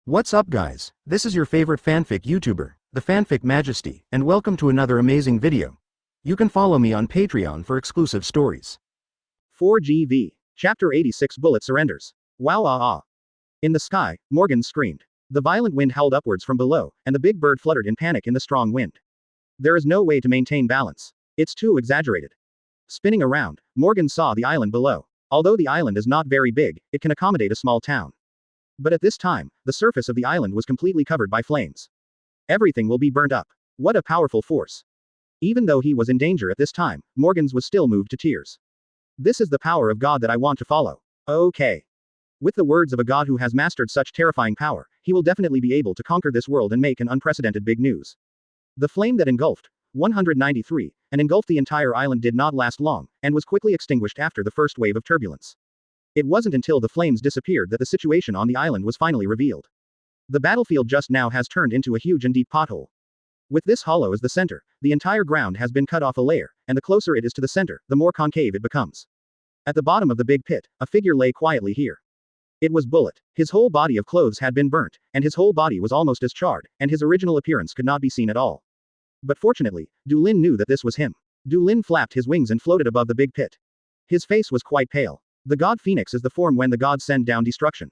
What's up guys, this is your favorite fanfic YouTuber, the Fanfic Majesty, and welcome to another amazing video. You can follow me on Patreon for exclusive stories. 4GV. Chapter 86 Bullet Surrenders. Wow ah ah. In the sky, Morgan screamed. The violent wind howled upwards from below, and the big bird fluttered in panic in the strong wind. There is no way to maintain balance. It's too exaggerated. Spinning around, Morgan saw the island below. Although the island is not very big, it can accommodate a small town. But at this time, the surface of the island was completely covered by flames. Everything will be burnt up. What a powerful force. Even though he was in danger at this time, Morgan's was still moved to tears. This is the power of God that I want to follow. Okay. With the words of a god who has mastered such terrifying power, he will definitely be able to conquer this world and make an unprecedented big news. The flame that engulfed 193 and engulfed the entire island did not last long, and was quickly extinguished after the first wave of turbulence. It wasn't until the flames disappeared that the situation on the island was finally revealed. The battlefield just now has turned into a huge and deep pothole. With this hollow as the center, the entire ground has been cut off a layer, and the closer it is to the center, the more concave it becomes. At the bottom of the big pit, a figure lay quietly here. It was Bullet. His whole body of clothes had been burnt, and his whole body was almost as charred, and his original appearance could not be seen at all. But fortunately, Du Lin knew that this was him. Du Lin flapped his wings and floated above the big pit. His face was quite pale. The god Phoenix is the form when the gods send down destruction.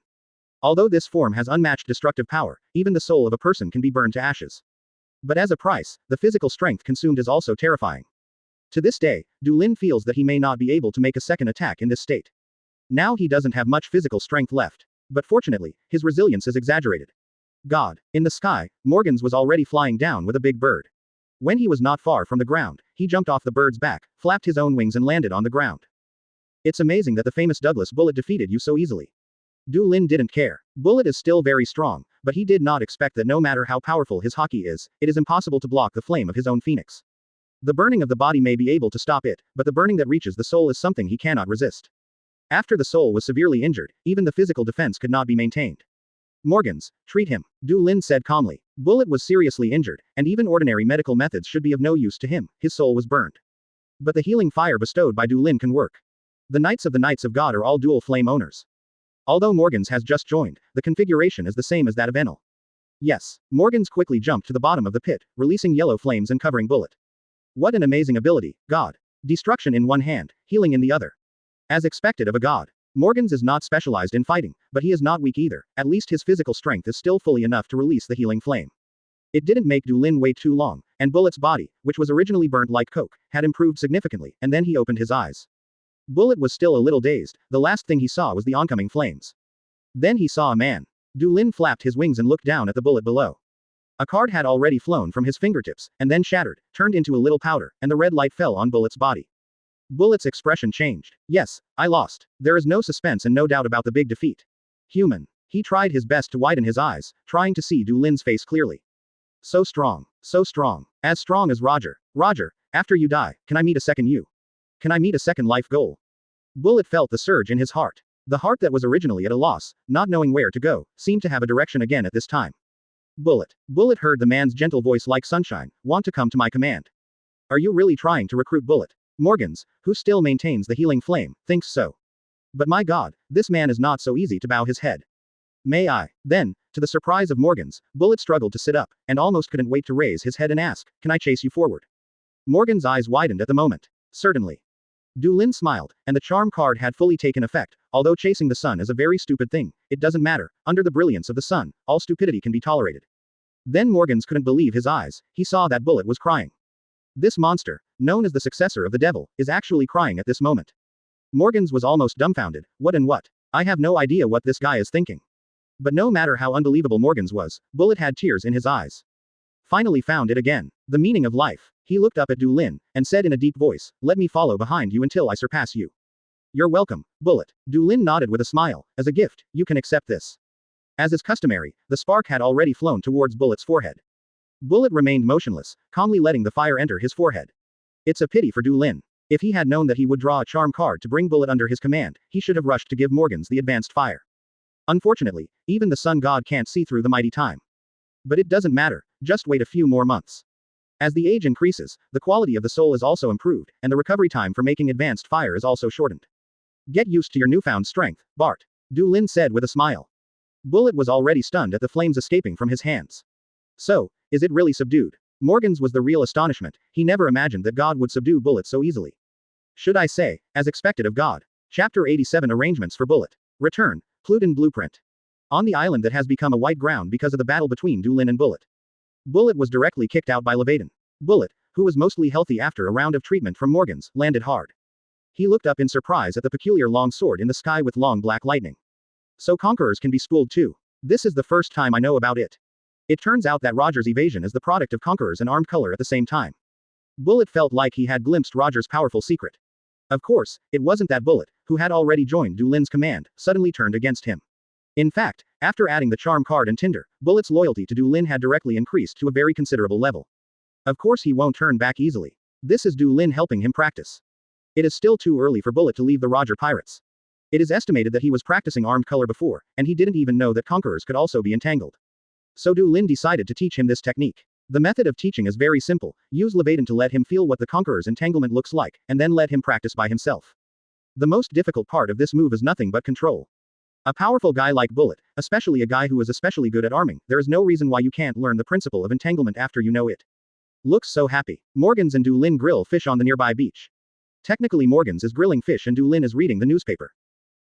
Although this form has unmatched destructive power, even the soul of a person can be burned to ashes. But as a price, the physical strength consumed is also terrifying. To this day, Du Lin feels that he may not be able to make a second attack in this state. Now he doesn't have much physical strength left. But fortunately, his resilience is exaggerated. God. In the sky, Morgan's was already flying down with a big bird. When he was not far from the ground, he jumped off the bird's back, flapped his own wings and landed on the ground. It's amazing that the famous Douglas Bullet defeated you so easily. Du Lin didn't care. Bullet is still very strong, but he did not expect that no matter how powerful his haki is, it is impossible to block the flame of his own phoenix. The burning of the body may be able to stop it, but the burning that reaches the soul is something he cannot resist. After the soul was severely injured, even the physical defense could not be maintained. Morgans, treat him, Du Lin said calmly. Bullet was seriously injured, and even ordinary medical methods should be of no use to him, his soul was burned. But the healing fire bestowed by Du Lin can work. The Knights of God are all dual flame owners. Although Morgans has just joined, the configuration is the same as that of Enel. Yes, Morgans quickly jumped to the bottom of the pit, releasing yellow flames and covering Bullet. What an amazing ability, God. Destruction in one hand, healing in the other. As expected of a god. Morgans is not specialized in fighting, but he is not weak either, at least his physical strength is still fully enough to release the healing flame. It didn't make Du Lin wait too long, and Bullet's body, which was originally burnt like coke, had improved significantly, and then he opened his eyes. Bullet was still a little dazed, the last thing he saw was the oncoming flames. Then he saw a man. Du Lin flapped his wings and looked down at the bullet below. A card had already flown from his fingertips, and then shattered, turned into a little powder, and the red light fell on Bullet's body. Bullet's expression changed. Yes, I lost. There is no suspense and no doubt about the big defeat. Human. He tried his best to widen his eyes, trying to see Du Lin's face clearly. So strong. So strong. As strong as Roger. Roger, after you die, can I meet a second you? Can I meet a second life goal? Bullet felt the surge in his heart. The heart that was originally at a loss, not knowing where to go, seemed to have a direction again at this time. Bullet. Bullet heard the man's gentle voice like sunshine, want to come to my command. Are you really trying to recruit Bullet? Morgans, who still maintains the healing flame, thinks so. But my god, this man is not so easy to bow his head. May I? Then, to the surprise of Morgans, Bullet struggled to sit up, and almost couldn't wait to raise his head and ask, can I chase you forward? Morgan's eyes widened at the moment. Certainly. Du Lin smiled, and the charm card had fully taken effect. Although chasing the sun is a very stupid thing, it doesn't matter, under the brilliance of the sun, all stupidity can be tolerated. Then Morgans couldn't believe his eyes, he saw that Bullet was crying. This monster, known as the successor of the devil, is actually crying at this moment. Morgans was almost dumbfounded, what and what? I have no idea what this guy is thinking. But no matter how unbelievable Morgans was, Bullet had tears in his eyes. Finally found it again. The meaning of life. He looked up at Du Lin, and said in a deep voice, let me follow behind you until I surpass you. You're welcome, Bullet. Du Lin nodded with a smile, as a gift, you can accept this. As is customary, the spark had already flown towards Bullet's forehead. Bullet remained motionless, calmly letting the fire enter his forehead. It's a pity for Du Lin. If he had known that he would draw a charm card to bring Bullet under his command, he should have rushed to give Morgans the advanced fire. Unfortunately, even the sun god can't see through the mighty time. But it doesn't matter, just wait a few more months. As the age increases, the quality of the soul is also improved, and the recovery time for making advanced fire is also shortened. Get used to your newfound strength, Bart. Du Lin said with a smile. Bullet was already stunned at the flames escaping from his hands. So, is it really subdued? Morgan's was the real astonishment. He never imagined that God would subdue Bullet so easily. Should I say, as expected of God. Chapter 87 Arrangements for Bullet. Return, Pluton Blueprint. On the island that has become a white ground because of the battle between Du Lin and Bullet. Bullet was directly kicked out by Levaden. Bullet, who was mostly healthy after a round of treatment from Morgan's, landed hard. He looked up in surprise at the peculiar long sword in the sky with long black lightning. So conquerors can be spooled too. This is the first time I know about it. It turns out that Roger's evasion is the product of conquerors and armed color at the same time. Bullet felt like he had glimpsed Roger's powerful secret. Of course, it wasn't that Bullet, who had already joined Du Lin's command, suddenly turned against him. In fact, after adding the charm card and Tinder, Bullet's loyalty to Du Lin had directly increased to a very considerable level. Of course he won't turn back easily. This is Du Lin helping him practice. It is still too early for Bullet to leave the Roger pirates. It is estimated that he was practicing armed color before, and he didn't even know that conquerors could also be entangled. So Du Lin decided to teach him this technique. The method of teaching is very simple. Use Levaden to let him feel what the conqueror's entanglement looks like, and then let him practice by himself. The most difficult part of this move is nothing but control. A powerful guy like Bullet, especially a guy who is especially good at arming, there is no reason why you can't learn the principle of entanglement after you know it. Looks so happy. Morgan's and Du Lin grill fish on the nearby beach. Technically Morgan's is grilling fish and Du Lin is reading the newspaper.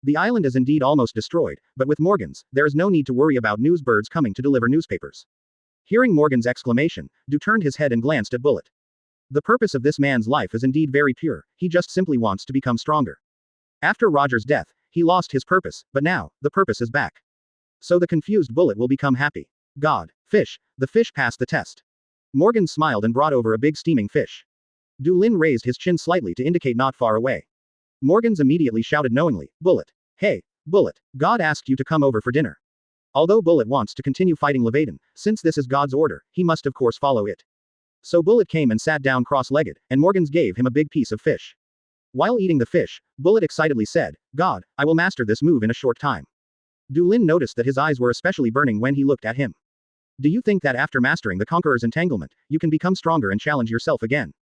The island is indeed almost destroyed, but with Morgan's, there is no need to worry about newsbirds coming to deliver newspapers. Hearing Morgan's exclamation, Du turned his head and glanced at Bullet. The purpose of this man's life is indeed very pure, he just simply wants to become stronger. After Roger's death, he lost his purpose, but now, the purpose is back. So the confused Bullet will become happy. God. Fish. The fish passed the test. Morgan smiled and brought over a big steaming fish. Du Lin raised his chin slightly to indicate not far away. Morgan's immediately shouted knowingly, Bullet. Hey, Bullet, God asked you to come over for dinner. Although Bullet wants to continue fighting Levaden, since this is God's order, he must of course follow it. So Bullet came and sat down cross-legged, and Morgan's gave him a big piece of fish. While eating the fish, Bullet excitedly said, God, I will master this move in a short time. Du Lin noticed that his eyes were especially burning when he looked at him. Do you think that after mastering the conqueror's entanglement, you can become stronger and challenge yourself again?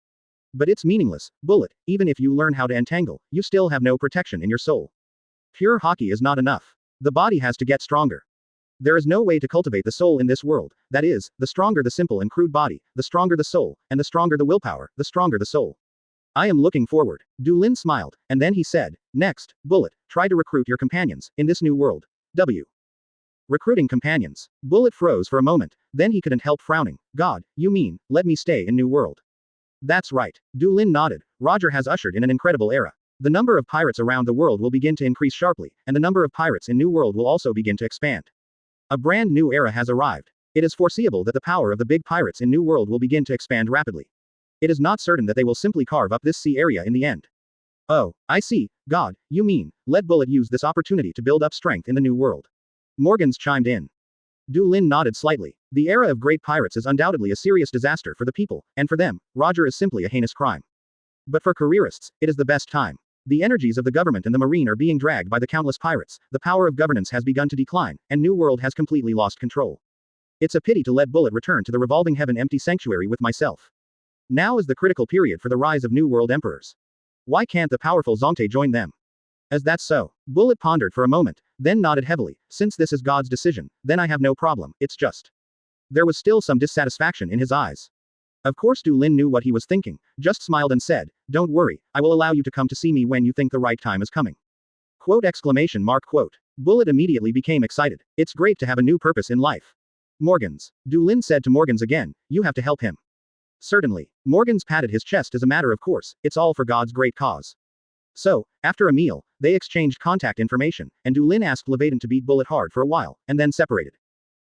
But it's meaningless, Bullet, even if you learn how to entangle, you still have no protection in your soul. Pure hockey is not enough. The body has to get stronger. There is no way to cultivate the soul in this world, that is, the stronger the simple and crude body, the stronger the soul, and the stronger the willpower, the stronger the soul. I am looking forward. Du Lin smiled, and then he said, next, Bullet, try to recruit your companions, in this new world. Recruiting companions. Bullet froze for a moment, then he couldn't help frowning. God, you mean, let me stay in New World. That's right. Du Lin nodded. Roger has ushered in an incredible era. The number of pirates around the world will begin to increase sharply, and the number of pirates in New World will also begin to expand. A brand new era has arrived. It is foreseeable that the power of the big pirates in New World will begin to expand rapidly. It is not certain that they will simply carve up this sea area in the end. Oh, I see, God, you mean, let Bullet use this opportunity to build up strength in the New World. Morgans chimed in. Du Lin nodded slightly. The era of great pirates is undoubtedly a serious disaster for the people, and for them, Roger is simply a heinous crime. But for careerists, it is the best time. The energies of the government and the marine are being dragged by the countless pirates, the power of governance has begun to decline, and New World has completely lost control. It's a pity to let Bullet return to the revolving heaven empty sanctuary with myself. Now is the critical period for the rise of New World emperors. Why can't the powerful Zongte join them? As that's so, Bullet pondered for a moment, then nodded heavily, since this is God's decision, then I have no problem, it's just. There was still some dissatisfaction in his eyes. Of course Du Lin knew what he was thinking, just smiled and said, don't worry, I will allow you to come to see me when you think the right time is coming. Quote exclamation mark quote. Bullet immediately became excited. It's great to have a new purpose in life. Morgans. Du Lin said to Morgans again, you have to help him. Certainly. Morgans patted his chest as a matter of course, it's all for God's great cause. So, after a meal, they exchanged contact information, and Du Lin asked Levaden to beat Bullet hard for a while, and then separated.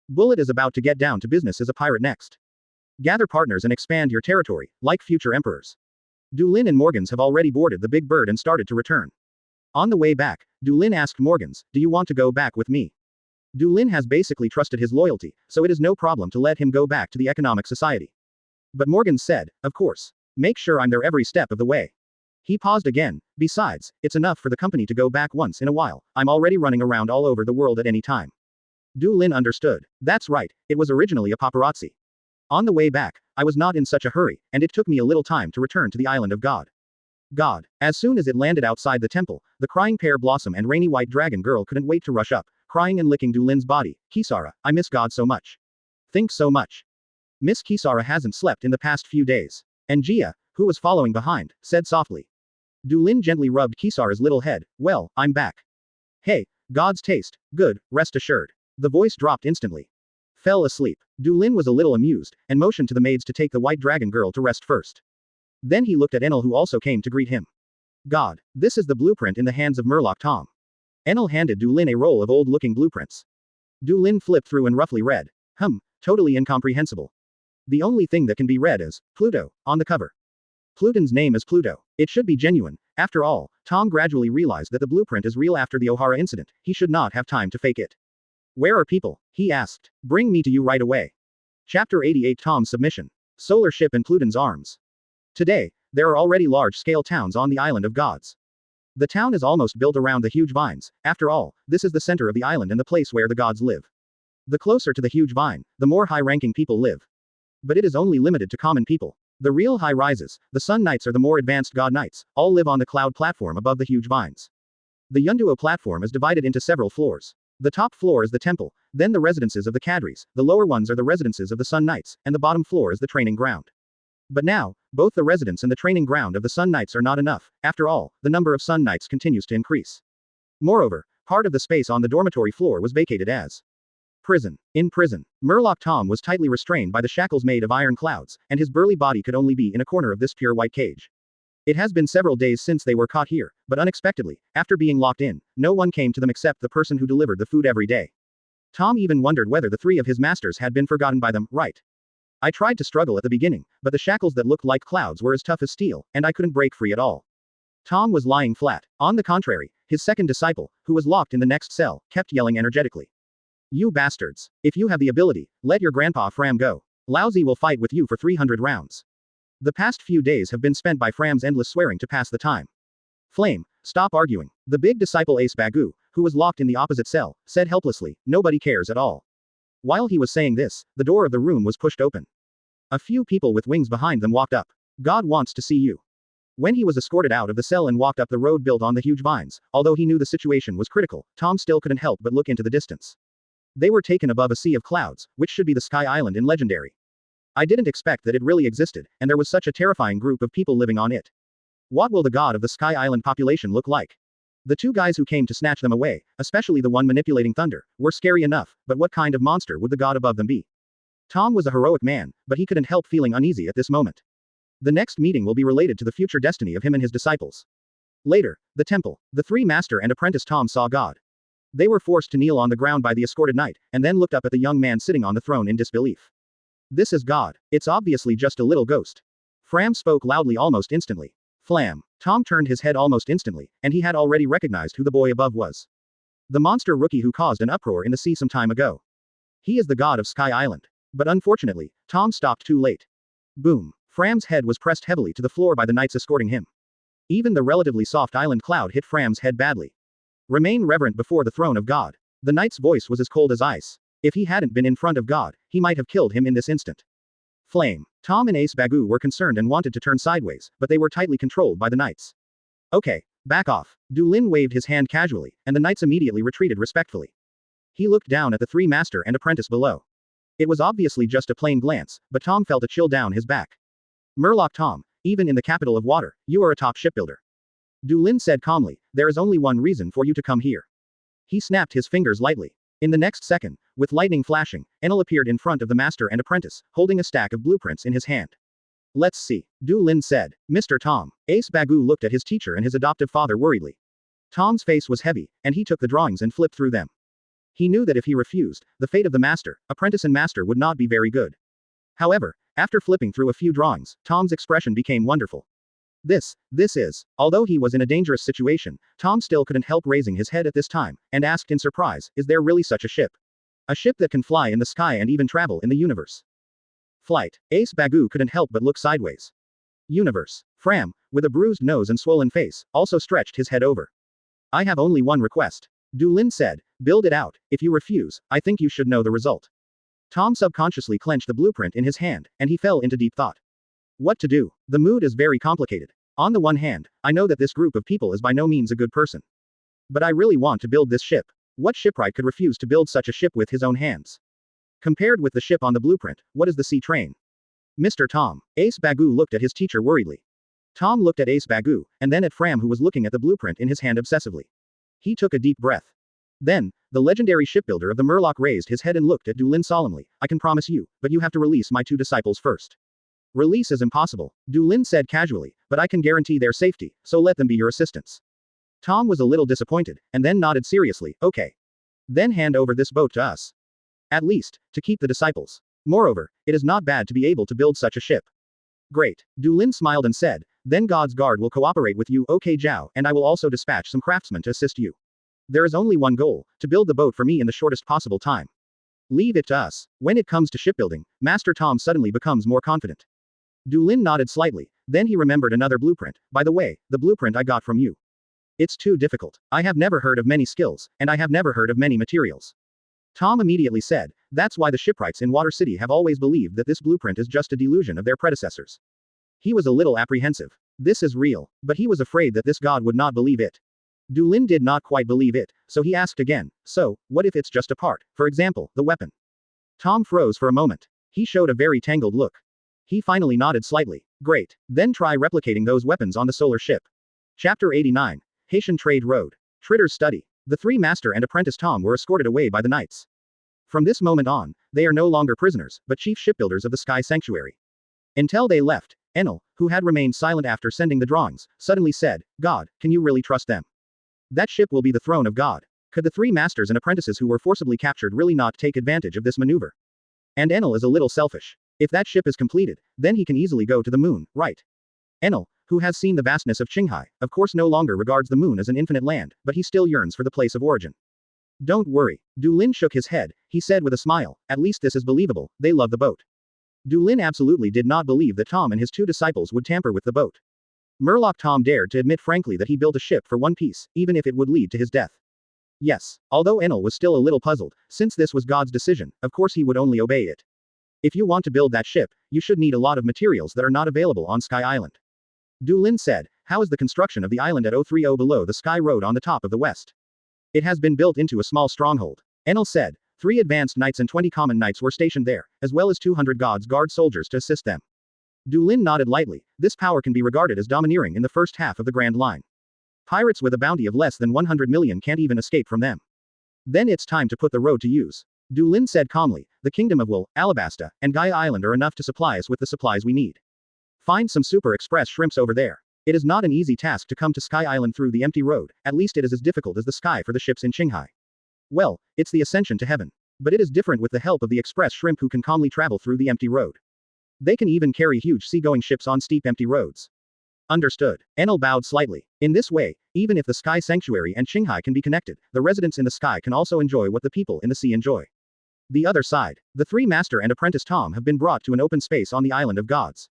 Bullet is about to get down to business as a pirate next. Gather partners and expand your territory, like future emperors. Du Lin and Morgans have already boarded the big bird and started to return. On the way back, Du Lin asked Morgans, do you want to go back with me? Du Lin has basically trusted his loyalty, so it is no problem to let him go back to the economic society. But Morgans said, of course. Make sure I'm there every step of the way. He paused again. Besides, it's enough for the company to go back once in a while. I'm already running around all over the world at any time. Du Lin understood. That's right, it was originally a paparazzi. On the way back, I was not in such a hurry, and it took me a little time to return to the island of God. As soon as it landed outside the temple, the crying pear blossom and rainy white dragon girl couldn't wait to rush up, crying and licking Dulin's body. Kisara, I miss God so much. Think so much. Miss Kisara hasn't slept in the past few days. And Gia, who was following behind, said softly. Dulin gently rubbed Kisara's little head. Well, I'm back. Hey, God's taste, good, rest assured. The voice dropped instantly. Fell asleep. Dulin was a little amused, and motioned to the maids to take the white dragon girl to rest first. Then he looked at Enel, who also came to greet him. God, this is the blueprint in the hands of Murloc Tom. Enel handed Dulin a roll of old-looking blueprints. Dulin flipped through and roughly read. Totally incomprehensible. The only thing that can be read is, Pluto, on the cover. Pluton's name is Pluto. It should be genuine. After all, Tom gradually realized that the blueprint is real after the Ohara incident. He should not have time to fake it. Where are people? He asked. Bring me to you right away. Chapter 88 Tom's submission. Solar ship in Pluton's arms. Today, there are already large-scale towns on the island of gods. The town is almost built around the huge vines. After all, this is the center of the island and the place where the gods live. The closer to the huge vine, the more high-ranking people live. But it is only limited to common people. The real high rises, the Sun Knights or the more advanced God Knights, all live on the cloud platform above the huge vines. The Yunduo platform is divided into several floors. The top floor is the temple, then the residences of the Cadres, the lower ones are the residences of the Sun Knights, and the bottom floor is the training ground. But now, both the residence and the training ground of the Sun Knights are not enough. After all, the number of Sun Knights continues to increase. Moreover, part of the space on the dormitory floor was vacated as prison. In prison, Murloc Tom was tightly restrained by the shackles made of iron clouds, and his burly body could only be in a corner of this pure white cage. It has been several days since they were caught here, but unexpectedly, after being locked in, no one came to them except the person who delivered the food every day. Tom even wondered whether the three of his masters had been forgotten by them, right? I tried to struggle at the beginning, but the shackles that looked like clouds were as tough as steel, and I couldn't break free at all. Tom was lying flat. On the contrary, his second disciple, who was locked in the next cell, kept yelling energetically. You bastards. If you have the ability, let your grandpa Fram go. Lousy will fight with you for 300 rounds. The past few days have been spent by Fram's endless swearing to pass the time. Flame, stop arguing. The big disciple Ace Bagu, who was locked in the opposite cell, said helplessly, nobody cares at all. While he was saying this, the door of the room was pushed open. A few people with wings behind them walked up. God wants to see you. When he was escorted out of the cell and walked up the road built on the huge vines, although he knew the situation was critical, Tom still couldn't help but look into the distance. They were taken above a sea of clouds, which should be the Sky Island in Legendary. I didn't expect that it really existed, and there was such a terrifying group of people living on it. What will the god of the Sky Island population look like? The two guys who came to snatch them away, especially the one manipulating thunder, were scary enough, but what kind of monster would the god above them be? Tom was a heroic man, but he couldn't help feeling uneasy at this moment. The next meeting will be related to the future destiny of him and his disciples. Later, the temple. The three master and apprentice Tom saw God. They were forced to kneel on the ground by the escorted knight, and then looked up at the young man sitting on the throne in disbelief. This is God. It's obviously just a little ghost. Fram spoke loudly almost instantly. Flam. Tom turned his head almost instantly, and he had already recognized who the boy above was. The monster rookie who caused an uproar in the sea some time ago. He is the god of Sky Island. But unfortunately, Tom stopped too late. Boom. Fram's head was pressed heavily to the floor by the knights escorting him. Even the relatively soft island cloud hit Fram's head badly. Remain reverent before the throne of God. The knight's voice was as cold as ice. If he hadn't been in front of God, he might have killed him in this instant. Flame. Tom and Ace Bagu were concerned and wanted to turn sideways, but they were tightly controlled by the knights. Okay, back off. Dulin waved his hand casually, and the knights immediately retreated respectfully. He looked down at the three master and apprentice below. It was obviously just a plain glance, but Tom felt a chill down his back. Murloc Tom, even in the capital of water, you are a top shipbuilder. Dulin said calmly, there is only one reason for you to come here. He snapped his fingers lightly. In the next second, with lightning flashing, Enel appeared in front of the master and apprentice, holding a stack of blueprints in his hand. Let's see. Dulin said. Mr. Tom. Ace Bagu looked at his teacher and his adoptive father worriedly. Tom's face was heavy, and he took the drawings and flipped through them. He knew that if he refused, the fate of the master, apprentice and master would not be very good. However, after flipping through a few drawings, Tom's expression became wonderful. This is. Although he was in a dangerous situation, Tom still couldn't help raising his head at this time, and asked in surprise, is there really such a ship? A ship that can fly in the sky and even travel in the universe. Flight. Ace Bagu couldn't help but look sideways. Universe. Fram, with a bruised nose and swollen face, also stretched his head over. I have only one request. Dulin said, build it out. If you refuse, I think you should know the result. Tom subconsciously clenched the blueprint in his hand, and he fell into deep thought. What to do? The mood is very complicated. On the one hand, I know that this group of people is by no means a good person. But I really want to build this ship. What shipwright could refuse to build such a ship with his own hands? Compared with the ship on the blueprint, what is the sea train? Mr. Tom. Ace Bagu looked at his teacher worriedly. Tom looked at Ace Bagu, and then at Fram, who was looking at the blueprint in his hand obsessively. He took a deep breath. Then, the legendary shipbuilder of the Murloc raised his head and looked at Du Lin solemnly. I can promise you, but you have to release my 2 disciples first. Release is impossible, Du Lin said casually, but I can guarantee their safety, so let them be your assistants. Tom was a little disappointed, and then nodded seriously, okay. Then hand over this boat to us. At least, to keep the disciples. Moreover, it is not bad to be able to build such a ship. Great. Du Lin smiled and said, then God's guard will cooperate with you, okay Zhao, and I will also dispatch some craftsmen to assist you. There is only one goal, to build the boat for me in the shortest possible time. Leave it to us. When it comes to shipbuilding, Master Tom suddenly becomes more confident. Du Lin nodded slightly, then he remembered another blueprint. By the way, the blueprint I got from you. It's too difficult. I have never heard of many skills, and I have never heard of many materials. Tom immediately said, that's why the shipwrights in Water City have always believed that this blueprint is just a delusion of their predecessors. He was a little apprehensive. This is real, but he was afraid that this god would not believe it. Du Lin did not quite believe it, so he asked again, so, what if it's just a part, for example, the weapon? Tom froze for a moment. He showed a very tangled look. He finally nodded slightly. Great. Then try replicating those weapons on the solar ship. Chapter 89. Haitian Trade Road. Tritter's study. The 3 master and apprentice Tom were escorted away by the knights. From this moment on, they are no longer prisoners, but chief shipbuilders of the Sky Sanctuary. Until they left, Enel, who had remained silent after sending the drawings, suddenly said, God, can you really trust them? That ship will be the throne of God. Could the 3 masters and apprentices who were forcibly captured really not take advantage of this maneuver? And Enel is a little selfish. If that ship is completed, then he can easily go to the moon, right? Enel, who has seen the vastness of Qinghai, of course no longer regards the moon as an infinite land, but he still yearns for the place of origin. Don't worry. Du Lin shook his head, he said with a smile, at least this is believable, they love the boat. Du Lin absolutely did not believe that Tom and his 2 disciples would tamper with the boat. Murloc Tom dared to admit frankly that he built a ship for One Piece, even if it would lead to his death. Yes, although Enel was still a little puzzled, since this was God's decision, of course he would only obey it. If you want to build that ship, you should need a lot of materials that are not available on Sky Island. Du Lin said, how is the construction of the island at 030 below the Sky Road on the top of the west? It has been built into a small stronghold. Enel said, 3 advanced knights and 20 common knights were stationed there, as well as 200 God's guard soldiers to assist them. Du Lin nodded lightly. This power can be regarded as domineering in the first half of the Grand Line. Pirates with a bounty of less than 100 million can't even escape from them. Then it's time to put the road to use. Du Lin said calmly, the Kingdom of Wool, Alabasta, and Gaia Island are enough to supply us with the supplies we need. Find some Super Express shrimps over there. It is not an easy task to come to Sky Island through the empty road, at least it is as difficult as the sky for the ships in Qinghai. Well, it's the ascension to heaven. But it is different with the help of the express shrimp who can calmly travel through the empty road. They can even carry huge seagoing ships on steep empty roads. Understood. Enel bowed slightly. In this way, even if the Sky Sanctuary and Qinghai can be connected, the residents in the sky can also enjoy what the people in the sea enjoy. The other side. The 3 master and apprentice Tom have been brought to an open space on the Island of Gods.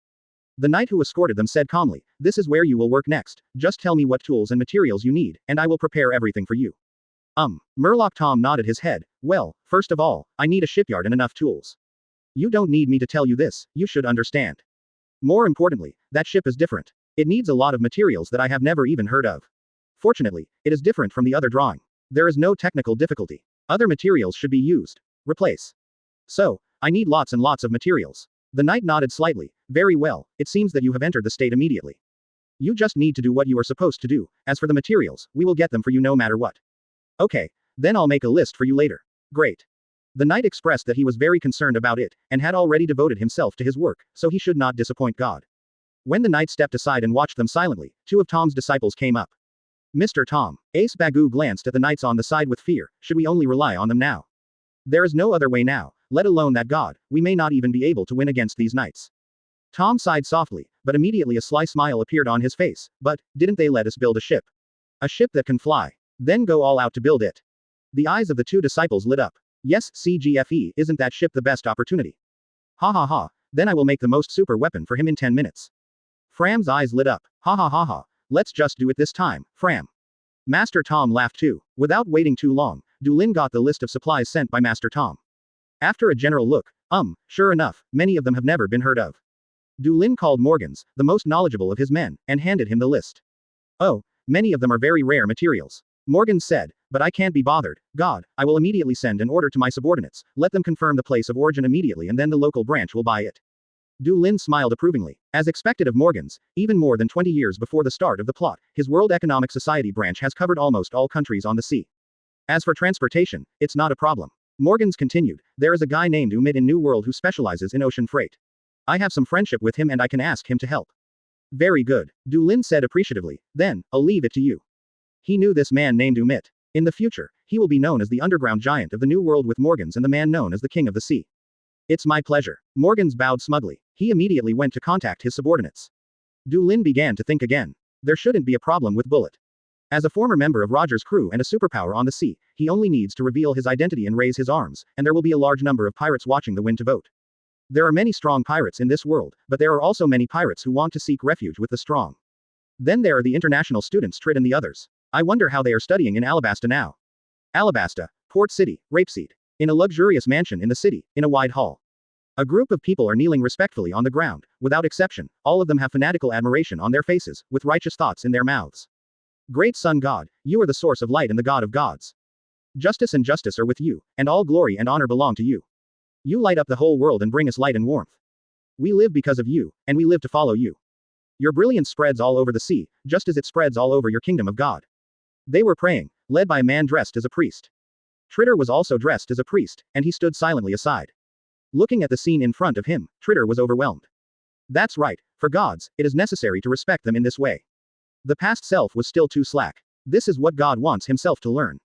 The knight who escorted them said calmly, this is where you will work next, just tell me what tools and materials you need, and I will prepare everything for you. Murloc Tom nodded his head, well, first of all, I need a shipyard and enough tools. You don't need me to tell you this, you should understand. More importantly, that ship is different. It needs a lot of materials that I have never even heard of. Fortunately, it is different from the other drawing. There is no technical difficulty. Other materials should be used. Replace. So, I need lots and lots of materials. The knight nodded slightly. Very well, it seems that you have entered the state immediately. You just need to do what you are supposed to do. As for the materials, we will get them for you no matter what. Okay, then I'll make a list for you later. Great. The knight expressed that he was very concerned about it, and had already devoted himself to his work, so he should not disappoint God. When the knight stepped aside and watched them silently, 2 of Tom's disciples came up. Mr. Tom. Ace Bagu glanced at the knights on the side with fear. Should we only rely on them now? There is no other way now, let alone that God, we may not even be able to win against these knights. Tom sighed softly, but immediately a sly smile appeared on his face. But, didn't they let us build a ship? A ship that can fly. Then go all out to build it. The eyes of the 2 disciples lit up. Yes, CGFE, isn't that ship the best opportunity? Ha ha ha, then I will make the most super weapon for him in 10 minutes. Fram's eyes lit up. Ha ha ha ha, let's just do it this time, Fram. Master Tom laughed too. Without waiting too long, Du Lin got the list of supplies sent by Master Tom. After a general look, sure enough, many of them have never been heard of. Du Lin called Morgans, the most knowledgeable of his men, and handed him the list. Oh, many of them are very rare materials. Morgans said, but I can't be bothered. God, I will immediately send an order to my subordinates, let them confirm the place of origin immediately and then the local branch will buy it. Du Lin smiled approvingly. As expected of Morgan's, even more than 20 years before the start of the plot, his World Economic Society branch has covered almost all countries on the sea. As for transportation, it's not a problem. Morgan's continued, there is a guy named Umid in New World who specializes in ocean freight. I have some friendship with him and I can ask him to help. Very good, Du Lin said appreciatively, then, I'll leave it to you. He knew this man named Umid. In the future, he will be known as the underground giant of the New World with Morgans and the man known as the King of the Sea. It's my pleasure. Morgans bowed smugly. He immediately went to contact his subordinates. Du Lin began to think again. There shouldn't be a problem with Bullet. As a former member of Roger's crew and a superpower on the sea, he only needs to reveal his identity and raise his arms, and there will be a large number of pirates watching the win to vote. There are many strong pirates in this world, but there are also many pirates who want to seek refuge with the strong. Then there are the international students Trid and the others. I wonder how they are studying in Alabasta now. Alabasta, Port City, Rapeseed. In a luxurious mansion in the city, in a wide hall. A group of people are kneeling respectfully on the ground, without exception, all of them have fanatical admiration on their faces, with righteous thoughts in their mouths. Great Sun God, you are the source of light and the God of gods. Justice and justice are with you, and all glory and honor belong to you. You light up the whole world and bring us light and warmth. We live because of you, and we live to follow you. Your brilliance spreads all over the sea, just as it spreads all over your kingdom of God. They were praying, led by a man dressed as a priest. Tritter was also dressed as a priest, and he stood silently aside. Looking at the scene in front of him, Tritter was overwhelmed. That's right, for gods, it is necessary to respect them in this way. The past self was still too slack. This is what God wants himself to learn.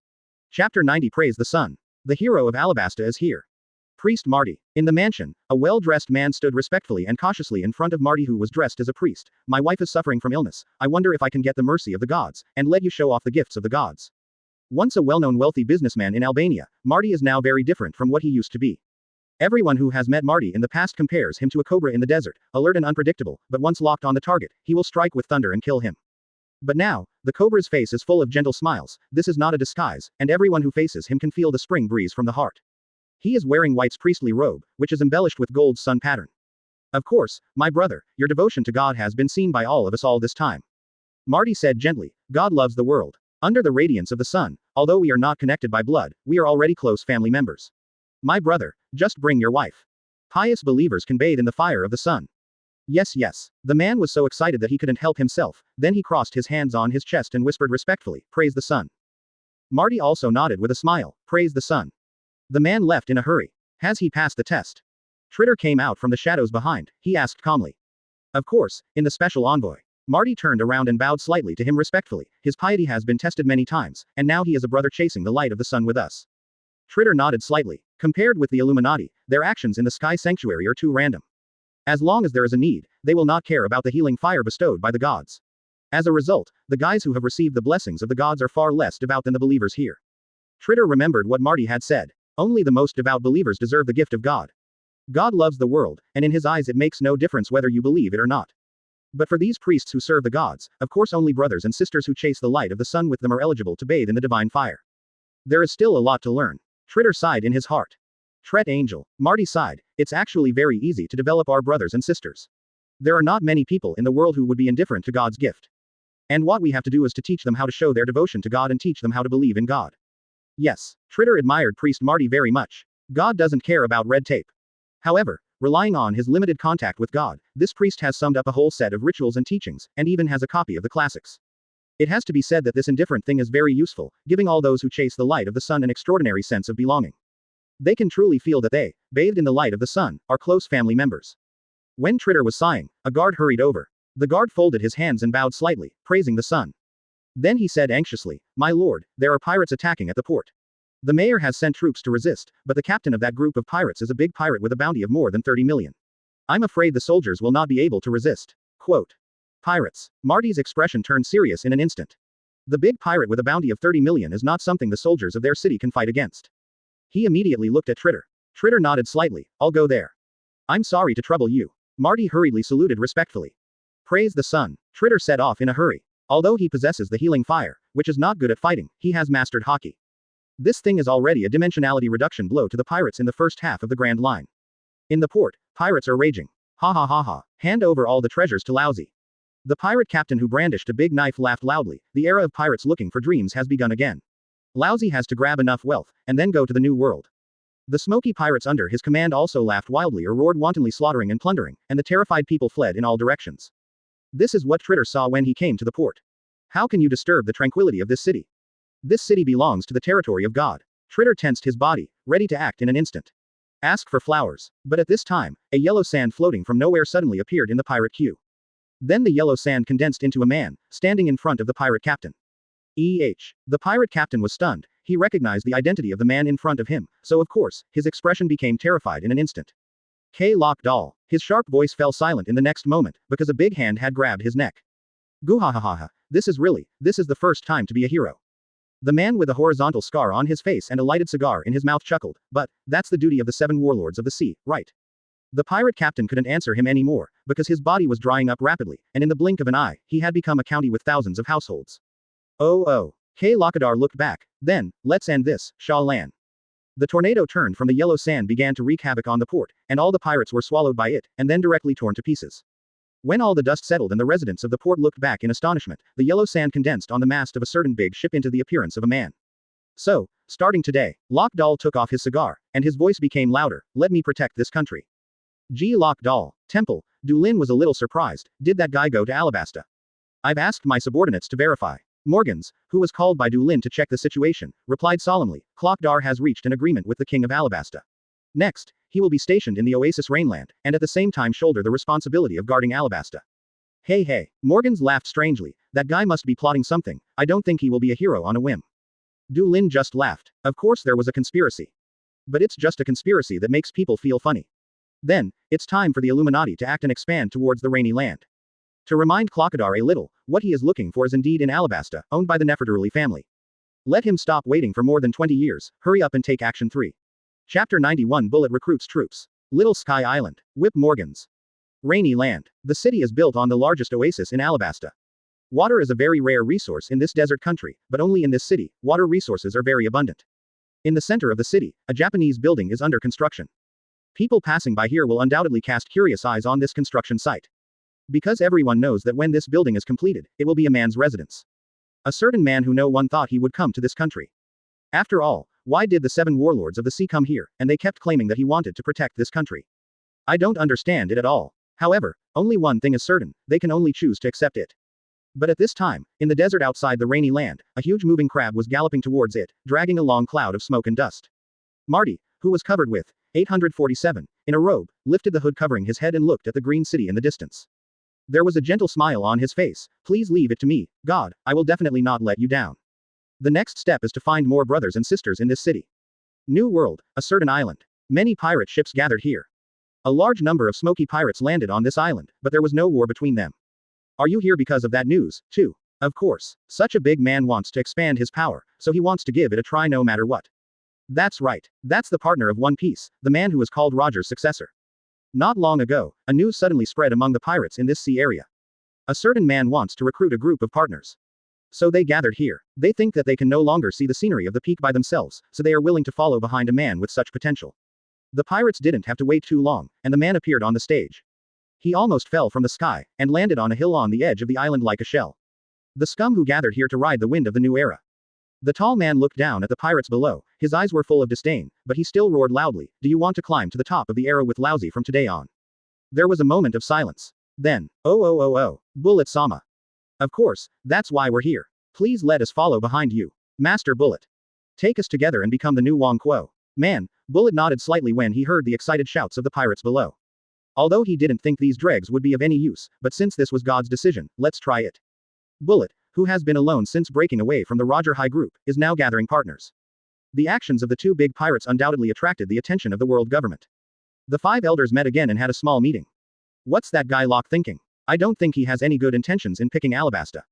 Chapter 90 Praise the Sun. The hero of Alabasta is here. Priest Marty. In the mansion, a well-dressed man stood respectfully and cautiously in front of Marty who was dressed as a priest. My wife is suffering from illness. I wonder if I can get the mercy of the gods, and let you show off the gifts of the gods. Once a well-known wealthy businessman in Albania, Marty is now very different from what he used to be. Everyone who has met Marty in the past compares him to a cobra in the desert, alert and unpredictable, but once locked on the target, he will strike with thunder and kill him. But now, the cobra's face is full of gentle smiles, this is not a disguise, and everyone who faces him can feel the spring breeze from the heart. He is wearing White's priestly robe, which is embellished with gold sun pattern. Of course, my brother, your devotion to God has been seen by all of us all this time. Marty said gently, God loves the world. Under the radiance of the sun, although we are not connected by blood, we are already close family members. My brother, just bring your wife. Pious believers can bathe in the fire of the sun. Yes, yes. The man was so excited that he couldn't help himself, then he crossed his hands on his chest and whispered respectfully, praise the sun. Marty also nodded with a smile, praise the sun. The man left in a hurry. Has he passed the test? Tritter came out from the shadows behind, he asked calmly. Of course, in the special envoy. Marty turned around and bowed slightly to him respectfully, his piety has been tested many times, and now he is a brother chasing the light of the sun with us. Tritter nodded slightly. Compared with the Illuminati, their actions in the Sky Sanctuary are too random. As long as there is a need, they will not care about the healing fire bestowed by the gods. As a result, the guys who have received the blessings of the gods are far less devout than the believers here. Tritter remembered what Marty had said. Only the most devout believers deserve the gift of God. God loves the world, and in his eyes it makes no difference whether you believe it or not. But for these priests who serve the gods, of course only brothers and sisters who chase the light of the sun with them are eligible to bathe in the divine fire. There is still a lot to learn. Tritter sighed in his heart. Tret Angel. Marty sighed, it's actually very easy to develop our brothers and sisters. There are not many people in the world who would be indifferent to God's gift. And what we have to do is to teach them how to show their devotion to God and teach them how to believe in God. Yes, Tritter admired Priest Marty very much. God doesn't care about red tape. However, relying on his limited contact with God, this priest has summed up a whole set of rituals and teachings, and even has a copy of the classics. It has to be said that this indifferent thing is very useful, giving all those who chase the light of the sun an extraordinary sense of belonging. They can truly feel that they, bathed in the light of the sun, are close family members. When Tritter was sighing, a guard hurried over. The guard folded his hands and bowed slightly, praising the sun. Then he said anxiously, my lord, there are pirates attacking at the port. The mayor has sent troops to resist, but the captain of that group of pirates is a big pirate with a bounty of more than 30 million. I'm afraid the soldiers will not be able to resist. Quote. Pirates. Marty's expression turned serious in an instant. The big pirate with a bounty of 30 million is not something the soldiers of their city can fight against. He immediately looked at Tritter. Tritter nodded slightly, I'll go there. I'm sorry to trouble you. Marty hurriedly saluted respectfully. Praise the sun. Tritter set off in a hurry. Although he possesses the healing fire, which is not good at fighting, he has mastered hockey. This thing is already a dimensionality reduction blow to the pirates in the first half of the Grand Line. In the port, pirates are raging. Ha ha ha ha. Hand over all the treasures to Lousy. The pirate captain who brandished a big knife laughed loudly, the era of pirates looking for dreams has begun again. Lousy has to grab enough wealth, and then go to the New World. The smoky pirates under his command also laughed wildly or roared wantonly, slaughtering and plundering, and the terrified people fled in all directions. This is what Tritter saw when he came to the port. How can you disturb the tranquility of this city? This city belongs to the territory of God. Tritter tensed his body, ready to act in an instant. Ask for flowers. But at this time, a yellow sand floating from nowhere suddenly appeared in the pirate queue. Then the yellow sand condensed into a man, standing in front of the pirate captain. The pirate captain was stunned. He recognized the identity of the man in front of him, so of course, his expression became terrified in an instant. Lock Doll. His sharp voice fell silent in the next moment, because a big hand had grabbed his neck. Guhahaha, this is the first time to be a hero. The man with a horizontal scar on his face and a lighted cigar in his mouth chuckled, but, that's the duty of the 7 warlords of the sea, right? The pirate captain couldn't answer him anymore, because his body was drying up rapidly, and in the blink of an eye, he had become a county with thousands of households. Oh. Lakadar looked back. Then, let's end this, Sha Lan. The tornado turned from the yellow sand began to wreak havoc on the port, and all the pirates were swallowed by it, and then directly torn to pieces. When all the dust settled and the residents of the port looked back in astonishment, the yellow sand condensed on the mast of a certain big ship into the appearance of a man. So, starting today, Lock Doll took off his cigar, and his voice became louder, let me protect this country. Lock Doll. Temple. Dulin was a little surprised, did that guy go to Alabasta? I've asked my subordinates to verify. Morgans, who was called by Dulin to check the situation, replied solemnly, Clockdar has reached an agreement with the king of Alabasta. Next, he will be stationed in the Oasis Rainland, and at the same time shoulder the responsibility of guarding Alabasta. Hey, Morgans laughed strangely, that guy must be plotting something, I don't think he will be a hero on a whim. Dulin just laughed, of course there was a conspiracy. But it's just a conspiracy that makes people feel funny. Then, it's time for the Illuminati to act and expand towards the rainy land. To remind Clockadar a little, what he is looking for is indeed in Alabasta, owned by the Nefertari family. Let him stop waiting for more than 20 years, hurry up and take action 3. Chapter 91 Bullet recruits troops. Little Sky Island. Whip Morgans. Rainy land. The city is built on the largest oasis in Alabasta. Water is a very rare resource in this desert country, but only in this city, water resources are very abundant. In the center of the city, a Japanese building is under construction. People passing by here will undoubtedly cast curious eyes on this construction site. Because everyone knows that when this building is completed, it will be a man's residence. A certain man who no one thought he would come to this country. After all, why did the 7 warlords of the sea come here, and they kept claiming that he wanted to protect this country? I don't understand it at all. However, only one thing is certain, they can only choose to accept it. But at this time, in the desert outside the rainy land, a huge moving crab was galloping towards it, dragging a long cloud of smoke and dust. Marty, who was covered with 847, in a robe, lifted the hood covering his head and looked at the green city in the distance. There was a gentle smile on his face. Please leave it to me, God, I will definitely not let you down. The next step is to find more brothers and sisters in this city. New World, a certain island. Many pirate ships gathered here. A large number of smoky pirates landed on this island, but there was no war between them. Are you here because of that news, too? Of course. Such a big man wants to expand his power, so he wants to give it a try no matter what. That's right. That's the partner of One Piece, the man who was called Roger's successor. Not long ago, a news suddenly spread among the pirates in this sea area. A certain man wants to recruit a group of partners. So they gathered here. They think that they can no longer see the scenery of the peak by themselves, so they are willing to follow behind a man with such potential. The pirates didn't have to wait too long, and the man appeared on the stage. He almost fell from the sky, and landed on a hill on the edge of the island like a shell. The scum who gathered here to ride the wind of the new era. The tall man looked down at the pirates below, his eyes were full of disdain, but he still roared loudly, do you want to climb to the top of the era with Lousy from today on? There was a moment of silence. Then, Bullet Sama. Of course, that's why we're here. Please let us follow behind you. Master Bullet. Take us together and become the new Wang Kuo. Man, Bullet nodded slightly when he heard the excited shouts of the pirates below. Although he didn't think these dregs would be of any use, but since this was God's decision, let's try it. Bullet, who has been alone since breaking away from the Roger High group, is now gathering partners. The actions of the 2 big pirates undoubtedly attracted the attention of the world government. The 5 elders met again and had a small meeting. What's that guy Locke thinking? I don't think he has any good intentions in picking Alabasta.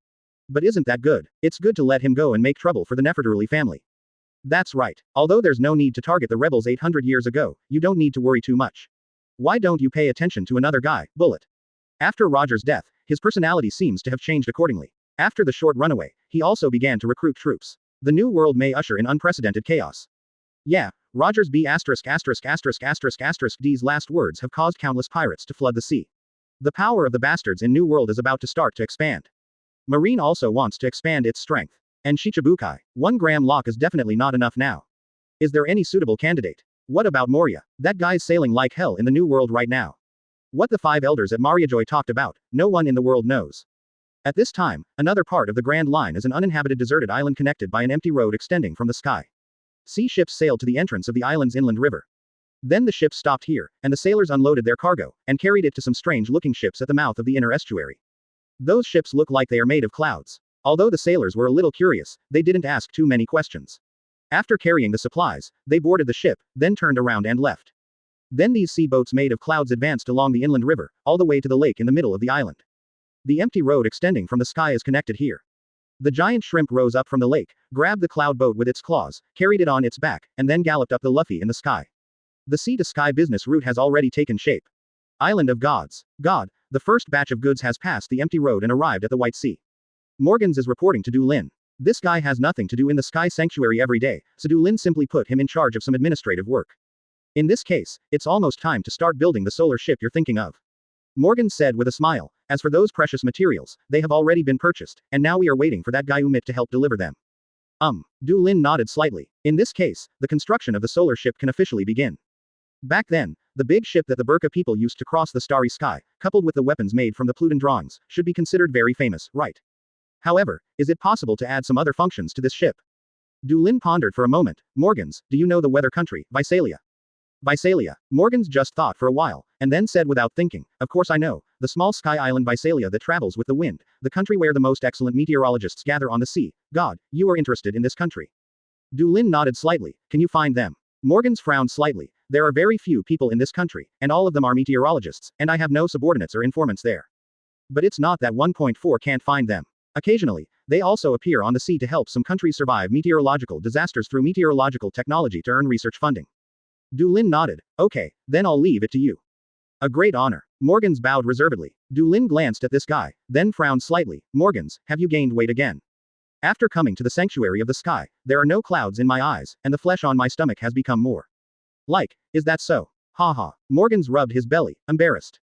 But isn't that good? It's good to let him go and make trouble for the Nefertari family. That's right. Although there's no need to target the rebels 800 years ago, you don't need to worry too much. Why don't you pay attention to another guy, Bullet? After Roger's death, his personality seems to have changed accordingly. After the short runaway, he also began to recruit troops. The new world may usher in unprecedented chaos. Yeah, Roger's D's last words have caused countless pirates to flood the sea. The power of the bastards in New World is about to start to expand. Marine also wants to expand its strength. And Shichibukai. 1 gram lock is definitely not enough now. Is there any suitable candidate? What about Moria? That guy's sailing like hell in the new world right now. What the 5 elders at Mariajoy talked about, no one in the world knows. At this time, another part of the Grand Line is an uninhabited deserted island connected by an empty road extending from the sky. Sea ships sailed to the entrance of the island's inland river. Then the ships stopped here, and the sailors unloaded their cargo, and carried it to some strange-looking ships at the mouth of the inner estuary. Those ships look like they are made of clouds. Although the sailors were a little curious, they didn't ask too many questions. After carrying the supplies, they boarded the ship, then turned around and left. Then these sea boats made of clouds advanced along the inland river, all the way to the lake in the middle of the island. The empty road extending from the sky is connected here. The giant shrimp rose up from the lake, grabbed the cloud boat with its claws, carried it on its back, and then galloped up the Luffy in the sky. The sea-to-sky business route has already taken shape. Island of Gods. God, the first batch of goods has passed the empty road and arrived at the White Sea. Morgans is reporting to Du Lin. This guy has nothing to do in the Sky Sanctuary every day, so Du Lin simply put him in charge of some administrative work. In this case, it's almost time to start building the solar ship you're thinking of. Morgan said with a smile, as for those precious materials, they have already been purchased, and now we are waiting for that guy Umit to help deliver them. Du Lin nodded slightly. In this case, the construction of the solar ship can officially begin. Back then, the big ship that the Burka people used to cross the starry sky, coupled with the weapons made from the Pluton drawings, should be considered very famous, right? However, is it possible to add some other functions to this ship? Du Lin pondered for a moment. Morgans, do you know the weather country, Biselia? Biselia. Morgans just thought for a while, and then said without thinking, of course I know, the small sky island Biselia that travels with the wind, the country where the most excellent meteorologists gather on the sea. God, you are interested in this country. Du Lin nodded slightly. Can you find them? Morgans frowned slightly. There are very few people in this country, and all of them are meteorologists, and I have no subordinates or informants there. But it's not that 1.4 can't find them. Occasionally, they also appear on the sea to help some countries survive meteorological disasters through meteorological technology to earn research funding. Du Lin nodded. Okay, then I'll leave it to you. A great honor. Morgans bowed reservedly. Du Lin glanced at this guy, then frowned slightly. Morgans, have you gained weight again? After coming to the sanctuary of the sky, there are no clouds in my eyes, and the flesh on my stomach has become more. Is that so? Ha. Morgans rubbed his belly, embarrassed.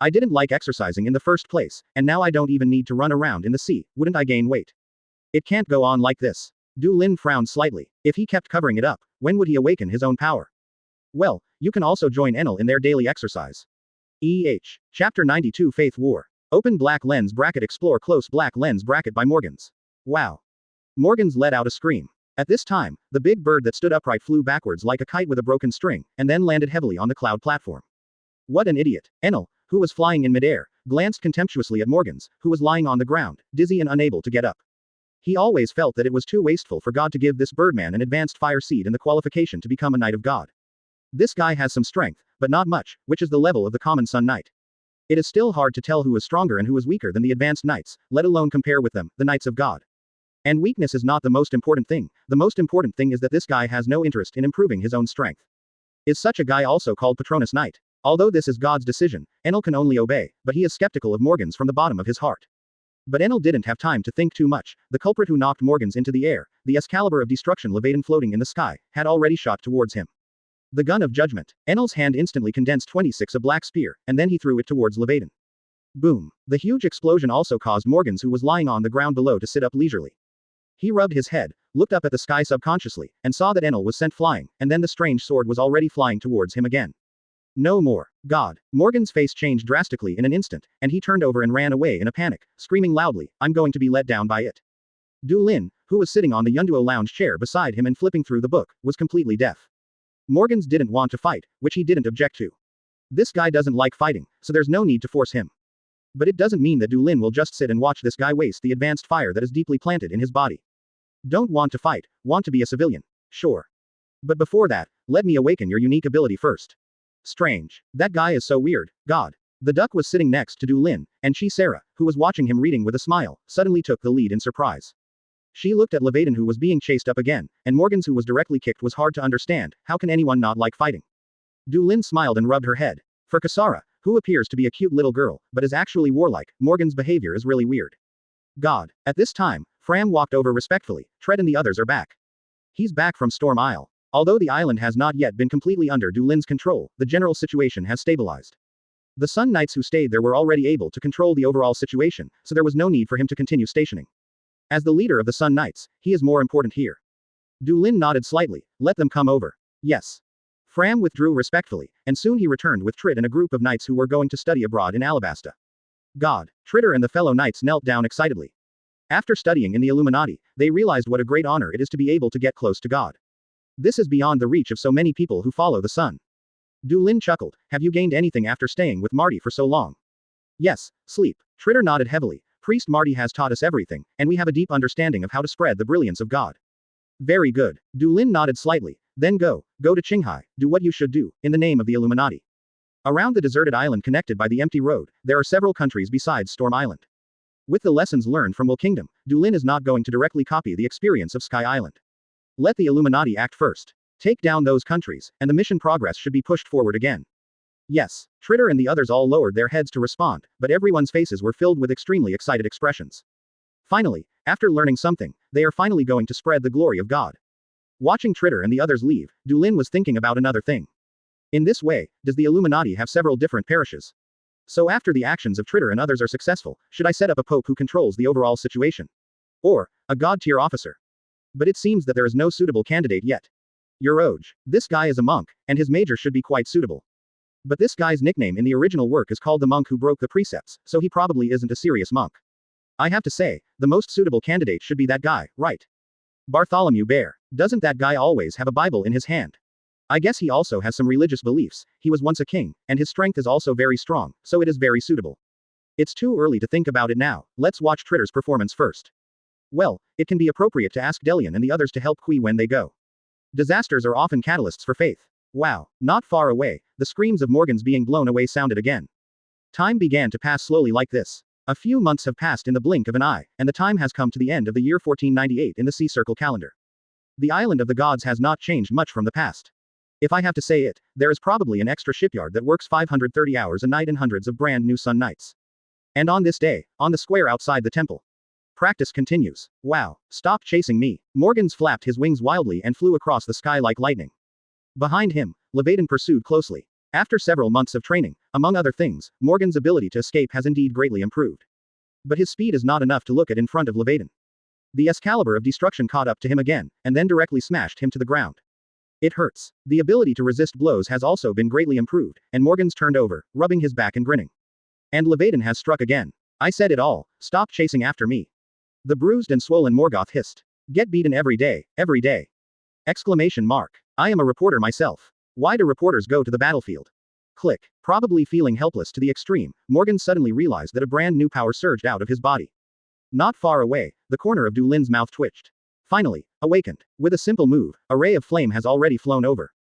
I didn't like exercising in the first place, and now I don't even need to run around in the sea, wouldn't I gain weight? It can't go on like this. Du Lin frowned slightly. If he kept covering it up, when would he awaken his own power? Well, you can also join Enel in their daily exercise. Chapter 92 Faith War. Open black lens bracket explore close black lens bracket by Morgans. Wow. Morgans let out a scream. At this time, the big bird that stood upright flew backwards like a kite with a broken string, and then landed heavily on the cloud platform. What an idiot. Enel, who was flying in midair, glanced contemptuously at Morgans, who was lying on the ground, dizzy and unable to get up. He always felt that it was too wasteful for God to give this birdman an advanced fire seed and the qualification to become a knight of God. This guy has some strength, but not much, which is the level of the common sun knight. It is still hard to tell who is stronger and who is weaker than the advanced knights, let alone compare with them, the knights of God. And weakness is not the most important thing, the most important thing is that this guy has no interest in improving his own strength. Is such a guy also called Patronus Knight? Although this is God's decision, Enel can only obey, but he is skeptical of Morgans from the bottom of his heart. But Enel didn't have time to think too much. The culprit who knocked Morgans into the air, the Excalibur of Destruction Leviathan floating in the sky, had already shot towards him. The gun of judgment. Enel's hand instantly condensed 26 a black spear, and then he threw it towards Leviathan. Boom. The huge explosion also caused Morgans who was lying on the ground below to sit up leisurely. He rubbed his head, looked up at the sky subconsciously, and saw that Enel was sent flying, and then the strange sword was already flying towards him again. No more. God. Morgan's face changed drastically in an instant, and he turned over and ran away in a panic, screaming loudly, I'm going to be let down by it. Du Lin, who was sitting on the Yunduo lounge chair beside him and flipping through the book, was completely deaf. Morgans didn't want to fight, which he didn't object to. This guy doesn't like fighting, so there's no need to force him. But it doesn't mean that Du Lin will just sit and watch this guy waste the advanced fire that is deeply planted in his body. Don't want to fight, want to be a civilian. Sure. But before that, let me awaken your unique ability first. Strange. That guy is so weird, God. The duck was sitting next to Du Lin, and Kisara, who was watching him reading with a smile, suddenly took the lead in surprise. She looked at Leviathan who was being chased up again, and Morgans who was directly kicked was hard to understand, how can anyone not like fighting? Du Lin smiled and rubbed her head. For Kisara, who appears to be a cute little girl, but is actually warlike, Morgan's behavior is really weird. God. At this time, Fram walked over respectfully. Tread and the others are back. He's back from Storm Isle. Although the island has not yet been completely under Du Lin's control, the general situation has stabilized. The Sun Knights who stayed there were already able to control the overall situation, so there was no need for him to continue stationing. As the leader of the Sun Knights, he is more important here. Du Lin nodded slightly. Let them come over. Yes. Fram withdrew respectfully, and soon he returned with Trit and a group of knights who were going to study abroad in Alabasta. God. Tritter and the fellow knights knelt down excitedly. After studying in the Illuminati, they realized what a great honor it is to be able to get close to God. This is beyond the reach of so many people who follow the sun. Du Lin chuckled. Have you gained anything after staying with Marty for so long? Yes, sleep. Tritter nodded heavily. Priest Marty has taught us everything, and we have a deep understanding of how to spread the brilliance of God. Very good. Du Lin nodded slightly. Then go to Qinghai, do what you should do, in the name of the Illuminati. Around the deserted island connected by the empty road, there are several countries besides Storm Island. With the lessons learned from Will Kingdom, Du Lin is not going to directly copy the experience of Sky Island. Let the Illuminati act first. Take down those countries, and the mission progress should be pushed forward again. Yes, Tritter and the others all lowered their heads to respond, but everyone's faces were filled with extremely excited expressions. Finally, after learning something, they are finally going to spread the glory of God. Watching Tritter and the others leave, Du Lin was thinking about another thing. In this way, does the Illuminati have several different parishes? So after the actions of Tritter and others are successful, should I set up a pope who controls the overall situation? Or, a god-tier officer? But it seems that there is no suitable candidate yet. Oj. This guy is a monk, and his major should be quite suitable. But this guy's nickname in the original work is called the monk who broke the precepts, so he probably isn't a serious monk. I have to say, the most suitable candidate should be that guy, right? Bartholomew Bear. Doesn't that guy always have a Bible in his hand? I guess he also has some religious beliefs, he was once a king, and his strength is also very strong, so it is very suitable. It's too early to think about it now, let's watch Tritter's performance first. Well, it can be appropriate to ask Delian and the others to help Kui when they go. Disasters are often catalysts for faith. Wow, not far away, the screams of Morgans being blown away sounded again. Time began to pass slowly like this. A few months have passed in the blink of an eye, and the time has come to the end of the year 1498 in the Sea Circle calendar. The island of the gods has not changed much from the past. If I have to say it, there is probably an extra shipyard that works 530 hours a night and hundreds of brand new sun knights. And on this day, on the square outside the temple. Practice continues. Wow, stop chasing me. Morgans flapped his wings wildly and flew across the sky like lightning. Behind him, Levaden pursued closely. After several months of training, among other things, Morgan's ability to escape has indeed greatly improved. But his speed is not enough to look at in front of Levaden. The Excalibur of Destruction caught up to him again, and then directly smashed him to the ground. It hurts. The ability to resist blows has also been greatly improved, and Morgan's turned over, rubbing his back and grinning. And Levaden has struck again. I said it all, stop chasing after me. The bruised and swollen Morgoth hissed. Get beaten every day, every day. Exclamation mark. I am a reporter myself. Why do reporters go to the battlefield? Click. Probably feeling helpless to the extreme, Morgan suddenly realized that a brand new power surged out of his body. Not far away, the corner of Du Lin's mouth twitched. Finally, awakened. With a simple move, a ray of flame has already flown over.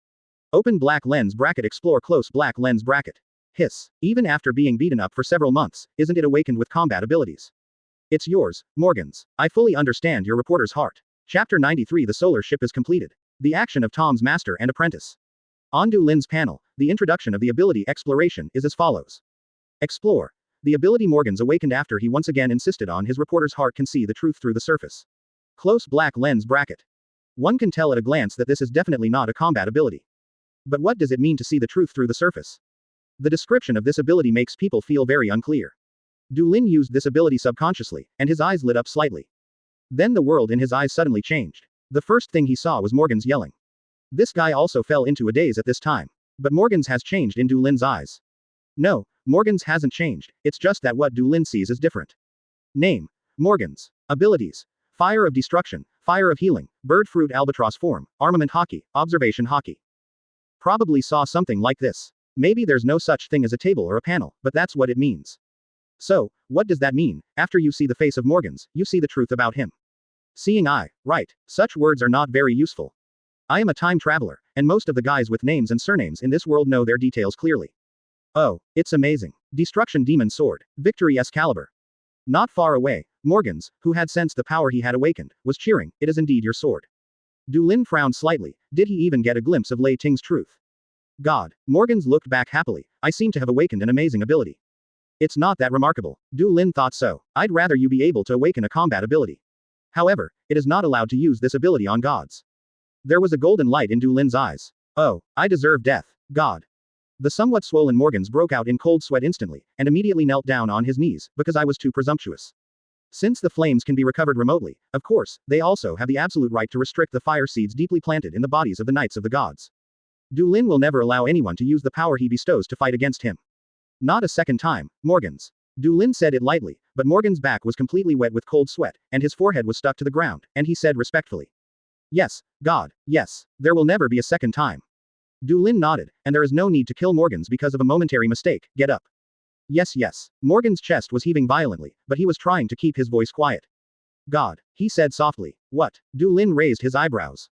Open black lens bracket, explore close black lens bracket. Hiss. Even after being beaten up for several months, isn't it awakened with combat abilities? It's yours, Morgans. I fully understand your reporter's heart. Chapter 93. The solar ship is completed. The action of Tom's master and apprentice. On Du Lin's panel, the introduction of the ability Exploration is as follows. Explore. The ability Morgans awakened after he once again insisted on his reporter's heart can see the truth through the surface. Close black lens bracket. One can tell at a glance that this is definitely not a combat ability. But what does it mean to see the truth through the surface? The description of this ability makes people feel very unclear. Du Lin used this ability subconsciously, and his eyes lit up slightly. Then the world in his eyes suddenly changed. The first thing he saw was Morgans yelling. This guy also fell into a daze at this time. But Morgans has changed in Du Lin's eyes. No, Morgans hasn't changed, it's just that what Du Lin sees is different. Name. Morgans. Abilities. Fire of Destruction, Fire of Healing, Bird Fruit Albatross Form, Armament Hockey, Observation Hockey. Probably saw something like this. Maybe there's no such thing as a table or a panel, but that's what it means. So, what does that mean? After you see the face of Morgans, you see the truth about him. Seeing eye, right, such words are not very useful. I am a time traveler, and most of the guys with names and surnames in this world know their details clearly. Oh, it's amazing. Destruction Demon Sword, Victory Excalibur. Not far away, Morgans, who had sensed the power he had awakened, was cheering, it is indeed your sword. Du Lin frowned slightly, did he even get a glimpse of Lei Ting's truth? God. Morgans looked back happily, I seem to have awakened an amazing ability. It's not that remarkable. Du Lin thought so. I'd rather you be able to awaken a combat ability. However, it is not allowed to use this ability on gods. There was a golden light in Du Lin's eyes. Oh, I deserve death, God. The somewhat swollen Morgans broke out in cold sweat instantly, and immediately knelt down on his knees, because I was too presumptuous. Since the flames can be recovered remotely, of course, they also have the absolute right to restrict the fire seeds deeply planted in the bodies of the Knights of the Gods. Du Lin will never allow anyone to use the power he bestows to fight against him. Not a second time, Morgans. Du Lin said it lightly, but Morgan's back was completely wet with cold sweat, and his forehead was stuck to the ground, and he said respectfully. Yes, God, yes, there will never be a second time. Du Lin nodded, and there is no need to kill Morgans because of a momentary mistake, get up. Yes, yes. Morgan's chest was heaving violently, but he was trying to keep his voice quiet. God, he said softly. What? Du Lin raised his eyebrows.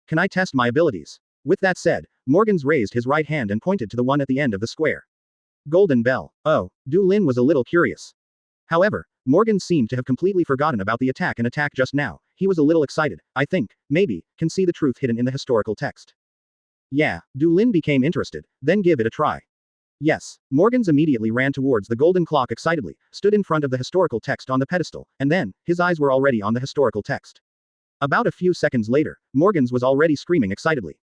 Can I test my abilities? With that said, Morgans raised his right hand and pointed to the one at the end of the square. Golden Bell. Oh, Du Lin was a little curious. However, Morgan seemed to have completely forgotten about the attack and attack just now. He was a little excited, I think, maybe, can see the truth hidden in the historical text. Yeah, Du Lin became interested, then give it a try. Yes, Morgans immediately ran towards the golden clock excitedly, stood in front of the historical text on the pedestal, and then, his eyes were already on the historical text. About a few seconds later, Morgans was already screaming excitedly.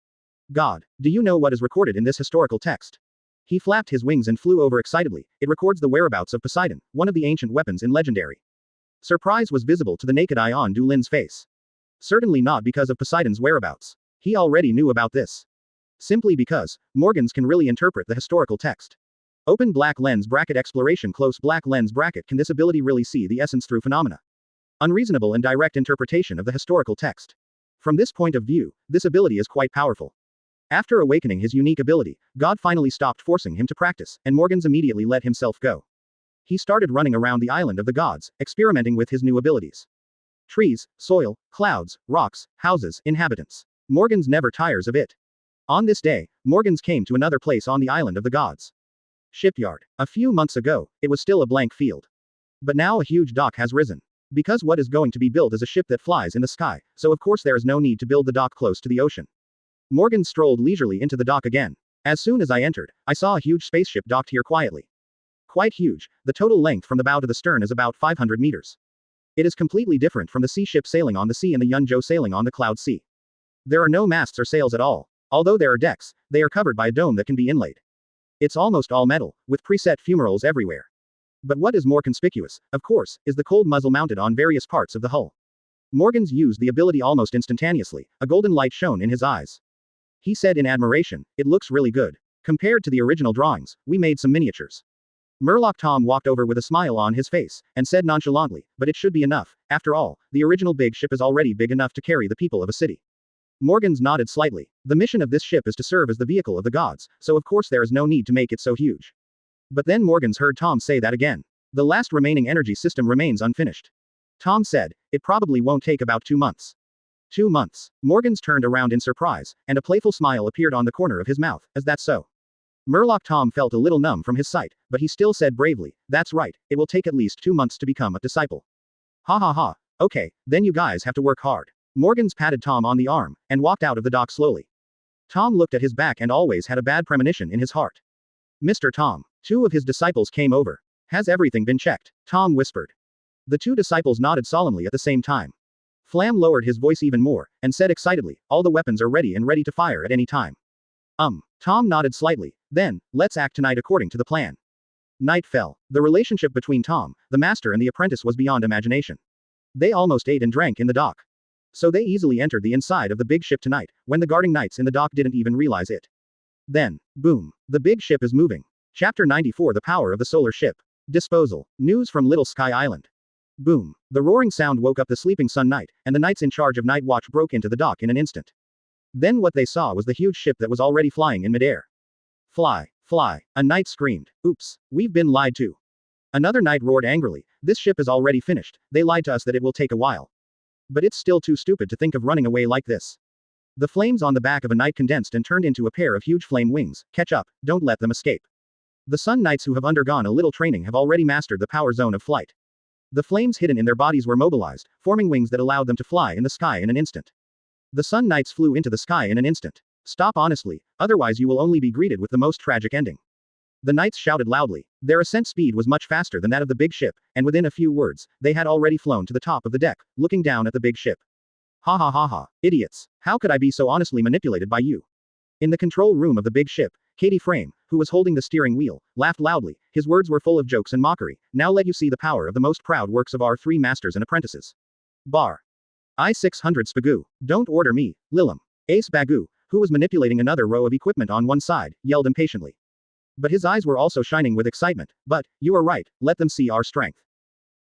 God, do you know what is recorded in this historical text? He flapped his wings and flew over excitedly. It records the whereabouts of Poseidon, one of the ancient weapons in Legendary. Surprise was visible to the naked eye on Du Lin's face. Certainly not because of Poseidon's whereabouts. He already knew about this. Simply because, Morgans can really interpret the historical text. Open black lens bracket exploration close black lens bracket. Can this ability really see the essence through phenomena? Unreasonable and direct interpretation of the historical text. From this point of view, this ability is quite powerful. After awakening his unique ability, God finally stopped forcing him to practice, and Morgans immediately let himself go. He started running around the island of the gods, experimenting with his new abilities. Trees, soil, clouds, rocks, houses, inhabitants. Morgans never tires of it. On this day, Morgans came to another place on the island of the gods. Shipyard. A few months ago, it was still a blank field. But now a huge dock has risen. Because what is going to be built is a ship that flies in the sky, so of course there is no need to build the dock close to the ocean. Morgans strolled leisurely into the dock again. As soon as I entered, I saw a huge spaceship docked here quietly. Quite huge, the total length from the bow to the stern is about 500 meters. It is completely different from the sea ship sailing on the sea and the Yunzhou sailing on the cloud sea. There are no masts or sails at all. Although there are decks, they are covered by a dome that can be inlaid. It's almost all metal, with preset fumaroles everywhere. But what is more conspicuous, of course, is the cold muzzle mounted on various parts of the hull. Morgans used the ability almost instantaneously, a golden light shone in his eyes. He said in admiration, it looks really good. Compared to the original drawings, we made some miniatures. Murloc Tom walked over with a smile on his face, and said nonchalantly, but it should be enough, after all, the original big ship is already big enough to carry the people of a city. Morgans nodded slightly. The mission of this ship is to serve as the vehicle of the gods, so of course there is no need to make it so huge. But then Morgans heard Tom say that again. The last remaining energy system remains unfinished. Tom said, it probably won't take about 2 months. 2 months. Morgans turned around in surprise, and a playful smile appeared on the corner of his mouth. Is that so? Murloc Tom felt a little numb from his sight, but he still said bravely, that's right, it will take at least 2 months to become a disciple. Ha ha ha. Okay, then you guys have to work hard. Morgans patted Tom on the arm, and walked out of the dock slowly. Tom looked at his back and always had a bad premonition in his heart. Mr. Tom. 2 of his disciples came over. Has everything been checked? Tom whispered. The 2 disciples nodded solemnly at the same time. Flam lowered his voice even more, and said excitedly, all the weapons are ready and ready to fire at any time. Tom nodded slightly. Then, let's act tonight according to the plan. Night fell. The relationship between Tom, the master and the apprentice was beyond imagination. They almost ate and drank in the dock. So they easily entered the inside of the big ship tonight, when the guarding knights in the dock didn't even realize it. Then, boom. The big ship is moving. Chapter 94 The Power of the Solar Ship. Disposal. News from Little Sky Island. Boom. The roaring sound woke up the sleeping Sun Knight, and the knights in charge of Night Watch broke into the dock in an instant. Then what they saw was the huge ship that was already flying in midair. Fly, fly. A knight screamed. Oops. We've been lied to. Another knight roared angrily. This ship is already finished. They lied to us that it will take a while. But it's still too stupid to think of running away like this. The flames on the back of a knight condensed and turned into a pair of huge flame wings. Catch up, don't let them escape. The Sun Knights who have undergone a little training have already mastered the power zone of flight. The flames hidden in their bodies were mobilized, forming wings that allowed them to fly in the sky in an instant. The Sun Knights flew into the sky in an instant. Stop honestly, otherwise you will only be greeted with the most tragic ending. The knights shouted loudly. Their ascent speed was much faster than that of the big ship, and within a few words, they had already flown to the top of the deck, looking down at the big ship. Ha ha ha ha, idiots, how could I be so honestly manipulated by you? In the control room of the big ship, Katie Frame, who was holding the steering wheel, laughed loudly. His words were full of jokes and mockery. Now let you see the power of the most proud works of our three masters and apprentices. Bar. I-600 Spagu. Don't order me, Lilim. Ace Bagu, who was manipulating another row of equipment on one side, yelled impatiently. But his eyes were also shining with excitement. But, you are right, let them see our strength.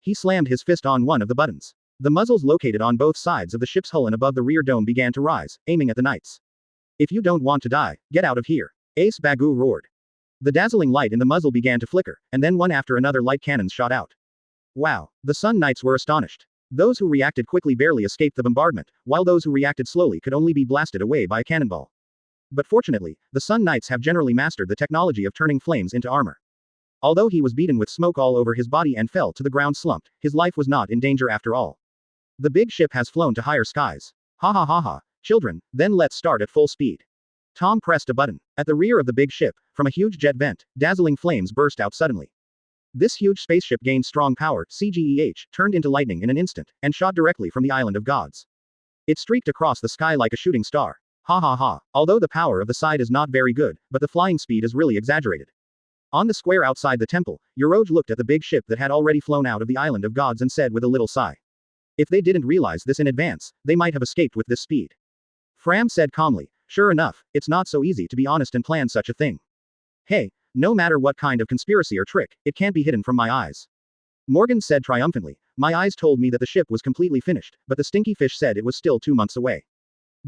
He slammed his fist on one of the buttons. The muzzles located on both sides of the ship's hull and above the rear dome began to rise, aiming at the knights. If you don't want to die, get out of here. Ace Bagu roared. The dazzling light in the muzzle began to flicker, and then one after another light cannons shot out. Wow, the Sun Knights were astonished. Those who reacted quickly barely escaped the bombardment, while those who reacted slowly could only be blasted away by a cannonball. But fortunately, the Sun Knights have generally mastered the technology of turning flames into armor. Although he was beaten with smoke all over his body and fell to the ground slumped, his life was not in danger after all. The big ship has flown to higher skies. Ha ha ha ha. Children, then let's start at full speed. Tom pressed a button. At the rear of the big ship, from a huge jet vent, dazzling flames burst out suddenly. This huge spaceship gained strong power, CGEH, turned into lightning in an instant, and shot directly from the Island of Gods. It streaked across the sky like a shooting star. Ha ha ha. Although the power of the side is not very good, but the flying speed is really exaggerated. On the square outside the temple, Yoroj looked at the big ship that had already flown out of the Island of Gods and said with a little sigh. If they didn't realize this in advance, they might have escaped with this speed. Fram said calmly, sure enough, it's not so easy to be honest and plan such a thing. Hey, no matter what kind of conspiracy or trick, it can't be hidden from my eyes. Morgan said triumphantly, my eyes told me that the ship was completely finished, but the stinky fish said it was still 2 months away.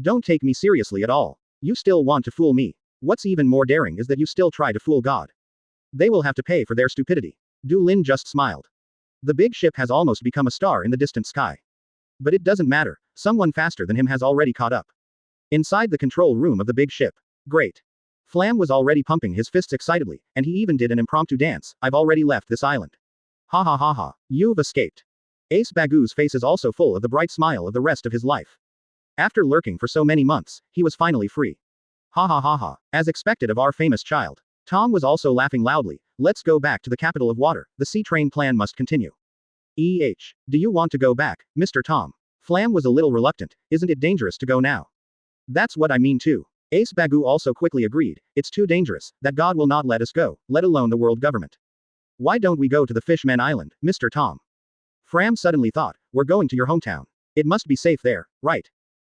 Don't take me seriously at all. You still want to fool me. What's even more daring is that you still try to fool God. They will have to pay for their stupidity. Du Lin just smiled. The big ship has almost become a star in the distant sky. But it doesn't matter, someone faster than him has already caught up. Inside the control room of the big ship. Great. Flam was already pumping his fists excitedly, and he even did an impromptu dance. I've already left this island. Ha ha ha ha, you've escaped. Ace Bagu's face is also full of the bright smile of the rest of his life. After lurking for so many months, he was finally free. Ha ha ha ha, as expected of our famous child. Tom was also laughing loudly. Let's go back to the capital of water, the sea train plan must continue. Do you want to go back, Mr. Tom? Flam was a little reluctant. Isn't it dangerous to go now? That's what I mean too. Ace Bagu also quickly agreed. It's too dangerous, that God will not let us go, let alone the world government. Why don't we go to the Fishman Island, Mr. Tom? Fram suddenly thought, we're going to your hometown. It must be safe there, right?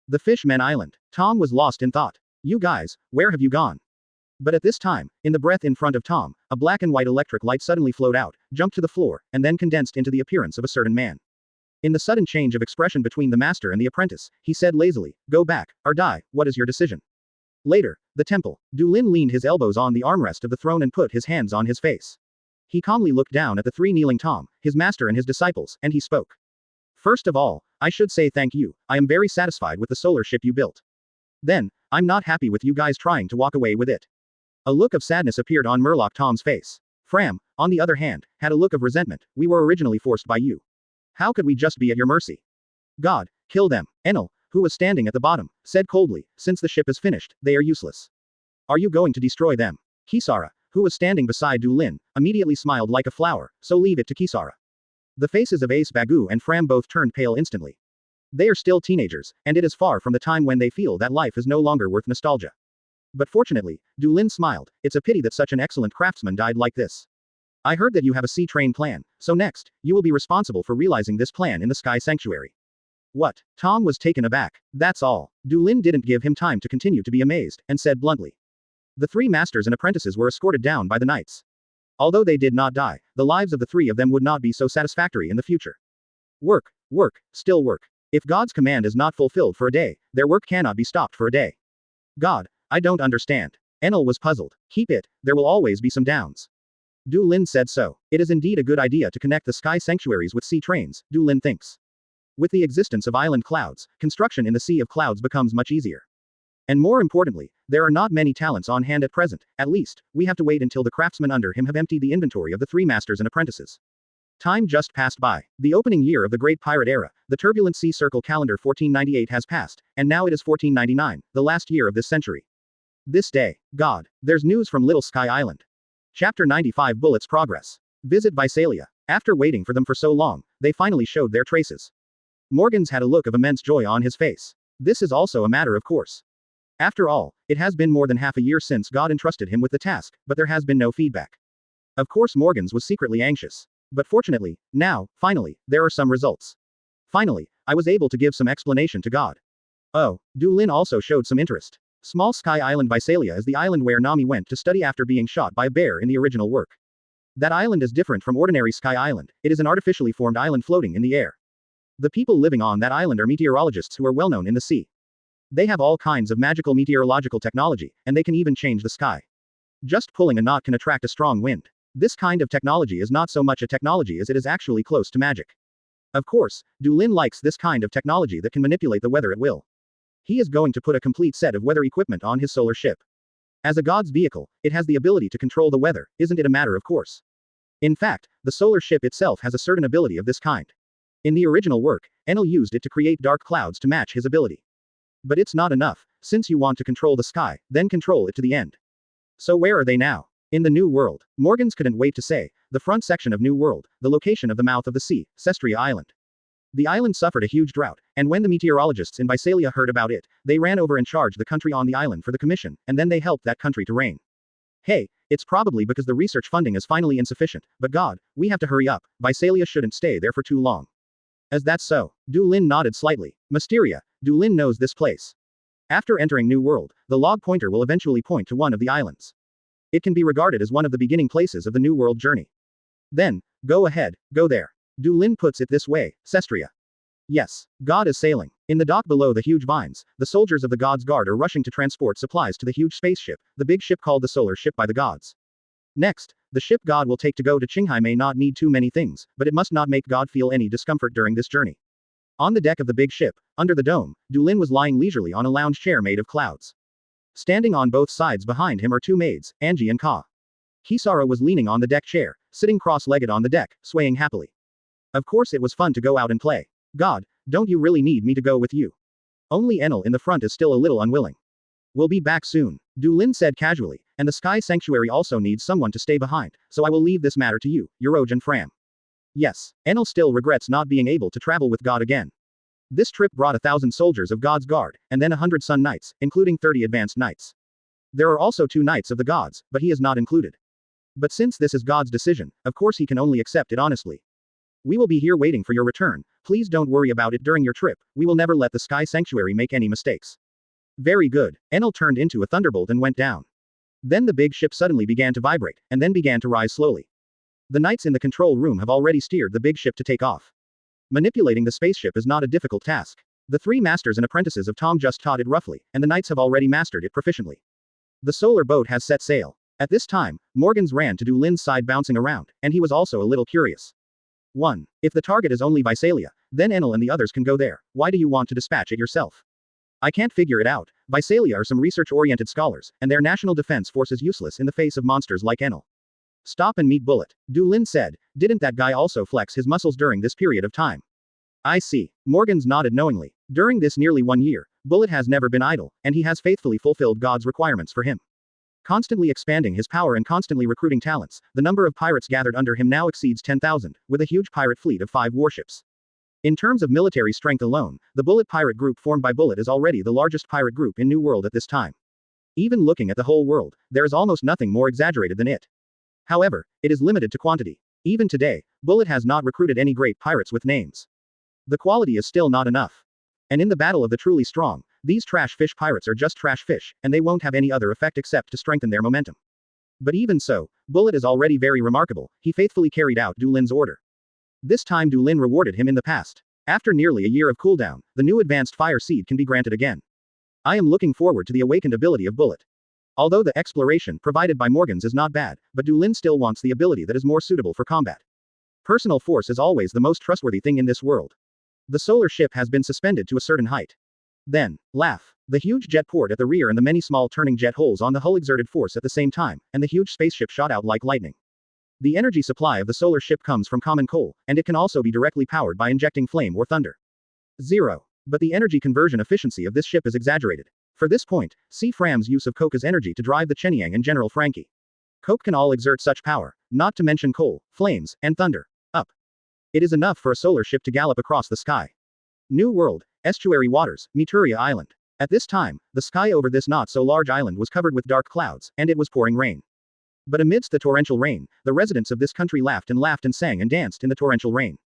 The Fishman Island. Tom was lost in thought. You guys, where have you gone? But at this time, in the breath in front of Tom, a black and white electric light suddenly flowed out, jumped to the floor, and then condensed into the appearance of a certain man. In the sudden change of expression between the master and the apprentice, he said lazily, go back, or die, what is your decision? Later, the temple. Du Lin leaned his elbows on the armrest of the throne and put his hands on his face. He calmly looked down at the three kneeling Tom, his master and his disciples, and he spoke. First of all, I should say thank you, I am very satisfied with the solar ship you built. Then, I'm not happy with you guys trying to walk away with it. A look of sadness appeared on Murloc Tom's face. Fram, on the other hand, had a look of resentment. We were originally forced by you. How could we just be at your mercy? God, kill them. Enel, who was standing at the bottom, said coldly, since the ship is finished, they are useless. Are you going to destroy them? Kisara, who was standing beside Du Lin, immediately smiled like a flower, so leave it to Kisara. The faces of Ace Bagu and Fram both turned pale instantly. They are still teenagers, and it is far from the time when they feel that life is no longer worth nostalgia. But fortunately, Du Lin smiled, it's a pity that such an excellent craftsman died like this. I heard that you have a sea train plan, so next, you will be responsible for realizing this plan in the Sky Sanctuary. What? Tom was taken aback. That's all. Du Lin didn't give him time to continue to be amazed, and said bluntly. The three masters and apprentices were escorted down by the knights. Although they did not die, the lives of the three of them would not be so satisfactory in the future. Work, work, still work. If God's command is not fulfilled for a day, their work cannot be stopped for a day. God, I don't understand. Enel was puzzled. Keep it, there will always be some downs. Du Lin said so. It is indeed a good idea to connect the sky sanctuaries with sea trains, Du Lin thinks. With the existence of island clouds, construction in the Sea of Clouds becomes much easier. And more importantly, there are not many talents on hand at present, at least, we have to wait until the craftsmen under him have emptied the inventory of the three masters and apprentices. Time just passed by. The opening year of the Great Pirate Era, the turbulent Sea Circle calendar 1498 has passed, and now it is 1499, the last year of this century. This day, God, there's news from Little Sky Island. Chapter 95 Bullets Progress. Visit Biselia. After waiting for them for so long, they finally showed their traces. Morgans had a look of immense joy on his face. This is also a matter of course. After all, it has been more than half a year since God entrusted him with the task, but there has been no feedback. Of course Morgans was secretly anxious. But fortunately, now, finally, there are some results. Finally, I was able to give some explanation to God. Oh, Du Lin also showed some interest. Small Sky Island Biselia is the island where Nami went to study after being shot by a bear in the original work. That island is different from ordinary Sky Island, it is an artificially formed island floating in the air. The people living on that island are meteorologists who are well known in the sea. They have all kinds of magical meteorological technology, and they can even change the sky. Just pulling a knot can attract a strong wind. This kind of technology is not so much a technology as it is actually close to magic. Of course, Du Lin likes this kind of technology that can manipulate the weather at will. He is going to put a complete set of weather equipment on his solar ship. As a god's vehicle, it has the ability to control the weather, isn't it a matter of course? In fact, the solar ship itself has a certain ability of this kind. In the original work, Enel used it to create dark clouds to match his ability. But it's not enough, since you want to control the sky, then control it to the end. So where are they now? In the New World. Morgans couldn't wait to say, the front section of New World, the location of the mouth of the sea, Sestria Island. The island suffered a huge drought, and when the meteorologists in Biselia heard about it, they ran over and charged the country on the island for the commission, and then they helped that country to rain. Hey, it's probably because the research funding is finally insufficient, but God, we have to hurry up, Biselia shouldn't stay there for too long. As that's so, Du Lin nodded slightly. Mysteria, Du Lin knows this place. After entering New World, the log pointer will eventually point to one of the islands. It can be regarded as one of the beginning places of the New World journey. Then, go ahead, go there. Du Lin puts it this way, Sestria. Yes, God is sailing. In the dock below the huge vines, the soldiers of the God's Guard are rushing to transport supplies to the huge spaceship, the big ship called the Solar Ship by the gods. Next, the ship God will take to go to Qinghai may not need too many things, but it must not make God feel any discomfort during this journey. On the deck of the big ship, under the dome, Du Lin was lying leisurely on a lounge chair made of clouds. Standing on both sides behind him are two maids, Angie and Ka. Kisara was leaning on the deck chair, sitting cross-legged on the deck, swaying happily. Of course it was fun to go out and play. God, don't you really need me to go with you? Only Enel in the front is still a little unwilling. We'll be back soon, Du Lin said casually, and the Sky Sanctuary also needs someone to stay behind, so I will leave this matter to you, Euroj and Fram. Yes, Enel still regrets not being able to travel with God again. This trip brought 1,000 soldiers of God's Guard, and then 100 Sun Knights, including 30 advanced knights. There are also 2 Knights of the Gods, but he is not included. But since this is God's decision, of course he can only accept it honestly. We will be here waiting for your return, please don't worry about it during your trip, we will never let the Sky Sanctuary make any mistakes. Very good, Enel turned into a thunderbolt and went down. Then the big ship suddenly began to vibrate, and then began to rise slowly. The knights in the control room have already steered the big ship to take off. Manipulating the spaceship is not a difficult task. The 3 masters and apprentices of Tom just taught it roughly, and the knights have already mastered it proficiently. The solar boat has set sail. At this time, Morgans ran to Du Lin's side bouncing around, and he was also a little curious. 1. If the target is only Biselia, then Enel and the others can go there, why do you want to dispatch it yourself? I can't figure it out, Biselia are some research-oriented scholars, and their national defense force is useless in the face of monsters like Enel. Stop and meet Bullet, Du Lin said, didn't that guy also flex his muscles during this period of time? I see. Morgans nodded knowingly. During this nearly 1 year, Bullet has never been idle, and he has faithfully fulfilled God's requirements for him. Constantly expanding his power and constantly recruiting talents, the number of pirates gathered under him now exceeds 10,000, with a huge pirate fleet of 5 warships. In terms of military strength alone, the Bullet pirate group formed by Bullet is already the largest pirate group in New World at this time. Even looking at the whole world, there is almost nothing more exaggerated than it. However, it is limited to quantity. Even today, Bullet has not recruited any great pirates with names. The quality is still not enough. And in the battle of the truly strong, these trash fish pirates are just trash fish, and they won't have any other effect except to strengthen their momentum. But even so, Bullet is already very remarkable, he faithfully carried out Du Lin's order. This time Du Lin rewarded him in the past. After nearly a year of cooldown, the new advanced fire seed can be granted again. I am looking forward to the awakened ability of Bullet. Although the exploration provided by Morgans is not bad, but Du Lin still wants the ability that is more suitable for combat. Personal force is always the most trustworthy thing in this world. The solar ship has been suspended to a certain height. Then, laugh. The huge jet port at the rear and the many small turning jet holes on the hull exerted force at the same time, and the huge spaceship shot out like lightning. The energy supply of the solar ship comes from common coal, and it can also be directly powered by injecting flame or thunder. 0. But the energy conversion efficiency of this ship is exaggerated. For this point, see Fram's use of coke as energy to drive the Chenyang and General Frankie. Coke can all exert such power, not to mention coal, flames, and thunder. Up. It is enough for a solar ship to gallop across the sky. New World, Estuary Waters, Meteoria Island. At this time, the sky over this not-so-large island was covered with dark clouds, and it was pouring rain. But amidst the torrential rain, the residents of this country laughed and sang and danced in the torrential rain.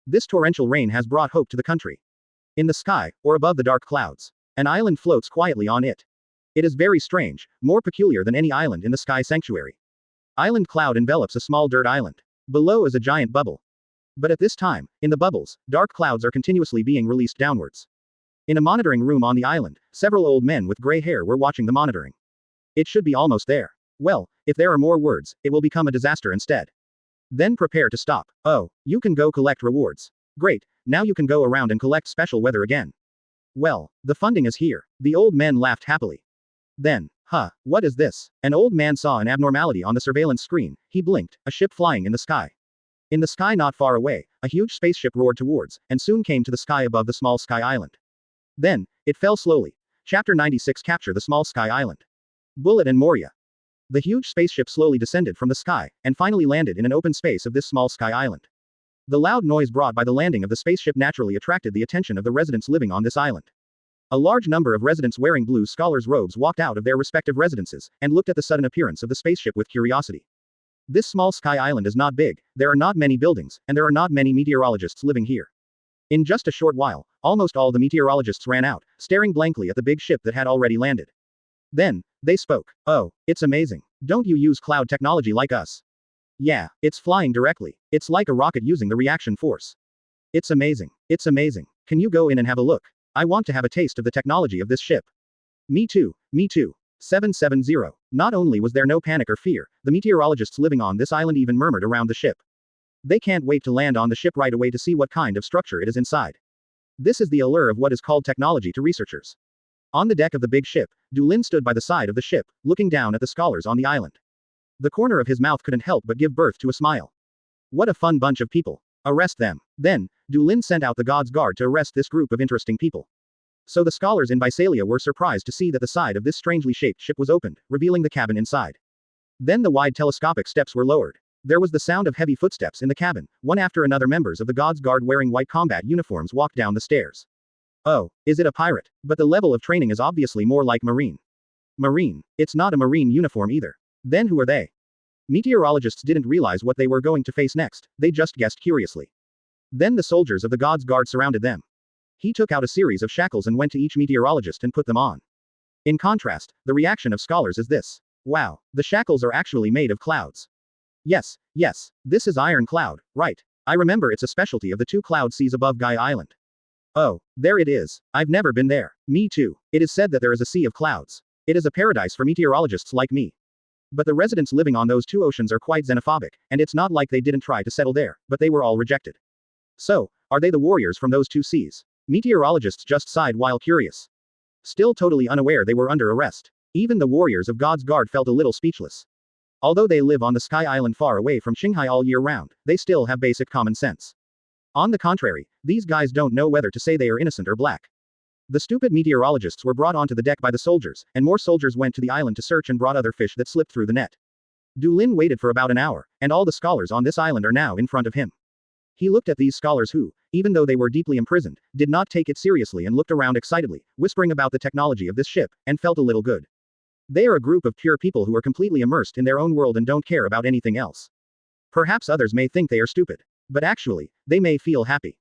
This torrential rain has brought hope to the country. In the sky, or above the dark clouds, an island floats quietly on it. It is very strange, more peculiar than any island in the sky sanctuary. Island cloud envelops a small dirt island. Below is a giant bubble. But at this time, in the bubbles, dark clouds are continuously being released downwards. In a monitoring room on the island, several old men with gray hair were watching the monitoring. It should be almost there. Well, if there are more words, it will become a disaster instead. Then prepare to stop. Oh, you can go collect rewards. Great, now you can go around and collect special weather again. Well, the funding is here. The old men laughed happily. Then, what is this? An old man saw an abnormality on the surveillance screen. He blinked, a ship flying in the sky. In the sky not far away, a huge spaceship roared towards, and soon came to the sky above the small sky island. Then, it fell slowly. Chapter 96 Capture the Small Sky Island. Bullet and Moria. The huge spaceship slowly descended from the sky, and finally landed in an open space of this small sky island. The loud noise brought by the landing of the spaceship naturally attracted the attention of the residents living on this island. A large number of residents wearing blue scholars' robes walked out of their respective residences, and looked at the sudden appearance of the spaceship with curiosity. This small sky island is not big, there are not many buildings, and there are not many meteorologists living here. In just a short while, almost all the meteorologists ran out, staring blankly at the big ship that had already landed. Then, they spoke. Oh, it's amazing. Don't you use cloud technology like us? Yeah, it's flying directly. It's like a rocket using the reaction force. It's amazing. It's amazing. Can you go in and have a look? I want to have a taste of the technology of this ship. Me too, me too. 770. Not only was there no panic or fear, the meteorologists living on this island even murmured around the ship. They can't wait to land on the ship right away to see what kind of structure it is inside. This is the allure of what is called technology to researchers. On the deck of the big ship, Dulin stood by the side of the ship, looking down at the scholars on the island. The corner of his mouth couldn't help but give birth to a smile. What a fun bunch of people. Arrest them. Then, Dulin sent out the God's Guard to arrest this group of interesting people. So the scholars in Biselia were surprised to see that the side of this strangely shaped ship was opened, revealing the cabin inside. Then the wide telescopic steps were lowered. There was the sound of heavy footsteps in the cabin. One after another members of the God's Guard wearing white combat uniforms walked down the stairs. Oh, is it a pirate? But the level of training is obviously more like Marine. Marine. It's not a Marine uniform either. Then who are they? Meteorologists didn't realize what they were going to face next, they just guessed curiously. Then the soldiers of the God's Guard surrounded them. He took out a series of shackles and went to each meteorologist and put them on. In contrast, the reaction of scholars is this. Wow, the shackles are actually made of clouds. Yes, this is Iron Cloud, right. I remember it's a specialty of the two cloud seas above Gaia Island. Oh, there it is. I've never been there. Me too. It is said that there is a sea of clouds. It is a paradise for meteorologists like me. But the residents living on those two oceans are quite xenophobic, and it's not like they didn't try to settle there, but they were all rejected. So, are they the warriors from those two seas? Meteorologists just sighed while curious. Still totally unaware they were under arrest. Even the warriors of God's Guard felt a little speechless. Although they live on the Sky Island far away from Shanghai all year round, they still have basic common sense. On the contrary, these guys don't know whether to say they are innocent or black. The stupid meteorologists were brought onto the deck by the soldiers, and more soldiers went to the island to search and brought other fish that slipped through the net. Dulin waited for about an hour, and all the scholars on this island are now in front of him. He looked at these scholars who, even though they were deeply imprisoned, did not take it seriously and looked around excitedly, whispering about the technology of this ship, and felt a little good. They are a group of pure people who are completely immersed in their own world and don't care about anything else. Perhaps others may think they are stupid. But actually, they may feel happy.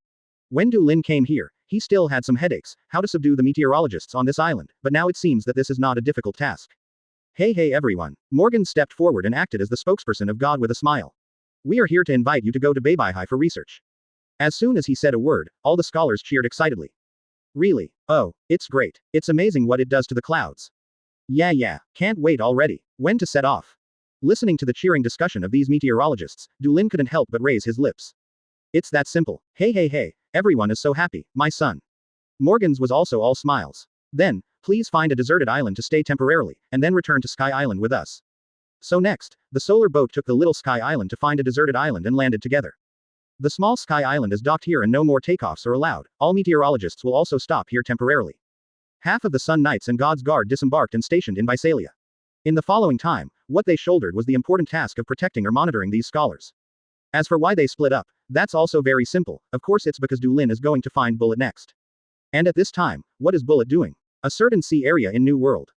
When Dulin came here, he still had some headaches, how to subdue the meteorologists on this island, but now it seems that this is not a difficult task. Hey everyone. Morgan stepped forward and acted as the spokesperson of God with a smile. We are here to invite you to go to Beibei for research. As soon as he said a word, all the scholars cheered excitedly. Really? Oh, it's great. It's amazing what it does to the clouds. Yeah, can't wait already. When to set off? Listening to the cheering discussion of these meteorologists, Dulin couldn't help but raise his lips. It's that simple. Hey, everyone is so happy, my son. Morgan's was also all smiles. Then, please find a deserted island to stay temporarily, and then return to Sky Island with us. So next, the solar boat took the little Sky Island to find a deserted island and landed together. The small Sky Island is docked here and no more takeoffs are allowed. All meteorologists will also stop here temporarily. Half of the Sun Knights and God's Guard disembarked and stationed in Biselia. In the following time, what they shouldered was the important task of protecting or monitoring these scholars. As for why they split up, that's also very simple. Of course it's because Dulin is going to find Bullet next. And at this time, what is Bullet doing? A certain sea area in New World.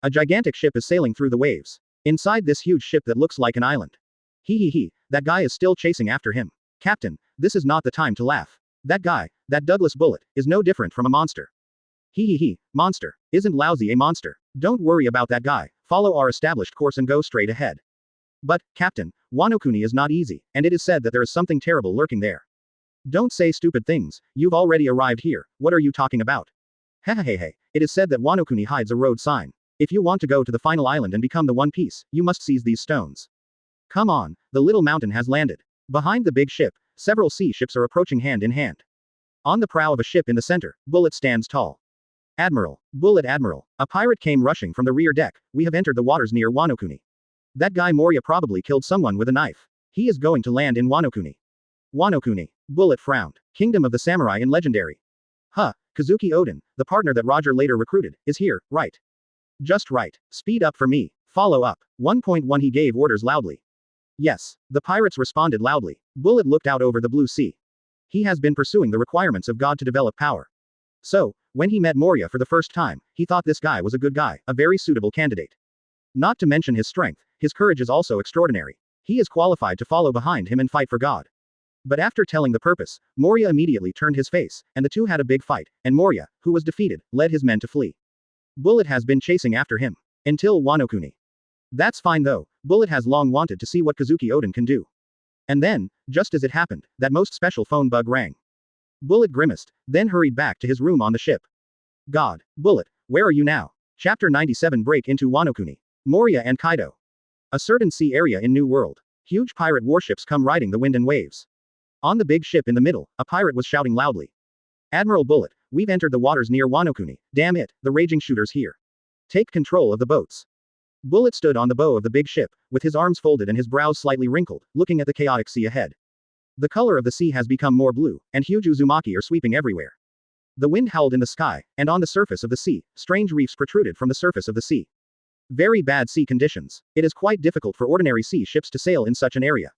A gigantic ship is sailing through the waves. Inside this huge ship that looks like an island. He, that guy is still chasing after him. Captain, this is not the time to laugh. That guy, that Douglas Bullet, is no different from a monster. Monster. Isn't Lousy a monster? Don't worry about that guy, follow our established course and go straight ahead. But, Captain, Wanokuni is not easy, and it is said that there is something terrible lurking there. Don't say stupid things, you've already arrived here, what are you talking about? Hey, it is said that Wanokuni hides a road sign. If you want to go to the final island and become the One Piece, you must seize these stones. Come on, the little mountain has landed. Behind the big ship, several sea ships are approaching hand in hand. On the prow of a ship in the center, Bullet stands tall. Admiral, Bullet Admiral, a pirate came rushing from the rear deck, we have entered the waters near Wanokuni. That guy Moria probably killed someone with a knife. He is going to land in Wanokuni. Wanokuni. Bullet frowned. Kingdom of the Samurai in Legendary. Kazuki Odin, the partner that Roger later recruited, is here, right? Just right. Speed up for me. Follow up. 1.1 He gave orders loudly. Yes. The pirates responded loudly. Bullet looked out over the blue sea. He has been pursuing the requirements of God to develop power. So, when he met Moria for the first time, he thought this guy was a good guy, a very suitable candidate. Not to mention his strength, his courage is also extraordinary. He is qualified to follow behind him and fight for God. But after telling the purpose, Moria immediately turned his face, and the two had a big fight, and Moria, who was defeated, led his men to flee. Bullet has been chasing after him. Until Wanokuni. That's fine though, Bullet has long wanted to see what Kazuki Odin can do. And then, just as it happened, that most special phone bug rang. Bullet grimaced, then hurried back to his room on the ship. God, Bullet, where are you now? Chapter 97 Break into Wanokuni. Moria and Kaido. A certain sea area in New World. Huge pirate warships come riding the wind and waves. On the big ship in the middle, a pirate was shouting loudly. Admiral Bullet, we've entered the waters near Wanokuni, damn it, the raging shooter's here. Take control of the boats. Bullet stood on the bow of the big ship, with his arms folded and his brows slightly wrinkled, looking at the chaotic sea ahead. The color of the sea has become more blue, and huge uzumaki are sweeping everywhere. The wind howled in the sky, and on the surface of the sea, strange reefs protruded from the surface of the sea. Very bad sea conditions. It is quite difficult for ordinary sea ships to sail in such an area.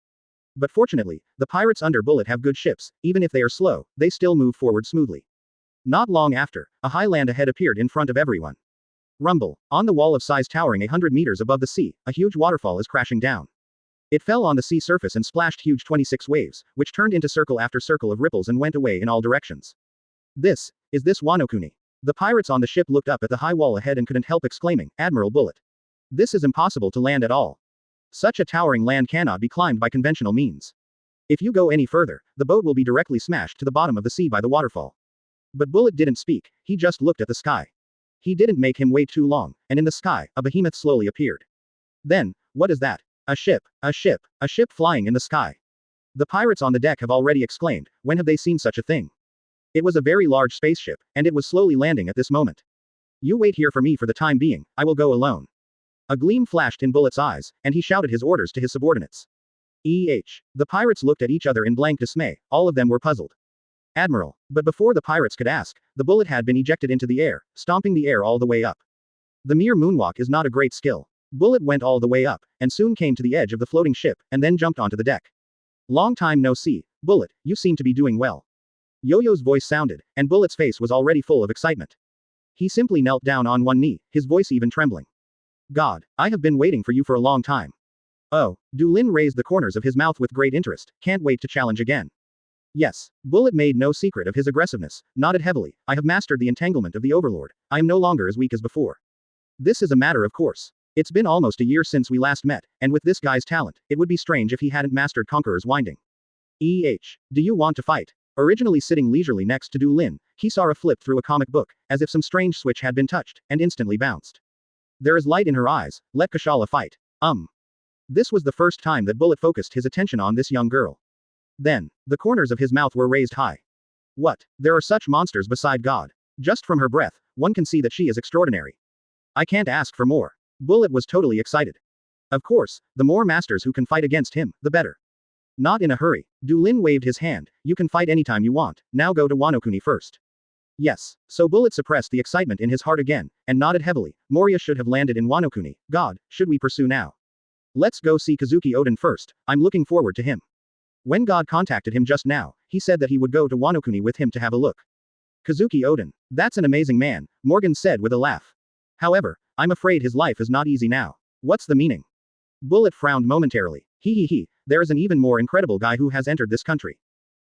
But fortunately, the pirates under Bullet have good ships, even if they are slow, they still move forward smoothly. Not long after, a high land ahead appeared in front of everyone. Rumble. On the wall of size towering 100 meters above the sea, a huge waterfall is crashing down. It fell on the sea surface and splashed huge 26 waves, which turned into circle after circle of ripples and went away in all directions. Is this Wanokuni? The pirates on the ship looked up at the high wall ahead and couldn't help exclaiming, Admiral Bullet. This is impossible to land at all. Such a towering land cannot be climbed by conventional means. If you go any further, the boat will be directly smashed to the bottom of the sea by the waterfall. But Bullet didn't speak, he just looked at the sky. He didn't make him wait too long, and in the sky, a behemoth slowly appeared. Then, what is that? A ship flying in the sky. The pirates on the deck have already exclaimed, when have they seen such a thing? It was a very large spaceship, and it was slowly landing at this moment. You wait here for me for the time being, I will go alone. A gleam flashed in Bullet's eyes, and he shouted his orders to his subordinates. The pirates looked at each other in blank dismay, all of them were puzzled. Admiral. But before the pirates could ask, the Bullet had been ejected into the air, stomping the air all the way up. The mere moonwalk is not a great skill. Bullet went all the way up, and soon came to the edge of the floating ship, and then jumped onto the deck. Long time no see, Bullet, you seem to be doing well. Yo-Yo's voice sounded, and Bullet's face was already full of excitement. He simply knelt down on one knee, his voice even trembling. God, I have been waiting for you for a long time. Oh, Du Lin raised the corners of his mouth with great interest, can't wait to challenge again. Yes, Bullet made no secret of his aggressiveness, nodded heavily, I have mastered the entanglement of the Overlord, I am no longer as weak as before. This is a matter of course. It's been almost a year since we last met, and with this guy's talent, it would be strange if he hadn't mastered Conqueror's Winding. Do you want to fight? Originally sitting leisurely next to Du Lin, Kisara flipped through a comic book, as if some strange switch had been touched, and instantly bounced. There is light in her eyes, let Kashala fight. This was the first time that Bullet focused his attention on this young girl. Then, the corners of his mouth were raised high. What? There are such monsters beside God. Just from her breath, one can see that she is extraordinary. I can't ask for more. Bullet was totally excited. Of course, the more masters who can fight against him, the better. Not in a hurry. Du Lin waved his hand, you can fight anytime you want, now go to Wanokuni first. Yes. So Bullet suppressed the excitement in his heart again, and nodded heavily, Moria should have landed in Wanokuni, God, should we pursue now? Let's go see Kazuki Odin first, I'm looking forward to him. When God contacted him just now, he said that he would go to Wanokuni with him to have a look. Kazuki Odin. That's an amazing man, Morgan said with a laugh. However, I'm afraid his life is not easy now. What's the meaning? Bullet frowned momentarily. He, there is an even more incredible guy who has entered this country.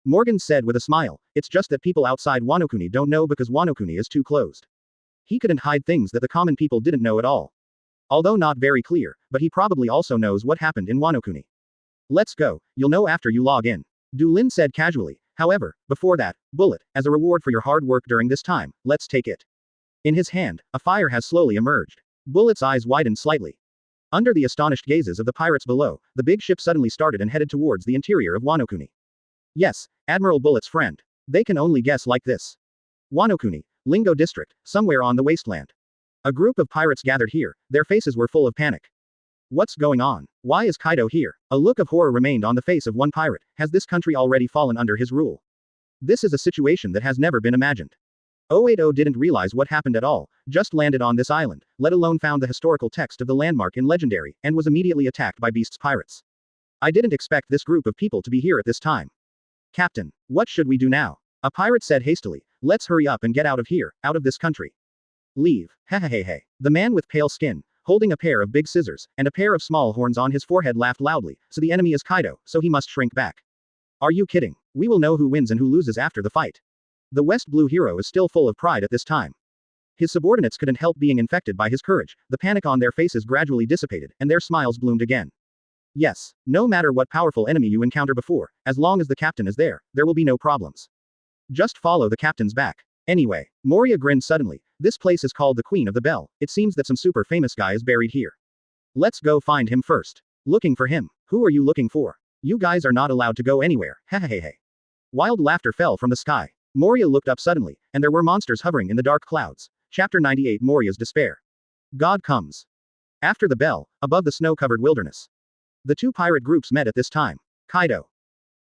Morgan said with a smile, it's just that people outside Wanokuni don't know because Wanokuni is too closed. He couldn't hide things that the common people didn't know at all. Although not very clear, but he probably also knows what happened in Wanokuni. Let's go, you'll know after you log in. Du Lin said casually. However, before that, Bullet, as a reward for your hard work during this time, let's take it. In his hand, a fire has slowly emerged. Bullet's eyes widened slightly. Under the astonished gazes of the pirates below, the big ship suddenly started and headed towards the interior of Wanokuni. Yes, Admiral Bullet's friend. They can only guess like this. Wanokuni, Lingo District, somewhere on the wasteland. A group of pirates gathered here, their faces were full of panic. What's going on? Why is Kaido here? A look of horror remained on the face of one pirate. Has this country already fallen under his rule? This is a situation that has never been imagined. 080 didn't realize what happened at all, just landed on this island, let alone found the historical text of the landmark in Legendary, and was immediately attacked by Beast's pirates. I didn't expect this group of people to be here at this time. Captain, what should we do now? A pirate said hastily, let's hurry up and get out of here, out of this country. Leave, hehehehe. The man with pale skin, holding a pair of big scissors, and a pair of small horns on his forehead laughed loudly, so the enemy is Kaido, so he must shrink back. Are you kidding? We will know who wins and who loses after the fight. The West Blue hero is still full of pride at this time. His subordinates couldn't help being infected by his courage, the panic on their faces gradually dissipated, and their smiles bloomed again. Yes, no matter what powerful enemy you encounter before, as long as the captain is there will be no problems. Just follow the captain's back. Anyway, Moria grinned suddenly. This place is called the Queen of the Bell. It seems that some super famous guy is buried here. Let's go find him first. Looking for him? Who are you looking for? You guys are not allowed to go anywhere, hehehehe. Wild laughter fell from the sky. Moria looked up suddenly, and there were monsters hovering in the dark clouds. Chapter 98 Moria's Despair. God comes. After the bell, above the snow-covered wilderness. The two pirate groups met at this time. Kaido.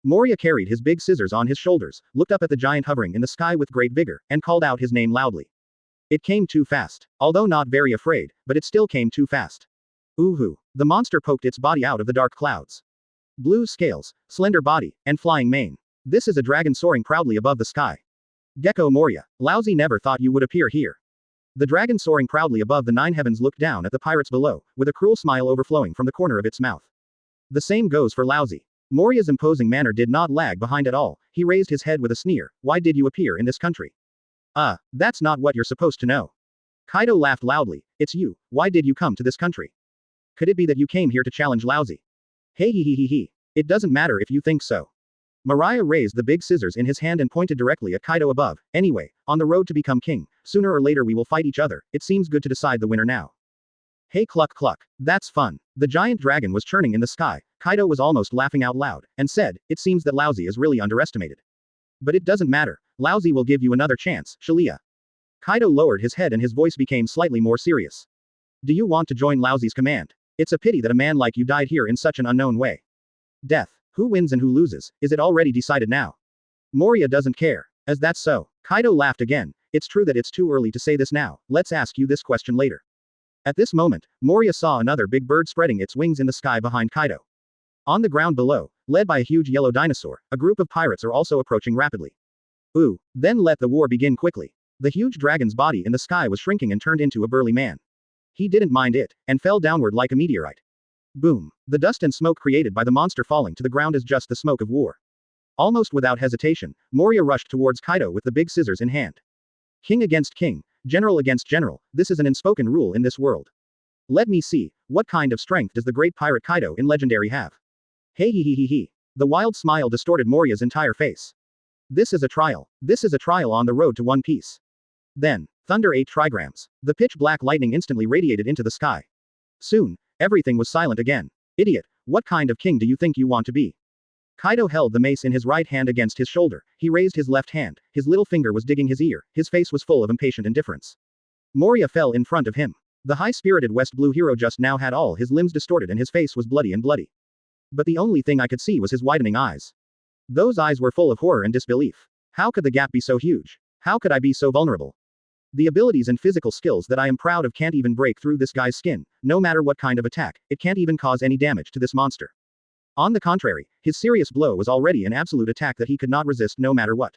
Moria carried his big scissors on his shoulders, looked up at the giant hovering in the sky with great vigor, and called out his name loudly. It came too fast. Although not very afraid, but it still came too fast. Ooh-hoo. The monster poked its body out of the dark clouds. Blue scales, slender body, and flying mane. This is a dragon soaring proudly above the sky. Gecko Moria. Lousy never thought you would appear here. The dragon soaring proudly above the nine heavens looked down at the pirates below, with a cruel smile overflowing from the corner of its mouth. The same goes for Lousy. Moria's imposing manner did not lag behind at all. He raised his head with a sneer. Why did you appear in this country? That's not what you're supposed to know. Kaido laughed loudly. It's you. Why did you come to this country? Could it be that you came here to challenge Lousy? Hey hee hee hee hee. It doesn't matter if you think so. Mariah raised the big scissors in his hand and pointed directly at Kaido above. Anyway, on the road to become king, sooner or later we will fight each other. It seems good to decide the winner now. Hey cluck cluck. That's fun. The giant dragon was churning in the sky. Kaido was almost laughing out loud, and said, it seems that Lousy is really underestimated. But it doesn't matter. Lousy will give you another chance, Shalia. Kaido lowered his head and his voice became slightly more serious. Do you want to join Lousy's command? It's a pity that a man like you died here in such an unknown way. Death. Who wins and who loses, is it already decided now? Moria doesn't care. As that's so. Kaido laughed again. It's true that it's too early to say this now, let's ask you this question later. At this moment, Moria saw another big bird spreading its wings in the sky behind Kaido. On the ground below, led by a huge yellow dinosaur, a group of pirates are also approaching rapidly. Ooh, then let the war begin quickly. The huge dragon's body in the sky was shrinking and turned into a burly man. He didn't mind it, and fell downward like a meteorite. Boom. The dust and smoke created by the monster falling to the ground is just the smoke of war. Almost without hesitation, Moria rushed towards Kaido with the big scissors in hand. King against king, general against general, this is an unspoken rule in this world. Let me see, what kind of strength does the great pirate Kaido in Legendary have? Hey hee hee hee hee. The wild smile distorted Moria's entire face. This is a trial. This is a trial on the road to One Piece. Then, thunder 8 trigrams. The pitch black lightning instantly radiated into the sky. Soon, everything was silent again. Idiot, what kind of king do you think you want to be? Kaido held the mace in his right hand against his shoulder. He raised his left hand. His little finger was digging his ear. His face was full of impatient indifference. Moria fell in front of him. The high-spirited West Blue hero just now had all his limbs distorted and his face was bloody. But the only thing I could see was his widening eyes. Those eyes were full of horror and disbelief. How could the gap be so huge? How could I be so vulnerable? The abilities and physical skills that I am proud of can't even break through this guy's skin, no matter what kind of attack, it can't even cause any damage to this monster. On the contrary, his serious blow was already an absolute attack that he could not resist no matter what.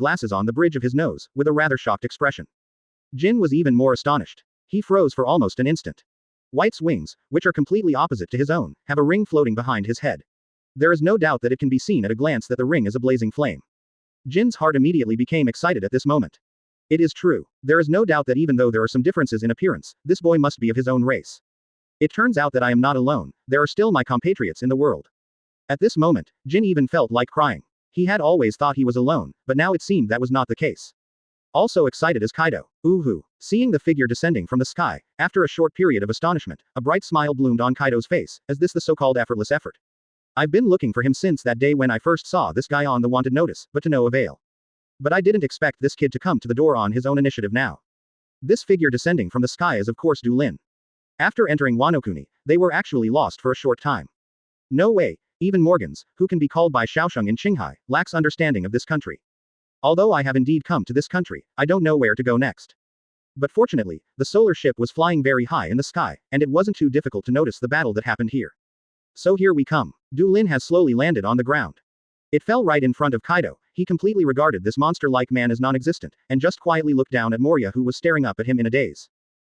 glasses on the bridge of his nose, with a rather shocked expression. Jhin was even more astonished. He froze for almost an instant. White's wings, which are completely opposite to his own, have a ring floating behind his head. There is no doubt that it can be seen at a glance that the ring is a blazing flame. Jin's heart immediately became excited at this moment. It is true. There is no doubt that even though there are some differences in appearance, this boy must be of his own race. It turns out that I am not alone, there are still my compatriots in the world. At this moment, Jhin even felt like crying. He had always thought he was alone, but now it seemed that was not the case. Also excited as Kaido. Ooh. Seeing the figure descending from the sky, after a short period of astonishment, a bright smile bloomed on Kaido's face, as this the so-called effortless effort. I've been looking for him since that day when I first saw this guy on the wanted notice, but to no avail. But I didn't expect this kid to come to the door on his own initiative now. This figure descending from the sky is of course Du Lin. After entering Wanokuni, they were actually lost for a short time. No way, even Morgans, who can be called by Shaosheng in Qinghai, lacks understanding of this country. Although I have indeed come to this country, I don't know where to go next. But fortunately, the solar ship was flying very high in the sky, and it wasn't too difficult to notice the battle that happened here. So here we come. Du Lin has slowly landed on the ground. It fell right in front of Kaido. He completely regarded this monster-like man as non-existent, and just quietly looked down at Moria, who was staring up at him in a daze.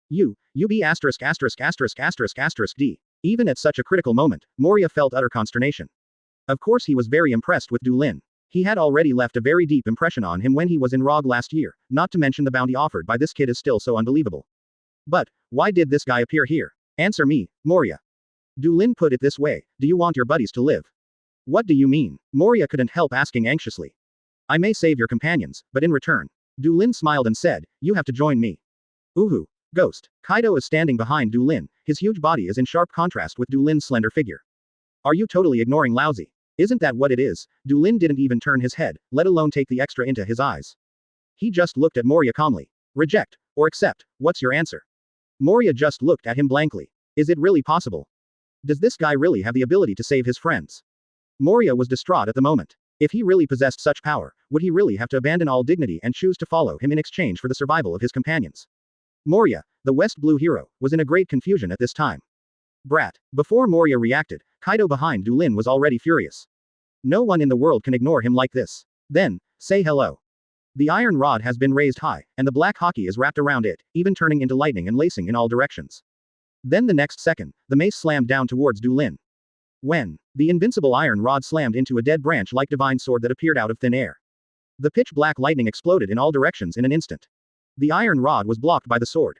You be asterisk asterisk asterisk asterisk asterisk D. Even at such a critical moment, Moria felt utter consternation. Of course he was very impressed with Du Lin. He had already left a very deep impression on him when he was in ROG last year, not to mention the bounty offered by this kid is still so unbelievable. But, why did this guy appear here? Answer me, Moria. Du Lin put it this way, do you want your buddies to live? What do you mean? Moria couldn't help asking anxiously. I may save your companions, but in return. Du Lin smiled and said, you have to join me. Uhu. Ghost. Kaido is standing behind Du Lin, his huge body is in sharp contrast with Du Lin's slender figure. Are you totally ignoring Lousy? Isn't that what it is? Du Lin didn't even turn his head, let alone take the extra into his eyes. He just looked at Moria calmly. Reject, or accept, what's your answer? Moria just looked at him blankly. Is it really possible? Does this guy really have the ability to save his friends? Moria was distraught at the moment. If he really possessed such power, would he really have to abandon all dignity and choose to follow him in exchange for the survival of his companions? Moria, the West Blue hero, was in a great confusion at this time. Brat. Before Moria reacted, Kaido behind Du Lin was already furious. No one in the world can ignore him like this. Then, say hello. The iron rod has been raised high, and the black hockey is wrapped around it, even turning into lightning and lacing in all directions. Then the next second, the mace slammed down towards Du Lin. When the invincible iron rod slammed into a dead branch like divine sword that appeared out of thin air. The pitch black lightning exploded in all directions in an instant. The iron rod was blocked by the sword.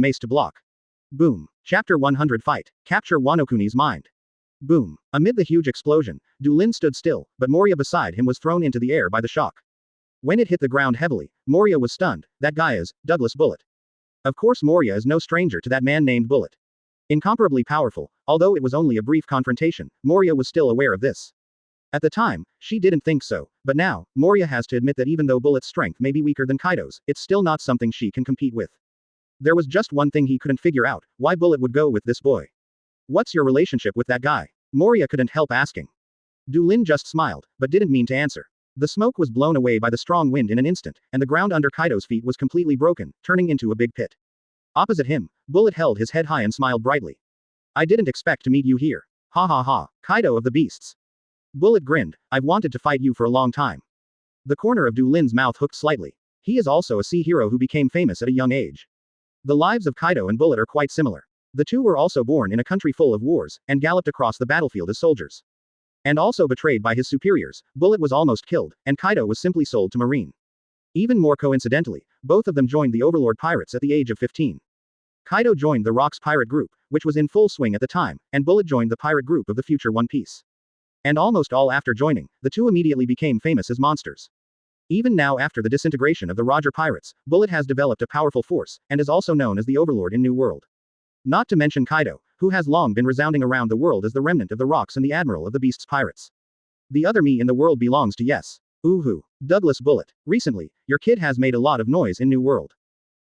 the mace to block. Boom. Chapter 100 Fight. Capture Wanokuni's mind. Boom. Amid the huge explosion, Lin stood still, but Moria beside him was thrown into the air by the shock. When it hit the ground heavily, Moria was stunned. That guy is Douglas Bullet. Of course Moria is no stranger to that man named Bullet. Incomparably powerful, although it was only a brief confrontation, Moria was still aware of this. At the time, she didn't think so, but now, Moria has to admit that even though Bullet's strength may be weaker than Kaido's, it's still not something she can compete with. There was just one thing he couldn't figure out, why Bullet would go with this boy. What's your relationship with that guy? Moria couldn't help asking. Lin just smiled, but didn't mean to answer. The smoke was blown away by the strong wind in an instant, and the ground under Kaido's feet was completely broken, turning into a big pit. Opposite him, Bullet held his head high and smiled brightly. I didn't expect to meet you here. Ha ha ha, Kaido of the beasts. Bullet grinned, I've wanted to fight you for a long time. The corner of Lin's mouth hooked slightly. He is also a sea hero who became famous at a young age. The lives of Kaido and Bullet are quite similar. The two were also born in a country full of wars, and galloped across the battlefield as soldiers. And also betrayed by his superiors, Bullet was almost killed, and Kaido was simply sold to Marine. Even more coincidentally, both of them joined the Overlord Pirates at the age of 15. Kaido joined the Rocks pirate group, which was in full swing at the time, and Bullet joined the pirate group of the future One Piece. And almost all after joining, the two immediately became famous as monsters. Even now after the disintegration of the Roger Pirates, Bullet has developed a powerful force, and is also known as the Overlord in New World. Not to mention Kaido, who has long been resounding around the world as the remnant of the Rocks and the Admiral of the Beasts Pirates. The other me in the world belongs to yes. Ooh-hoo. Douglas Bullet. Recently, your kid has made a lot of noise in New World.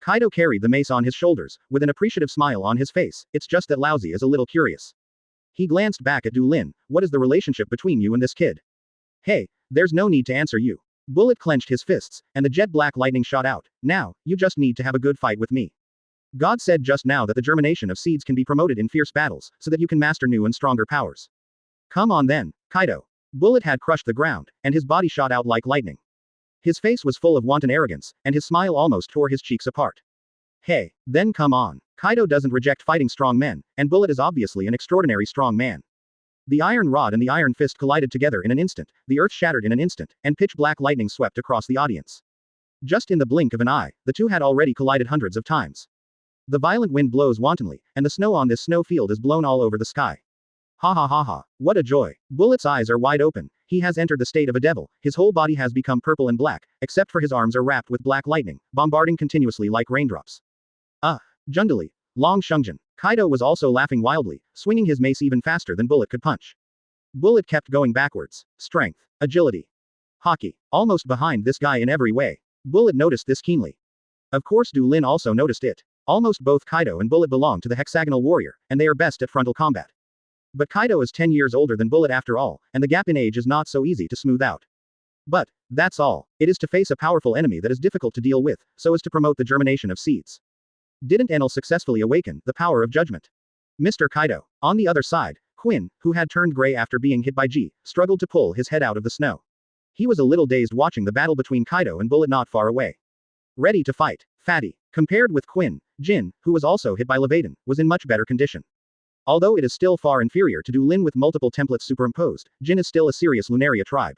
Kaido carried the mace on his shoulders, with an appreciative smile on his face, it's just that Lousy is a little curious. He glanced back at Lin, what is the relationship between you and this kid? Hey, there's no need to answer you. Bullet clenched his fists, and the jet black lightning shot out. Now, you just need to have a good fight with me. God said just now that the germination of seeds can be promoted in fierce battles, so that you can master new and stronger powers. Come on then, Kaido. Bullet had crushed the ground, and his body shot out like lightning. His face was full of wanton arrogance, and his smile almost tore his cheeks apart. Hey, then come on. Kaido doesn't reject fighting strong men, and Bullet is obviously an extraordinary strong man. The iron rod and the iron fist collided together in an instant, the earth shattered in an instant, and pitch black lightning swept across the audience. Just in the blink of an eye, the two had already collided hundreds of times. The violent wind blows wantonly, and the snow on this snow field is blown all over the sky. Ha ha ha ha, what a joy. Bullet's eyes are wide open, he has entered the state of a devil, his whole body has become purple and black, except for his arms are wrapped with black lightning, bombarding continuously like raindrops. Jundali, Long Shungjin. Kaido was also laughing wildly, swinging his mace even faster than Bullet could punch. Bullet kept going backwards. Strength. Agility. Hockey. Almost behind this guy in every way. Bullet noticed this keenly. Of course Du Lin also noticed it. Almost both Kaido and Bullet belong to the hexagonal warrior, and they are best at frontal combat. But Kaido is 10 years older than Bullet after all, and the gap in age is not so easy to smooth out. But, that's all. It is to face a powerful enemy that is difficult to deal with, so as to promote the germination of seeds. Didn't Enel successfully awaken the power of judgment? Mr. Kaido. On the other side, Quinn, who had turned gray after being hit by G, struggled to pull his head out of the snow. He was a little dazed watching the battle between Kaido and Bullet not far away. Ready to fight. Fatty. Compared with Quinn, Jhin, who was also hit by Leviathan, was in much better condition. Although it is still far inferior to Du Lin with multiple templates superimposed, Jhin is still a serious Lunaria tribe.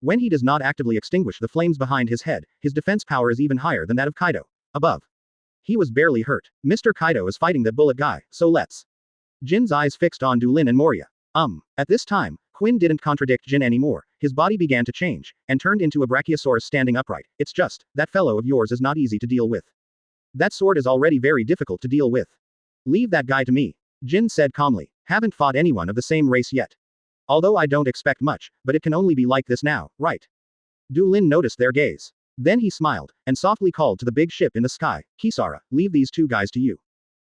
When he does not actively extinguish the flames behind his head, his defense power is even higher than that of Kaido. Above. He was barely hurt. Mr. Kaido is fighting that Bullet guy, so let's. Jin's eyes fixed on Du Lin and Moria. At this time, Quinn didn't contradict Jhin anymore. His body began to change, and turned into a Brachiosaurus standing upright. It's just, that fellow of yours is not easy to deal with. That sword is already very difficult to deal with. Leave that guy to me. Jhin said calmly. Haven't fought anyone of the same race yet. Although I don't expect much, but it can only be like this now, right? Du Lin noticed their gaze. Then he smiled, and softly called to the big ship in the sky, Kisara, leave these two guys to you.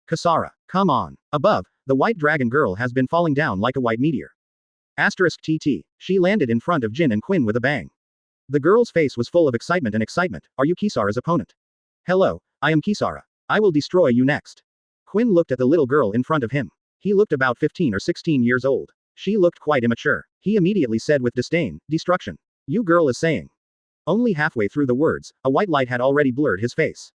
Kisara, come on. Above, the white dragon girl has been falling down like a white meteor. *TT. She landed in front of Jhin and Quinn with a bang. The girl's face was full of excitement and excitement. Are you Kisara's opponent? Hello, I am Kisara. I will destroy you next. Quinn looked at the little girl in front of him. He looked about 15 or 16 years old. She looked quite immature. He immediately said with disdain, destruction. You girl is saying. Only halfway through the words, a white light had already blurred his face.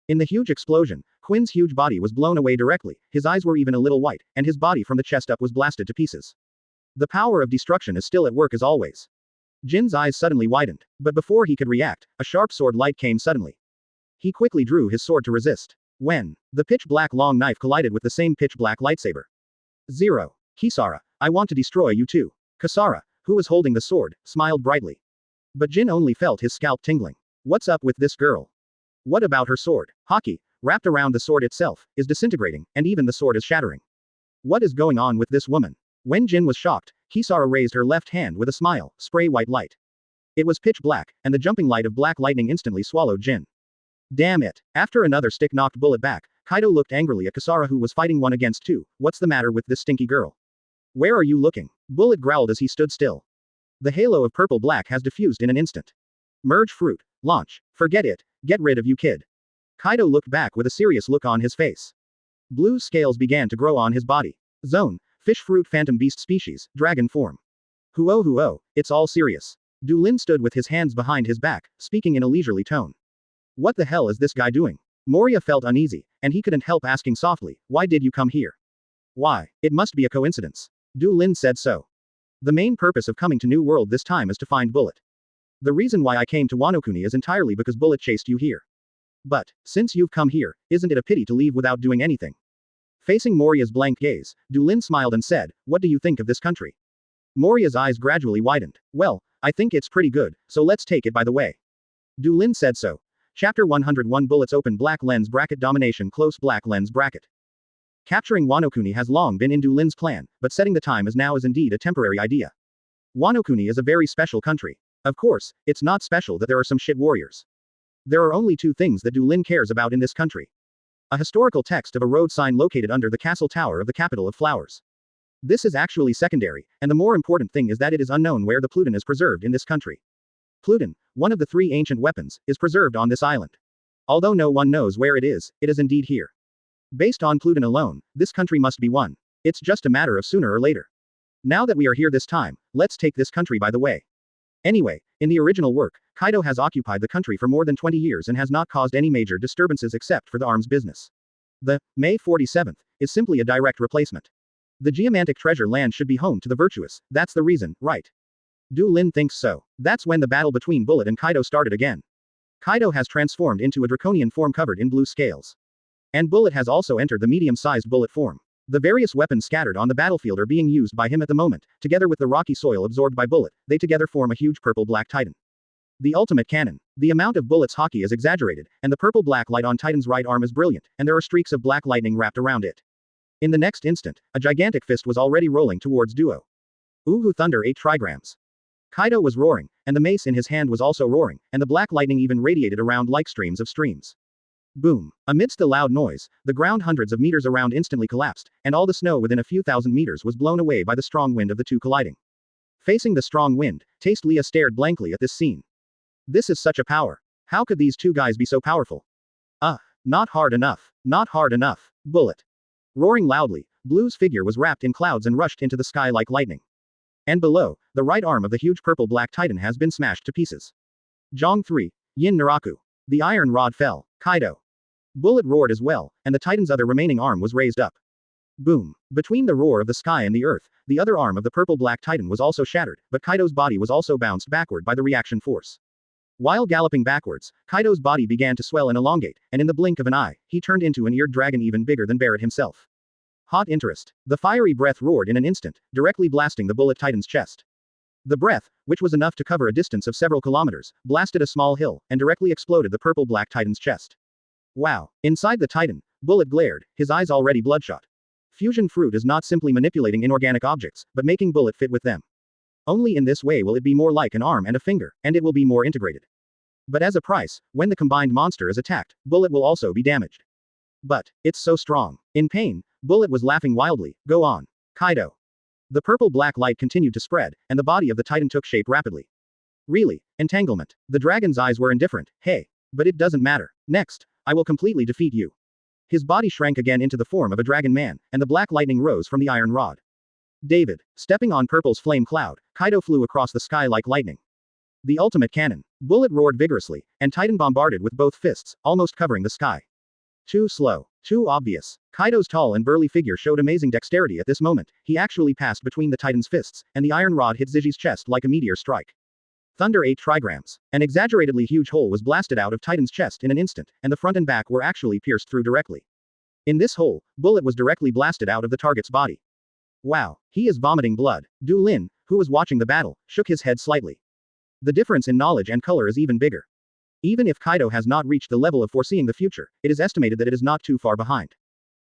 In the huge explosion, Quinn's huge body was blown away directly, his eyes were even a little white, and his body from the chest up was blasted to pieces. The power of destruction is still at work as always. Jin's eyes suddenly widened, but before he could react, a sharp sword light came suddenly. He quickly drew his sword to resist. When the pitch-black long knife collided with the same pitch-black lightsaber. 0. Kisara, I want to destroy you too. Kisara, who was holding the sword, smiled brightly. But Jhin only felt his scalp tingling. What's up with this girl? What about her sword? Hockey, wrapped around the sword itself, is disintegrating, and even the sword is shattering. What is going on with this woman? When Jhin was shocked, Kisara raised her left hand with a smile, spray white light. It was pitch black, and the jumping light of black lightning instantly swallowed Jhin. Damn it. After another stick knocked Bullet back, Kaido looked angrily at Kisara who was fighting 1 against 2. What's the matter with this stinky girl? Where are you looking? Bullet growled as he stood still. The halo of purple-black has diffused in an instant. Merge fruit. Launch. Forget it. Get rid of you kid. Kaido looked back with a serious look on his face. Blue scales began to grow on his body. Zone. Fish fruit phantom beast species, dragon form. Huo, it's all serious. Du Lin stood with his hands behind his back, speaking in a leisurely tone. What the hell is this guy doing? Moria felt uneasy, and he couldn't help asking softly, why did you come here? Why, it must be a coincidence. Du Lin said so. The main purpose of coming to New World this time is to find Bullet. The reason why I came to Wanokuni is entirely because Bullet chased you here. But, since you've come here, isn't it a pity to leave without doing anything? Facing Moria's blank gaze, Du Lin smiled and said, what do you think of this country? Moria's eyes gradually widened. Well, I think it's pretty good, so let's take it by the way. Du Lin said so. Chapter 101 Bullets open black lens bracket domination close black lens bracket. Capturing Wanokuni has long been in Du Lin's plan, but setting the time as now is indeed a temporary idea. Wanokuni is a very special country. Of course, it's not special that there are some shit warriors. There are only 2 things that Du Lin cares about in this country. A historical text of a road sign located under the castle tower of the capital of flowers. This is actually secondary, and the more important thing is that it is unknown where the Pluton is preserved in this country. Pluton, one of the 3 ancient weapons, is preserved on this island. Although no one knows where it is indeed here. Based on Pluton alone, this country must be won. It's just a matter of sooner or later. Now that we are here this time, let's take this country by the way. Anyway, in the original work, Kaido has occupied the country for more than 20 years and has not caused any major disturbances except for the arms business. The May 47th is simply a direct replacement. The geomantic treasure land should be home to the virtuous, that's the reason, right? Du Lin thinks so. That's when the battle between Bullet and Kaido started again. Kaido has transformed into a draconian form covered in blue scales. And Bullet has also entered the medium-sized bullet form. The various weapons scattered on the battlefield are being used by him at the moment, together with the rocky soil absorbed by Bullet, they together form a huge purple-black titan. The ultimate cannon. The amount of Bullet's hockey is exaggerated, and the purple-black light on Titan's right arm is brilliant, and there are streaks of black lightning wrapped around it. In the next instant, a gigantic fist was already rolling towards Duo. Uhu thunder 8 trigrams. Kaido was roaring, and the mace in his hand was also roaring, and the black lightning even radiated around like streams of streams. Boom. Amidst the loud noise, the ground hundreds of meters around instantly collapsed, and all the snow within a few thousand meters was blown away by the strong wind of the two colliding. Facing the strong wind, Leah stared blankly at this scene. This is such a power. How could these two guys be so powerful? Not hard enough. Not hard enough. Bullet. Roaring loudly, Blue's figure was wrapped in clouds and rushed into the sky like lightning. And below, the right arm of the huge purple-black titan has been smashed to pieces. Jong 3. Yin Naraku. The iron rod fell. Kaido. Bullet roared as well, and the titan's other remaining arm was raised up. Boom. Between the roar of the sky and the earth, the other arm of the purple-black titan was also shattered, but Kaido's body was also bounced backward by the reaction force. While galloping backwards, Kaido's body began to swell and elongate, and in the blink of an eye, he turned into an eared dragon even bigger than Barrett himself. Hot interest. The fiery breath roared in an instant, directly blasting the bullet titan's chest. The breath, which was enough to cover a distance of several kilometers, blasted a small hill, and directly exploded the purple-black titan's chest. Wow. Inside the titan, Bullet glared, his eyes already bloodshot. Fusion fruit is not simply manipulating inorganic objects, but making Bullet fit with them. Only in this way will it be more like an arm and a finger, and it will be more integrated. But as a price, when the combined monster is attacked, Bullet will also be damaged. But, it's so strong. In pain, Bullet was laughing wildly. Go on. Kaido. The purple-black light continued to spread, and the body of the titan took shape rapidly. Really, entanglement. The dragon's eyes were indifferent. Hey. But it doesn't matter. Next, I will completely defeat you. His body shrank again into the form of a dragon man, and the black lightning rose from the iron rod. David. Stepping on Purple's flame cloud, Kaido flew across the sky like lightning. The ultimate cannon. Bullet roared vigorously, and Titan bombarded with both fists, almost covering the sky. Too slow. Too obvious. Kaido's tall and burly figure showed amazing dexterity at this moment. He actually passed between the Titan's fists, and the iron rod hit Ziji's chest like a meteor strike. Thunder 8 trigrams. An exaggeratedly huge hole was blasted out of Titan's chest in an instant, and the front and back were actually pierced through directly. In this hole, Bullet was directly blasted out of the target's body. Wow, he is vomiting blood. Du Lin, who was watching the battle, shook his head slightly. The difference in knowledge and color is even bigger. Even if Kaido has not reached the level of foreseeing the future, it is estimated that it is not too far behind.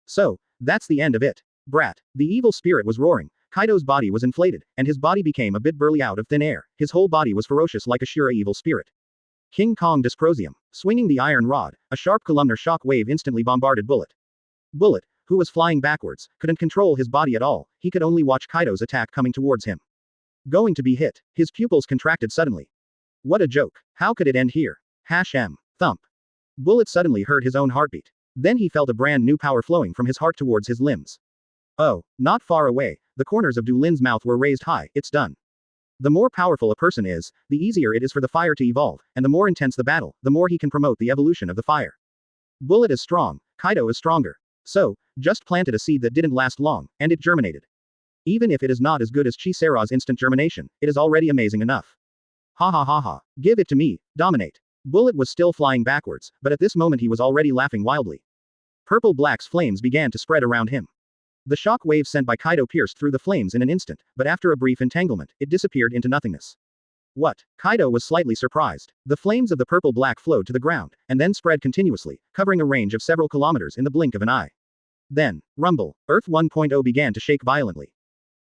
So, that's the end of it. Brat. The evil spirit was roaring. Kaido's body was inflated, and his body became a bit burly out of thin air. His whole body was ferocious like a Shira evil spirit. King Kong Dysprosium. Swinging the iron rod, a sharp columnar shock wave instantly bombarded Bullet. Bullet, who was flying backwards, couldn't control his body at all. He could only watch Kaido's attack coming towards him. Going to be hit. His pupils contracted suddenly. What a joke. How could it end here? Thump. Bullet suddenly heard his own heartbeat. Then he felt a brand new power flowing from his heart towards his limbs. Oh, not far away, the corners of Du Lin's mouth were raised high. It's done. The more powerful a person is, the easier it is for the fire to evolve, and the more intense the battle, the more he can promote the evolution of the fire. Bullet is strong, Kaido is stronger. So, just planted a seed that didn't last long, and it germinated. Even if it is not as good as Kisara's instant germination, it is already amazing enough. Ha ha ha ha. Give it to me, dominate. Bullet was still flying backwards, but at this moment he was already laughing wildly. Purple-black's flames began to spread around him. The shock wave sent by Kaido pierced through the flames in an instant, but after a brief entanglement, it disappeared into nothingness. What? Kaido was slightly surprised. The flames of the purple-black flowed to the ground, and then spread continuously, covering a range of several kilometers in the blink of an eye. Then, rumble, Earth 1.0 began to shake violently.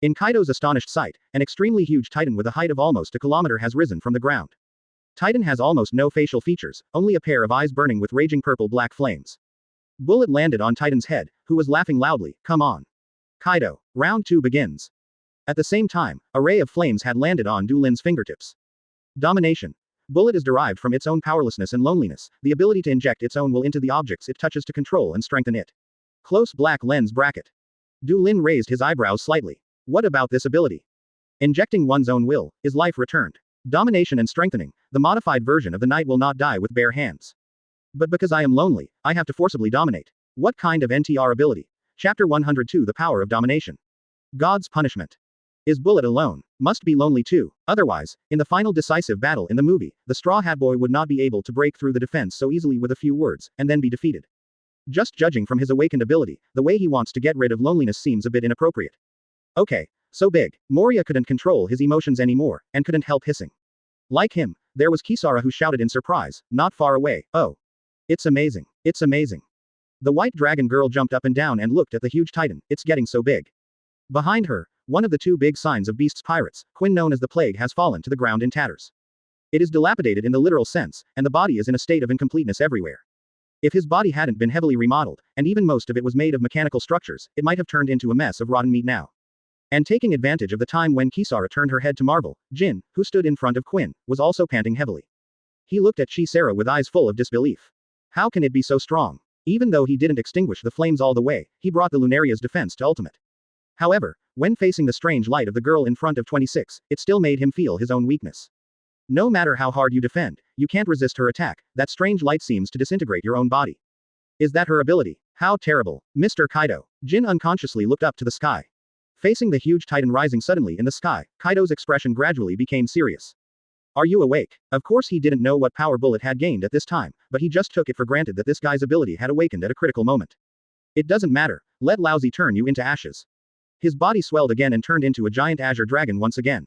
In Kaido's astonished sight, an extremely huge titan with a height of almost a kilometer has risen from the ground. Titan has almost no facial features, only a pair of eyes burning with raging purple-black flames. Bullet landed on Titan's head, who was laughing loudly. Come on. Kaido. Round 2 begins. At the same time, a ray of flames had landed on Du Lin's fingertips. Domination. Bullet is derived from its own powerlessness and loneliness, the ability to inject its own will into the objects it touches to control and strengthen it. Close black lens bracket. Du Lin raised his eyebrows slightly. What about this ability? Injecting one's own will, is life returned. Domination and strengthening, the modified version of the knight will not die with bare hands. But because I am lonely, I have to forcibly dominate. What kind of NTR ability? Chapter 102 The Power of Domination. God's Punishment. Is Bullet alone? Must be lonely too, otherwise, in the final decisive battle in the movie, the Straw Hat Boy would not be able to break through the defense so easily with a few words, and then be defeated. Just judging from his awakened ability, the way he wants to get rid of loneliness seems a bit inappropriate. Okay, so big, Moria couldn't control his emotions anymore, and couldn't help hissing. Like him, there was Kisara who shouted in surprise, not far away, oh. It's amazing. It's amazing. The white dragon girl jumped up and down and looked at the huge titan, it's getting so big. Behind her, one of the two big signs of Beast's pirates, Quinn known as the Plague, has fallen to the ground in tatters. It is dilapidated in the literal sense, and the body is in a state of incompleteness everywhere. If his body hadn't been heavily remodeled, and even most of it was made of mechanical structures, it might have turned into a mess of rotten meat now. And taking advantage of the time when Kisara turned her head to marvel, Jhin, who stood in front of Quinn, was also panting heavily. He looked at Kisara with eyes full of disbelief. How can it be so strong? Even though he didn't extinguish the flames all the way, he brought the Lunaria's defense to ultimate. However, when facing the strange light of the girl in front of 26, it still made him feel his own weakness. No matter how hard you defend, you can't resist her attack. That strange light seems to disintegrate your own body. Is that her ability? How terrible. Mr. Kaido. Jhin unconsciously looked up to the sky. Facing the huge titan rising suddenly in the sky, Kaido's expression gradually became serious. Are you awake? Of course he didn't know what power Bullet had gained at this time, but he just took it for granted that this guy's ability had awakened at a critical moment. It doesn't matter. Let Lousy turn you into ashes. His body swelled again and turned into a giant azure dragon once again.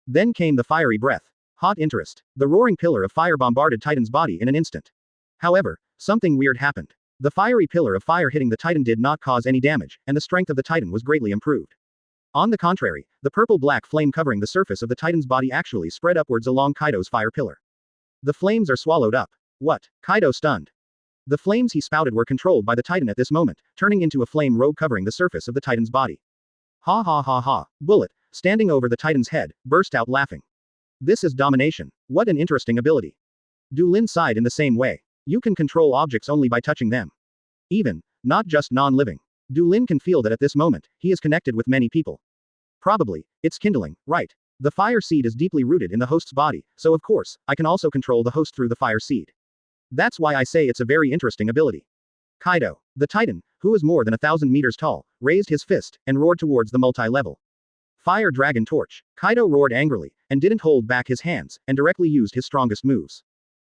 Then came the fiery breath. Hot interest. The roaring pillar of fire bombarded Titan's body in an instant. However, something weird happened. The fiery pillar of fire hitting the Titan did not cause any damage, and the strength of the Titan was greatly improved. On the contrary, the purple-black flame covering the surface of the Titan's body actually spread upwards along Kaido's fire pillar. The flames are swallowed up. What? Kaido stunned. The flames he spouted were controlled by the Titan at this moment, turning into a flame robe covering the surface of the Titan's body. Ha ha ha ha. Bullet, standing over the Titan's head, burst out laughing. This is domination. What an interesting ability. Du Lin sighed in the same way. You can control objects only by touching them. Even, not just non-living. Du Lin can feel that at this moment, he is connected with many people. Probably, it's kindling, right? The fire seed is deeply rooted in the host's body, so of course, I can also control the host through the fire seed. That's why I say it's a very interesting ability. Kaido, the Titan, who is more than 1,000 meters tall, raised his fist, and roared towards the multi-level Fire Dragon Torch. Kaido roared angrily, and didn't hold back his hands, and directly used his strongest moves.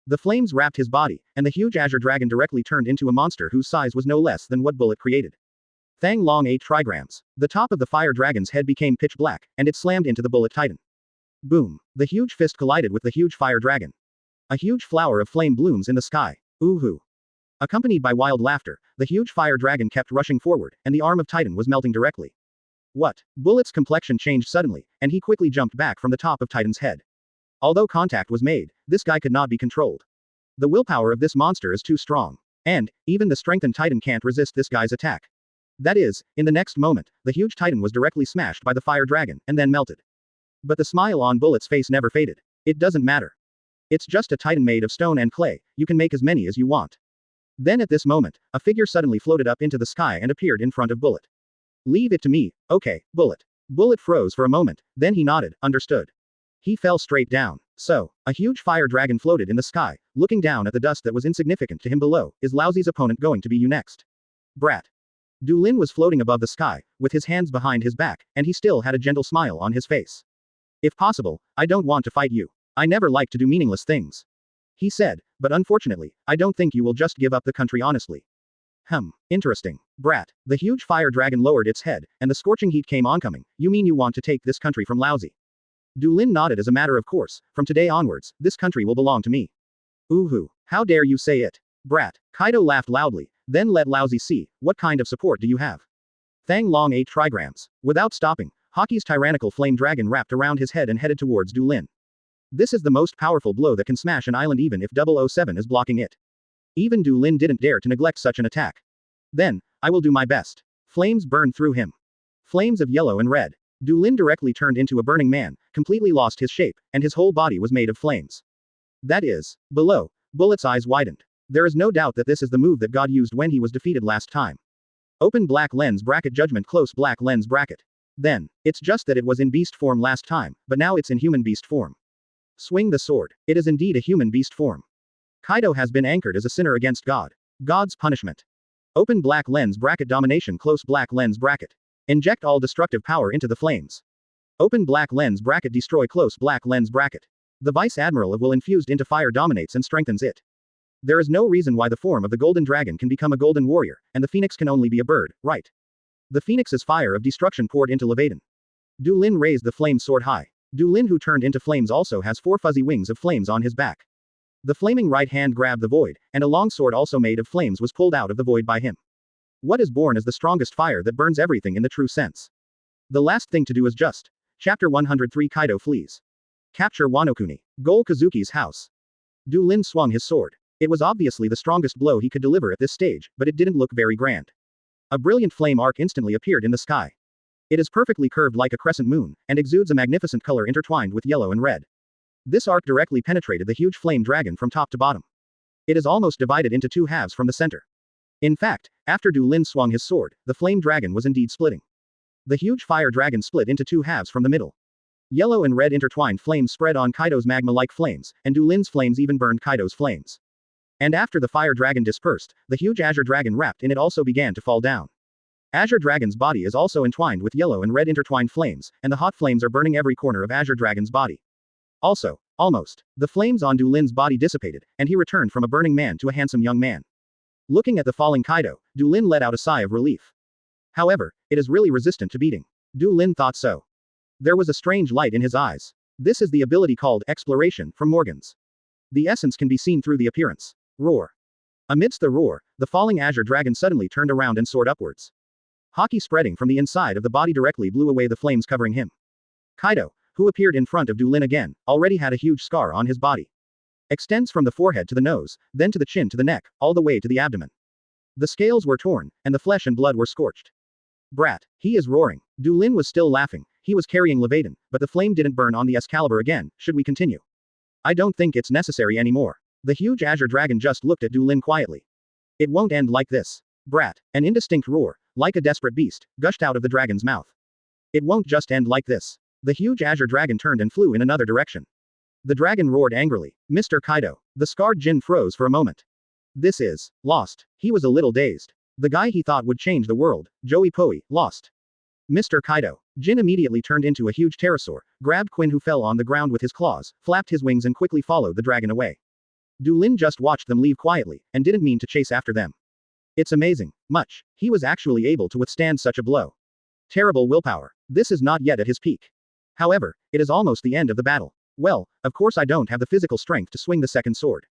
The flames wrapped his body, and the huge azure dragon directly turned into a monster whose size was no less than what Bullet created. Thang long 8 trigrams. The top of the fire dragon's head became pitch black, and it slammed into the Bullet Titan. Boom. The huge fist collided with the huge fire dragon. A huge flower of flame blooms in the sky. Ooh-hoo. Accompanied by wild laughter, the huge fire dragon kept rushing forward, and the arm of Titan was melting directly. What? Bullet's complexion changed suddenly, and he quickly jumped back from the top of Titan's head. Although contact was made, this guy could not be controlled. The willpower of this monster is too strong. And, even the strengthened Titan can't resist this guy's attack. That is, in the next moment, the huge Titan was directly smashed by the fire dragon, and then melted. But the smile on Bullet's face never faded. It doesn't matter. It's just a Titan made of stone and clay, you can make as many as you want. Then at this moment, a figure suddenly floated up into the sky and appeared in front of Bullet. Leave it to me, okay, Bullet. Bullet froze for a moment, then he nodded, understood. He fell straight down. So, a huge fire dragon floated in the sky, looking down at the dust that was insignificant to him below. Is Lousy's opponent going to be you next? Brat. Du Lin was floating above the sky, with his hands behind his back, and he still had a gentle smile on his face. If possible, I don't want to fight you. I never like to do meaningless things. He said, but unfortunately, I don't think you will just give up the country honestly. Interesting. Brat. The huge fire dragon lowered its head, and the scorching heat came oncoming. You mean you want to take this country from Lousy? Du Lin nodded as a matter of course. From today onwards, this country will belong to me. Ooh-hoo. How dare you say it? Brat. Kaido laughed loudly, then let Lousy see, what kind of support do you have? Thang long 8 trigrams. Without stopping, Hoki's tyrannical flame dragon wrapped around his head and headed towards Du Lin. This is the most powerful blow that can smash an island even if 007 is blocking it. Even Du Lin didn't dare to neglect such an attack. Then, I will do my best. Flames burned through him. Flames of yellow and red. Du Lin directly turned into a burning man, completely lost his shape, and his whole body was made of flames. That is, below, Bullet's eyes widened. There is no doubt that this is the move that God used when he was defeated last time. Open black lens bracket judgment close black lens bracket. Then, it's just that it was in beast form last time, but now it's in human beast form. Swing the sword. It is indeed a human beast form. Kaido has been anchored as a sinner against God. God's punishment. Open black lens bracket domination close black lens bracket. Inject all destructive power into the flames. Open black lens bracket destroy close black lens bracket. The Vice Admiral of Will infused into fire dominates and strengthens it. There is no reason why the form of the Golden Dragon can become a Golden Warrior, and the Phoenix can only be a bird, right? The Phoenix's fire of destruction poured into Leviathan. Du Lin raised the flame sword high. Du Lin who turned into flames also has 4 fuzzy wings of flames on his back. The flaming right hand grabbed the void, and a long sword also made of flames was pulled out of the void by him. What is born as the strongest fire that burns everything in the true sense? The last thing to do is just. Chapter 103 Kaido flees. Capture Wanokuni. Goal Kazuki's house. Du Lin swung his sword. It was obviously the strongest blow he could deliver at this stage, but it didn't look very grand. A brilliant flame arc instantly appeared in the sky. It is perfectly curved like a crescent moon, and exudes a magnificent color intertwined with yellow and red. This arc directly penetrated the huge flame dragon from top to bottom. It is almost divided into two halves from the center. In fact, after Du Lin swung his sword, the flame dragon was indeed splitting. The huge fire dragon split into two halves from the middle. Yellow and red intertwined flames spread on Kaido's magma-like flames, and Du Lin's flames even burned Kaido's flames. And after the fire dragon dispersed, the huge azure dragon wrapped in it also began to fall down. Azure Dragon's body is also entwined with yellow and red intertwined flames, and the hot flames are burning every corner of Azure Dragon's body. Also, almost, the flames on Du Lin's body dissipated, and he returned from a burning man to a handsome young man. Looking at the falling Kaido, Du Lin let out a sigh of relief. However, it is really resistant to beating. Du Lin thought so. There was a strange light in his eyes. This is the ability called Exploration from Morgans. The essence can be seen through the appearance. Roar. Amidst the roar, the falling Azure Dragon suddenly turned around and soared upwards. Haki spreading from the inside of the body directly blew away the flames covering him. Kaido, who appeared in front of Du Lin again, already had a huge scar on his body. Extends from the forehead to the nose, then to the chin to the neck, all the way to the abdomen. The scales were torn, and the flesh and blood were scorched. Brat, he is roaring. Du Lin was still laughing. He was carrying Leviathan, but the flame didn't burn on the Excalibur again. Should we continue? I don't think it's necessary anymore. The huge Azure Dragon just looked at Du Lin quietly. It won't end like this. Brat, an indistinct roar, like a desperate beast, gushed out of the dragon's mouth. It won't just end like this. The huge Azure Dragon turned and flew in another direction. The dragon roared angrily. Mr. Kaido. The scarred Jhin froze for a moment. This is lost. He was a little dazed. The guy he thought would change the world, Joey Poi, lost. Mr. Kaido. Jhin immediately turned into a huge pterosaur, grabbed Quinn who fell on the ground with his claws, flapped his wings and quickly followed the dragon away. Du Lin just watched them leave quietly, and didn't mean to chase after them. It's amazing. Much. He was actually able to withstand such a blow. Terrible willpower. This is not yet at his peak. However, it is almost the end of the battle. Well, of course I don't have the physical strength to swing the second sword.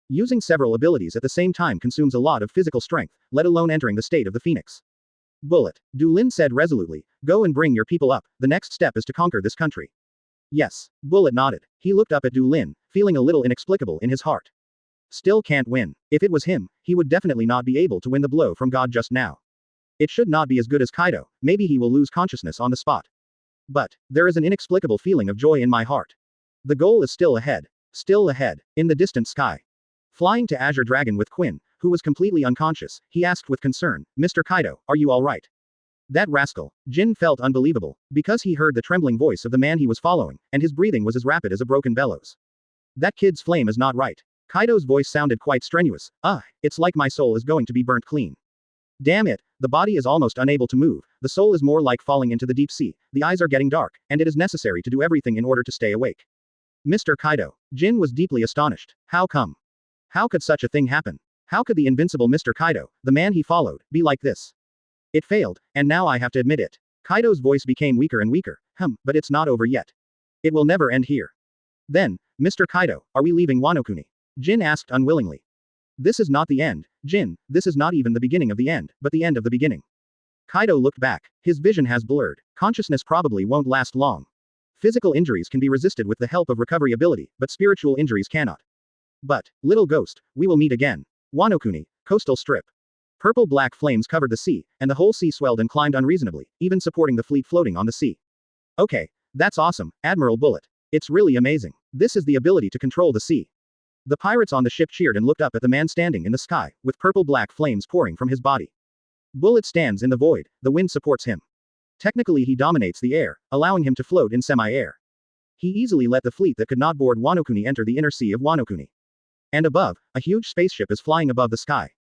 Using several abilities at the same time consumes a lot of physical strength, let alone entering the state of the Phoenix. Bullet. Du Lin said resolutely, go and bring your people up, the next step is to conquer this country. Yes. Bullet nodded. He looked up at Du Lin, feeling a little inexplicable in his heart. Still can't win. If it was him, he would definitely not be able to win the blow from God just now. It should not be as good as Kaido, maybe he will lose consciousness on the spot. But, there is an inexplicable feeling of joy in my heart. The goal is still ahead. Still ahead, in the distant sky. Flying to Azure Dragon with Quinn, who was completely unconscious, he asked with concern, Mr. Kaido, are you alright? That rascal. Jhin felt unbelievable, because he heard the trembling voice of the man he was following, and his breathing was as rapid as a broken bellows. That kid's flame is not right. Kaido's voice sounded quite strenuous. It's like my soul is going to be burnt clean. Damn it, the body is almost unable to move, the soul is more like falling into the deep sea, the eyes are getting dark, and it is necessary to do everything in order to stay awake. Mr. Kaido. Jhin was deeply astonished. How come? How could such a thing happen? How could the invincible Mr. Kaido, the man he followed, be like this? It failed, and now I have to admit it. Kaido's voice became weaker and weaker. But it's not over yet. It will never end here. Then, Mr. Kaido, are we leaving Wanokuni? Jhin asked unwillingly. This is not the end, Jhin, this is not even the beginning of the end, but the end of the beginning. Kaido looked back. His vision has blurred. Consciousness probably won't last long. Physical injuries can be resisted with the help of recovery ability, but spiritual injuries cannot. But, little ghost, we will meet again. Wanokuni, coastal strip. Purple-black flames covered the sea, and the whole sea swelled and climbed unreasonably, even supporting the fleet floating on the sea. Okay, that's awesome, Admiral Bullet. It's really amazing. This is the ability to control the sea. The pirates on the ship cheered and looked up at the man standing in the sky, with purple-black flames pouring from his body. Bullet stands in the void, the wind supports him. Technically he dominates the air, allowing him to float in semi-air. He easily let the fleet that could not board Wanokuni enter the inner sea of Wanokuni. And above, a huge spaceship is flying above the sky.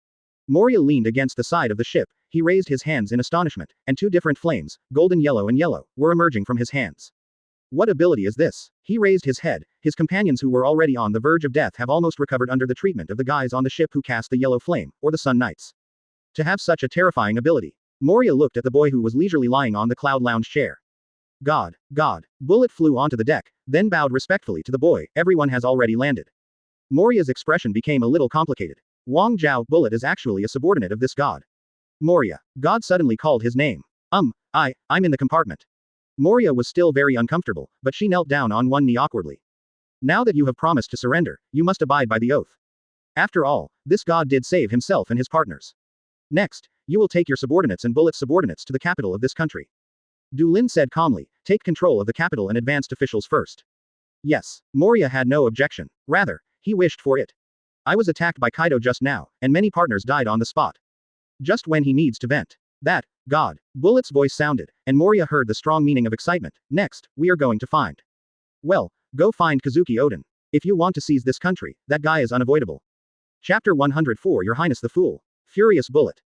Moria leaned against the side of the ship, he raised his hands in astonishment, and two different flames, golden yellow and yellow, were emerging from his hands. What ability is this? He raised his head. His companions who were already on the verge of death have almost recovered under the treatment of the guys on the ship who cast the yellow flame, or the Sun Knights. To have such a terrifying ability. Moria looked at the boy who was leisurely lying on the cloud lounge chair. God. Bullet flew onto the deck, then bowed respectfully to the boy, everyone has already landed. Moria's expression became a little complicated. Wang Zhao, Bullet is actually a subordinate of this god. Moria. God suddenly called his name. I'm in the compartment. Moria was still very uncomfortable, but she knelt down on one knee awkwardly. Now that you have promised to surrender, you must abide by the oath. After all, this god did save himself and his partners. Next, you will take your subordinates and Bullet's subordinates to the capital of this country. Du Lin said calmly, take control of the capital and advanced officials first. Yes, Moria had no objection. Rather, he wished for it. I was attacked by Kaido just now, and many partners died on the spot. Just when he needs to vent. That, God. Bullet's voice sounded, and Moria heard the strong meaning of excitement. Next, we are going to find. Well, go find Kazuki Odin. If you want to seize this country, that guy is unavoidable. Chapter 104 Your Highness the Fool. Furious Bullet.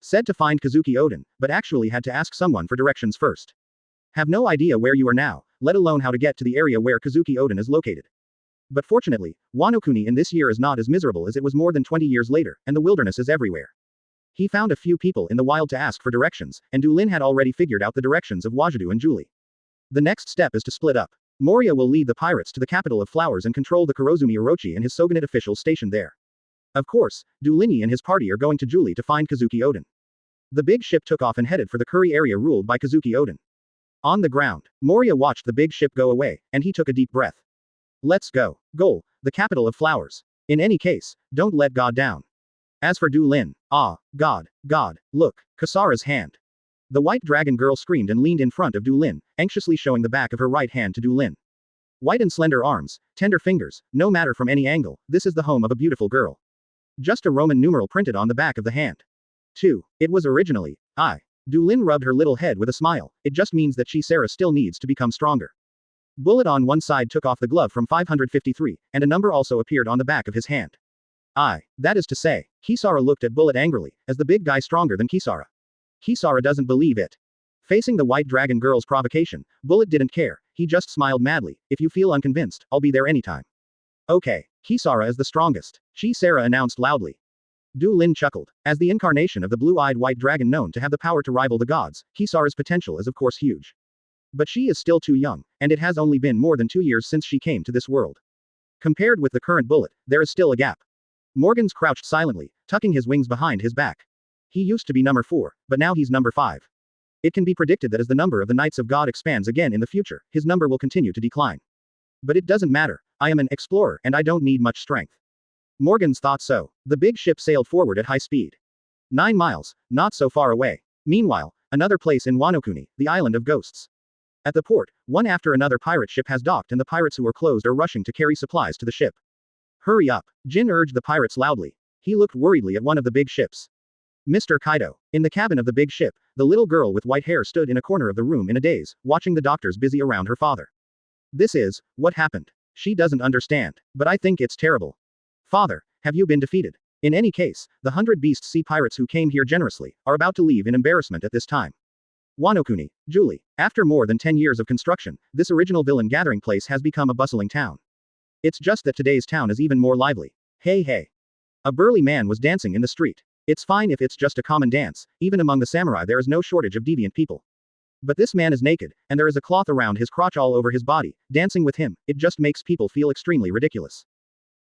Said to find Kazuki Odin, but actually had to ask someone for directions first. Have no idea where you are now, let alone how to get to the area where Kazuki Odin is located. But fortunately, Wanokuni in this year is not as miserable as it was more than 20 years later, and the wilderness is everywhere. He found a few people in the wild to ask for directions, and Du Lin had already figured out the directions of Wajadu and Julie. The next step is to split up. Moria will lead the pirates to the capital of flowers and control the Kurozumi Orochi and his Shogunate officials stationed there. Of course, Du Lin and his party are going to Julie to find Kazuki Odin. The big ship took off and headed for the Kuri area ruled by Kazuki Odin. On the ground, Moria watched the big ship go away, and he took a deep breath. Let's go. Goal, the capital of flowers. In any case, don't let God down. As for Du Lin, God, look, Kisara's hand. The white dragon girl screamed and leaned in front of Du Lin, anxiously showing the back of her right hand to Du Lin. White and slender arms, tender fingers, no matter from any angle, this is the home of a beautiful girl. Just a Roman numeral printed on the back of the hand. 2. It was originally, I. Du Lin rubbed her little head with a smile, it just means that Kisara still needs to become stronger. Bullet on one side took off the glove from 553, and a number also appeared on the back of his hand. That is to say, Kisara looked at Bullet angrily, as the big guy stronger than Kisara. Kisara doesn't believe it. Facing the white dragon girl's provocation, Bullet didn't care, he just smiled madly, if you feel unconvinced, I'll be there anytime. Okay, Kisara is the strongest, Kisara announced loudly. Du Lin chuckled. As the incarnation of the blue-eyed white dragon known to have the power to rival the gods, Kisara's potential is of course huge. But she is still too young, and it has only been more than 2 years since she came to this world. Compared with the current Bullet, there is still a gap. Morgans crouched silently, tucking his wings behind his back. He used to be number 4, but now he's number 5. It can be predicted that as the number of the Knights of God expands again in the future, his number will continue to decline. But it doesn't matter, I am an explorer and I don't need much strength. Morgans thought so. The big ship sailed forward at high speed. 9 miles, not so far away. Meanwhile, another place in Wanokuni, the island of ghosts. At the port, one after another pirate ship has docked and the pirates who are closed are rushing to carry supplies to the ship. Hurry up, Jhin urged the pirates loudly. He looked worriedly at one of the big ships. Mr. Kaido. In the cabin of the big ship, the little girl with white hair stood in a corner of the room in a daze, watching the doctors busy around her father. This is, what happened. She doesn't understand, but I think it's terrible. Father, have you been defeated? In any case, the 100 Beast Sea pirates who came here generously, are about to leave in embarrassment at this time. Wanokuni, Julie. After more than 10 years of construction, this original villain gathering place has become a bustling town. It's just that today's town is even more lively. Hey. A burly man was dancing in the street. It's fine if it's just a common dance, even among the samurai there is no shortage of deviant people. But this man is naked, and there is a cloth around his crotch all over his body, dancing with him, it just makes people feel extremely ridiculous.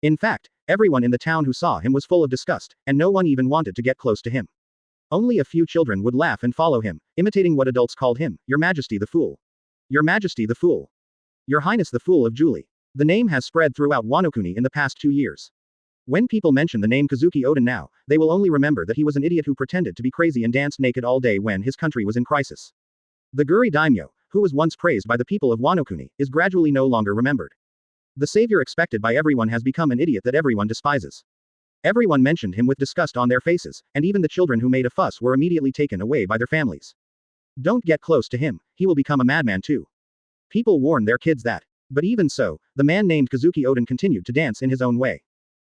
In fact, everyone in the town who saw him was full of disgust, and no one even wanted to get close to him. Only a few children would laugh and follow him, imitating what adults called him, Your Majesty the Fool. Your Majesty the Fool. Your Highness the Fool of Julie. The name has spread throughout Wanokuni in the past 2 years. When people mention the name Kazuki Odin now, they will only remember that he was an idiot who pretended to be crazy and danced naked all day when his country was in crisis. The Guri Daimyo, who was once praised by the people of Wanokuni, is gradually no longer remembered. The savior expected by everyone has become an idiot that everyone despises. Everyone mentioned him with disgust on their faces, and even the children who made a fuss were immediately taken away by their families. Don't get close to him, he will become a madman too. People warn their kids that. But even so, the man named Kazuki Odin continued to dance in his own way.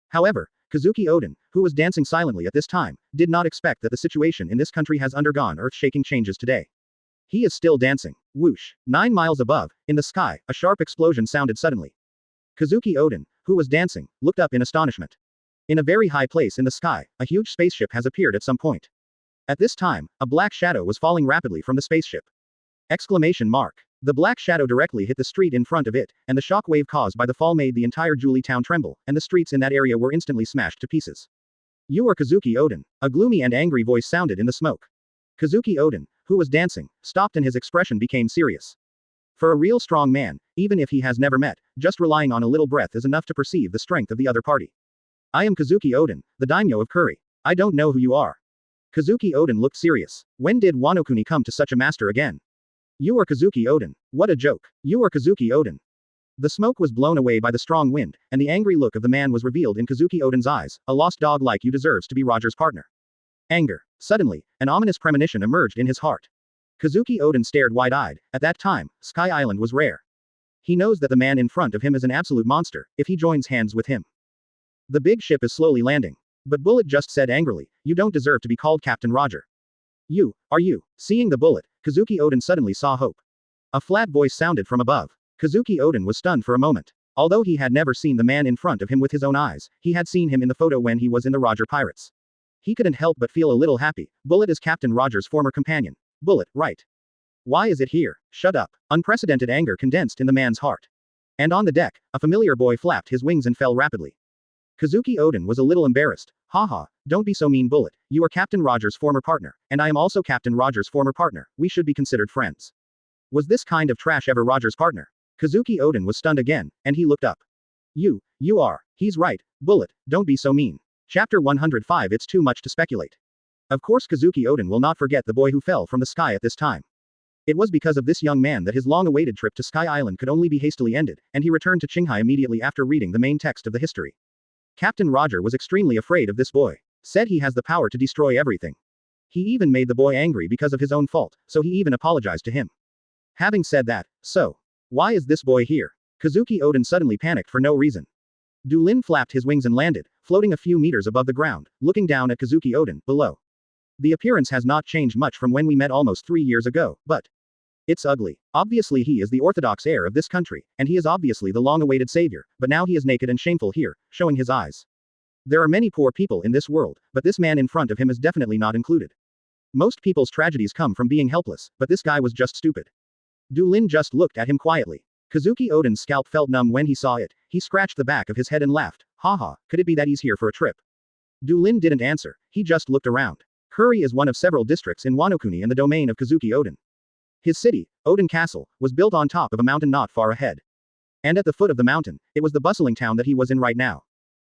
However, Kazuki Odin, who was dancing silently at this time, did not expect that the situation in this country has undergone earth-shaking changes today. He is still dancing. Whoosh. 9 miles above, in the sky, a sharp explosion sounded suddenly. Kazuki Odin, who was dancing, looked up in astonishment. In a very high place in the sky, a huge spaceship has appeared at some point. At this time, a black shadow was falling rapidly from the spaceship. Exclamation mark. The black shadow directly hit the street in front of it, and the shock wave caused by the fall made the entire Julie town tremble, and the streets in that area were instantly smashed to pieces. You are Kazuki Odin. A gloomy and angry voice sounded in the smoke. Kazuki Odin, who was dancing, stopped and his expression became serious. For a real strong man, even if he has never met, just relying on a little breath is enough to perceive the strength of the other party. I am Kazuki Odin, the daimyo of Curry. I don't know who you are. Kazuki Odin looked serious. When did Wanokuni come to such a master again? You are Kazuki Odin. What a joke. You are Kazuki Odin. The smoke was blown away by the strong wind, and the angry look of the man was revealed in Kazuki Odin's eyes. A lost dog like you deserves to be Roger's partner. Anger. Suddenly, an ominous premonition emerged in his heart. Kazuki Odin stared wide-eyed. At that time, Sky Island was rare. He knows that the man in front of him is an absolute monster, if he joins hands with him. The big ship is slowly landing. But Bullet just said angrily, you don't deserve to be called Captain Roger. You, are you? Seeing the bullet, Kazuki Odin suddenly saw hope. A flat voice sounded from above. Kazuki Odin was stunned for a moment. Although he had never seen the man in front of him with his own eyes, he had seen him in the photo when he was in the Roger Pirates. He couldn't help but feel a little happy. Bullet is Captain Roger's former companion. Bullet, right. Why is it here? Shut up. Unprecedented anger condensed in the man's heart. And on the deck, a familiar boy flapped his wings and fell rapidly. Kazuki Odin was a little embarrassed. Haha, don't be so mean, Bullet. You are Captain Roger's former partner, and I am also Captain Roger's former partner. We should be considered friends. Was this kind of trash ever Roger's partner? Kazuki Odin was stunned again, and he looked up. You are. He's right. Bullet, don't be so mean. Chapter 105. It's too much to speculate. Of course Kazuki Odin will not forget the boy who fell from the sky at this time. It was because of this young man that his long-awaited trip to Sky Island could only be hastily ended, and he returned to Qinghai immediately after reading the main text of the history. Captain Roger was extremely afraid of this boy. Said he has the power to destroy everything. He even made the boy angry because of his own fault, so he even apologized to him. Having said that, so, why is this boy here? Kazuki Odin suddenly panicked for no reason. Du Lin flapped his wings and landed, floating a few meters above the ground, looking down at Kazuki Odin, below. The appearance has not changed much from when we met almost 3 years ago, but it's ugly. Obviously he is the orthodox heir of this country, and he is obviously the long-awaited savior, but now he is naked and shameful here, showing his eyes. There are many poor people in this world, but this man in front of him is definitely not included. Most people's tragedies come from being helpless, but this guy was just stupid. Du Lin just looked at him quietly. Kazuki Odin's scalp felt numb when he saw it. He scratched the back of his head and laughed. Haha, could it be that he's here for a trip? Du Lin didn't answer. He just looked around. Curry is one of several districts in Wanokuni and the domain of Kazuki Odin. His city, Odin Castle, was built on top of a mountain not far ahead. And at the foot of the mountain, it was the bustling town that he was in right now.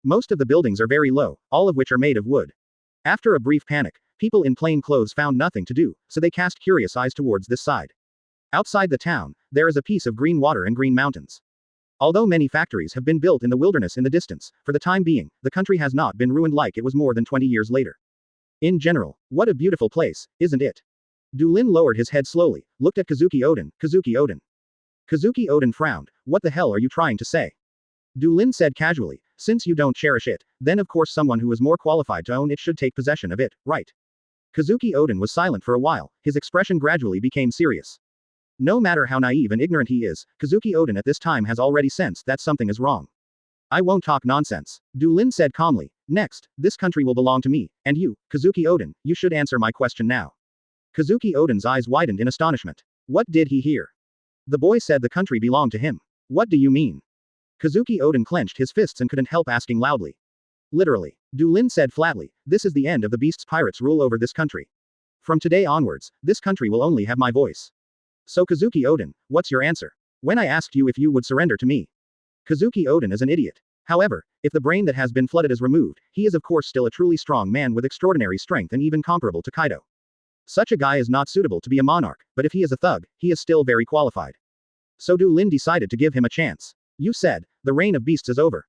Most of the buildings are very low, all of which are made of wood. After a brief panic, people in plain clothes found nothing to do, so they cast curious eyes towards this side. Outside the town, there is a piece of green water and green mountains. Although many factories have been built in the wilderness in the distance, for the time being, the country has not been ruined like it was more than 20 years later. In general, what a beautiful place, isn't it? Du Lin lowered his head slowly, looked at Kazuki Odin. Kazuki Odin. Kazuki Odin frowned. What the hell are you trying to say? Du Lin said casually, since you don't cherish it, then of course someone who is more qualified to own it should take possession of it, right? Kazuki Odin was silent for a while, his expression gradually became serious. No matter how naive and ignorant he is, Kazuki Odin at this time has already sensed that something is wrong. I won't talk nonsense. Du Lin said calmly. Next, this country will belong to me, and you, Kazuki Odin, you should answer my question now. Kazuki Odin's eyes widened in astonishment. What did he hear? The boy said the country belonged to him. What do you mean? Kazuki Odin clenched his fists and couldn't help asking loudly. Literally. Du Lin said flatly, this is the end of the beast's pirates' rule over this country. From today onwards, this country will only have my voice. So Kazuki Odin, what's your answer? When I asked you if you would surrender to me. Kazuki Odin is an idiot. However, if the brain that has been flooded is removed, he is of course still a truly strong man with extraordinary strength and even comparable to Kaido. Such a guy is not suitable to be a monarch, but if he is a thug, he is still very qualified. So Du Lin decided to give him a chance. You said, the reign of beasts is over.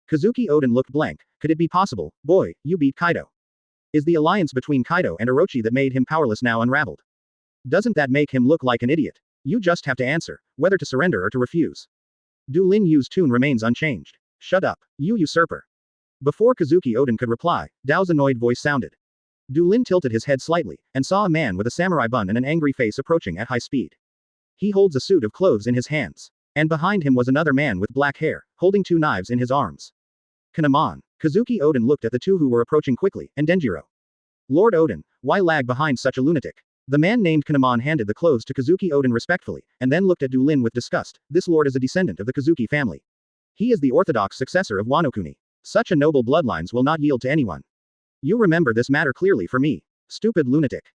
Kazuki Odin looked blank. Could it be possible, boy, you beat Kaido? Is the alliance between Kaido and Orochi that made him powerless now unraveled? Doesn't that make him look like an idiot? You just have to answer, whether to surrender or to refuse. Du Lin Yu's tune remains unchanged. Shut up, you usurper. Before Kazuki Odin could reply, Dao's annoyed voice sounded. Du Lin tilted his head slightly, and saw a man with a samurai bun and an angry face approaching at high speed. He holds a suit of clothes in his hands. And behind him was another man with black hair, holding 2 knives in his arms. Kanamon. Kazuki Odin looked at the two who were approaching quickly, and Denjiro. Lord Odin, why lag behind such a lunatic? The man named Kanamon handed the clothes to Kazuki Odin respectfully, and then looked at Du Lin with disgust. This lord is a descendant of the Kazuki family. He is the orthodox successor of Wanokuni. Such a noble bloodlines will not yield to anyone. You remember this matter clearly for me. Stupid lunatic.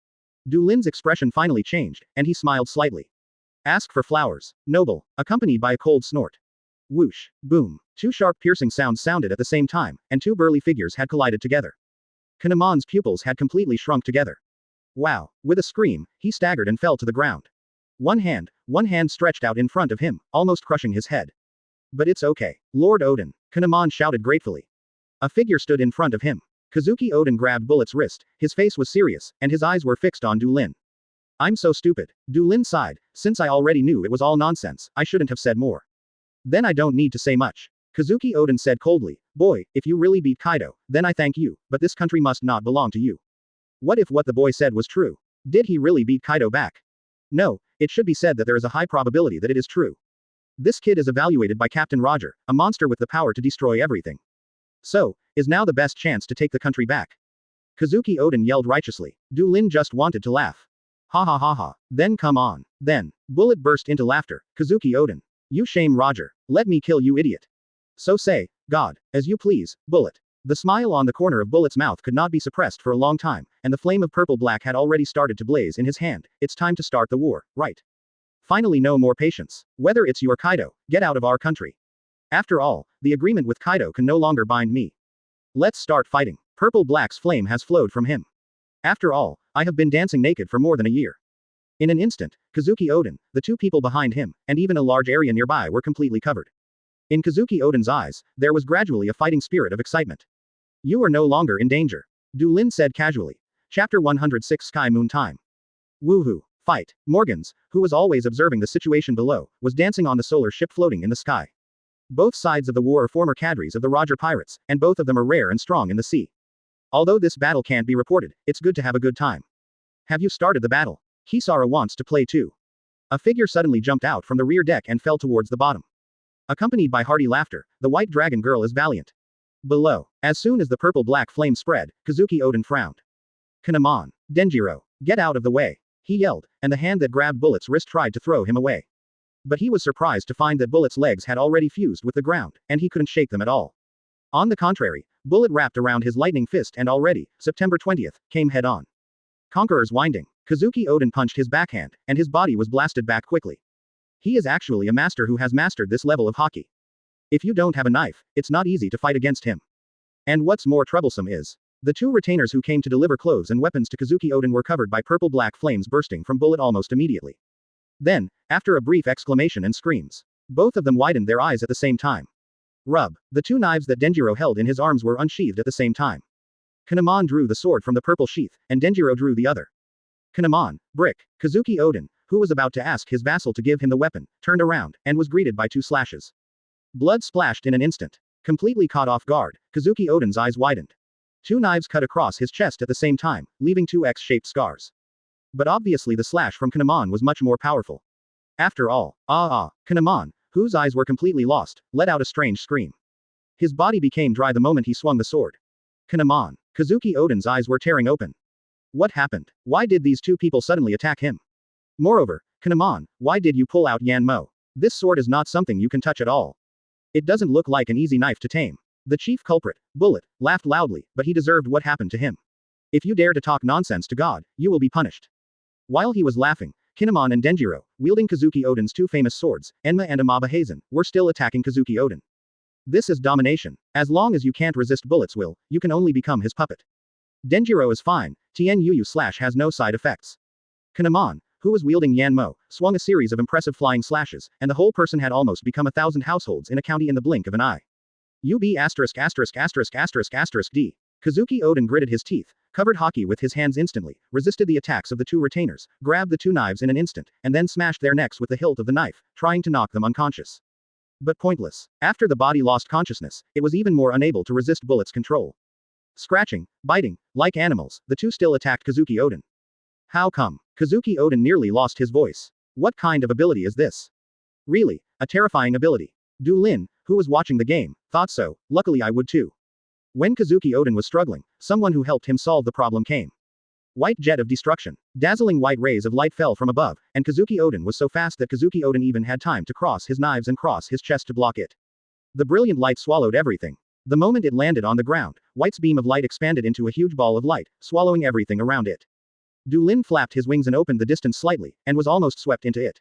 Du Lin's expression finally changed, and he smiled slightly. Ask for flowers. Noble, accompanied by a cold snort. Whoosh, boom. Two sharp piercing sounds sounded at the same time, and two burly figures had collided together. Kinemon's pupils had completely shrunk together. Wow. With a scream, he staggered and fell to the ground. One hand stretched out in front of him, almost crushing his head. But it's okay. Lord Odin, Kinemon shouted gratefully. A figure stood in front of him. Kazuki Odin grabbed Bullet's wrist, his face was serious, and his eyes were fixed on Du Lin. I'm so stupid. Du Lin sighed, since I already knew it was all nonsense, I shouldn't have said more. Then I don't need to say much. Kazuki Odin said coldly, boy, if you really beat Kaido, then I thank you, but this country must not belong to you. What if what the boy said was true? Did he really beat Kaido back? No, it should be said that there is a high probability that it is true. This kid is evaluated by Captain Roger, a monster with the power to destroy everything. So, is now the best chance to take the country back. Kazuki Odin yelled righteously. Du Lin just wanted to laugh. Ha ha ha ha. Then come on. Then, Bullet burst into laughter. Kazuki Odin. You shame Roger. Let me kill you idiot. So say, God, as you please, Bullet. The smile on the corner of Bullet's mouth could not be suppressed for a long time, and the flame of purple-black had already started to blaze in his hand. It's time to start the war, right? Finally, no more patience. Whether it's you or Kaido, get out of our country. After all, the agreement with Kaido can no longer bind me. Let's start fighting. Purple-black's flame has flowed from him. After all, I have been dancing naked for more than a year. In an instant, Kazuki Odin, the two people behind him, and even a large area nearby were completely covered. In Kazuki Odin's eyes, there was gradually a fighting spirit of excitement. You are no longer in danger. Du Lin said casually. Chapter 106 Sky Moon Time. Woohoo. Fight. Morgans, who was always observing the situation below, was dancing on the solar ship floating in the sky. Both sides of the war are former cadres of the Roger pirates, and both of them are rare and strong in the sea. Although this battle can't be reported, it's good to have a good time. Have you started the battle? Kisara wants to play too. A figure suddenly jumped out from the rear deck and fell towards the bottom. Accompanied by hearty laughter, the white dragon girl is valiant. Below, as soon as the purple-black flame spread, Kazuki Odin frowned. Kinemon, Denjiro, get out of the way, he yelled, and the hand that grabbed Bullet's wrist tried to throw him away. But he was surprised to find that Bullet's legs had already fused with the ground, and he couldn't shake them at all. On the contrary, Bullet wrapped around his lightning fist and already, September 20th, came head-on. Conqueror's winding. Kazuki Odin punched his backhand, and his body was blasted back quickly. He is actually a master who has mastered this level of hockey. If you don't have a knife, it's not easy to fight against him. And what's more troublesome is, the two retainers who came to deliver clothes and weapons to Kazuki Odin were covered by purple-black flames bursting from Bullet almost immediately. Then, after a brief exclamation and screams, both of them widened their eyes at the same time. Rub. The two knives that Denjiro held in his arms were unsheathed at the same time. Kinemon drew the sword from the purple sheath, and Denjiro drew the other. Kinemon, Brick, Kazuki Odin, who was about to ask his vassal to give him the weapon, turned around, and was greeted by two slashes. Blood splashed in an instant. Completely caught off guard, Kazuki Odin's eyes widened. Two knives cut across his chest at the same time, leaving two X-shaped scars. But obviously the slash from Kinemon was much more powerful. After all, Kinemon, whose eyes were completely lost, let out a strange scream. His body became dry the moment he swung the sword. Kinemon. Kazuki Odin's eyes were tearing open. What happened? Why did these two people suddenly attack him? Moreover, Kinemon, why did you pull out Yanmo? This sword is not something you can touch at all. It doesn't look like an easy knife to tame. The chief culprit, Bullet, laughed loudly, but he deserved what happened to him. If you dare to talk nonsense to God, you will be punished. While he was laughing, Kinemon and Denjiro, wielding Kazuki Odin's two famous swords, Enma and Amaba Hazen, were still attacking Kazuki Odin. This is domination. As long as you can't resist Bullet's will, you can only become his puppet. Denjiro is fine, Tien Yuyu slash has no side effects. Kinemon, who was wielding Yanmo, swung a series of impressive flying slashes, and the whole person had almost become 1,000 households in a county in the blink of an eye. UB *************************************************************************** covered hockey with his hands instantly, resisted the attacks of the two retainers, grabbed the two knives in an instant, and then smashed their necks with the hilt of the knife, trying to knock them unconscious. But pointless. After the body lost consciousness, it was even more unable to resist Bullet's control. Scratching, biting, like animals, the two still attacked Kazuki Odin. How come? Kazuki Odin nearly lost his voice. What kind of ability is this? Really, a terrifying ability. Du Lin, who was watching the game, thought so, luckily I would too. When Kazuki Odin was struggling, someone who helped him solve the problem came. White jet of destruction. Dazzling white rays of light fell from above, and Kazuki Odin was so fast that Kazuki Odin even had time to cross his knives and cross his chest to block it. The brilliant light swallowed everything. The moment it landed on the ground, White's beam of light expanded into a huge ball of light, swallowing everything around it. Du Lin flapped his wings and opened the distance slightly, and was almost swept into it.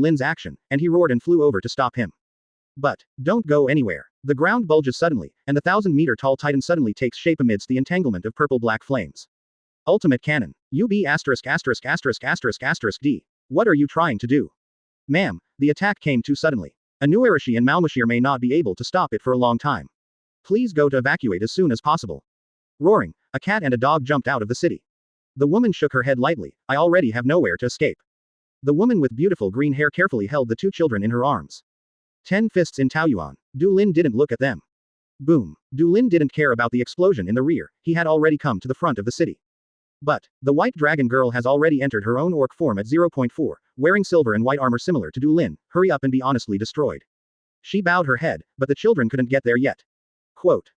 Lin's action, and he roared and flew over to stop him. But, don't go anywhere. The ground bulges suddenly, and the 1,000-meter-tall titan suddenly takes shape amidst the entanglement of purple-black flames. Ultimate Cannon. UB****************. D. What are you trying to do? Ma'am, the attack came too suddenly. Anuarashi and Malmashir may not be able to stop it for a long time. Please go to evacuate as soon as possible. Roaring, a cat and a dog jumped out of the city. The woman shook her head lightly. I already have nowhere to escape. The woman with beautiful green hair carefully held the 2 children in her arms. 10 fists in Taoyuan. Du Lin didn't look at them. Boom. Du Lin didn't care about the explosion in the rear, he had already come to the front of the city. But, the white dragon girl has already entered her own orc form at 0.4, wearing silver and white armor similar to Du Lin. Hurry up and be honestly destroyed. She bowed her head, but the children couldn't get there yet. Quote.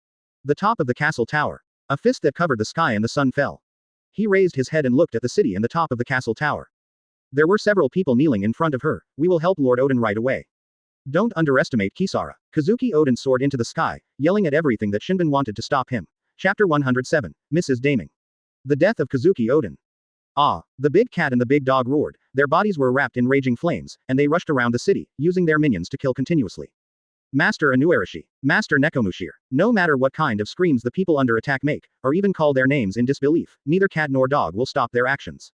The top of the castle tower. A fist that covered the sky and the sun fell. He raised his head and looked at the city and the top of the castle tower. There were several people kneeling in front of her. We will help Lord Odin right away. Don't underestimate Kisara. Kazuki Odin soared into the sky, yelling at everything that Shinbin wanted to stop him. Chapter 107. Mrs. Daming. The death of Kazuki Odin. Ah, the big cat and the big dog roared, their bodies were wrapped in raging flames, and they rushed around the city, using their minions to kill continuously. Master Anuarashi, Master Nekomushir, no matter what kind of screams the people under attack make, or even call their names in disbelief, neither cat nor dog will stop their actions.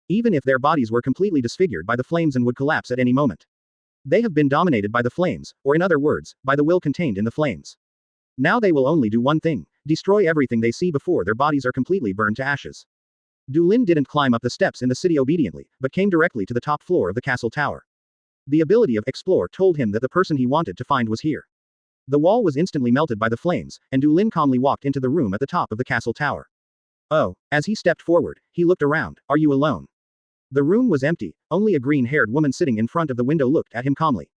Even if their bodies were completely disfigured by the flames and would collapse at any moment. They have been dominated by the flames, or in other words, by the will contained in the flames. Now they will only do one thing, destroy everything they see before their bodies are completely burned to ashes. Du Lin didn't climb up the steps in the city obediently, but came directly to the top floor of the castle tower. The ability of Explore told him that the person he wanted to find was here. The wall was instantly melted by the flames, and Du Lin calmly walked into the room at the top of the castle tower. Oh, as he stepped forward, he looked around. Are you alone? The room was empty, only a green-haired woman sitting in front of the window looked at him calmly.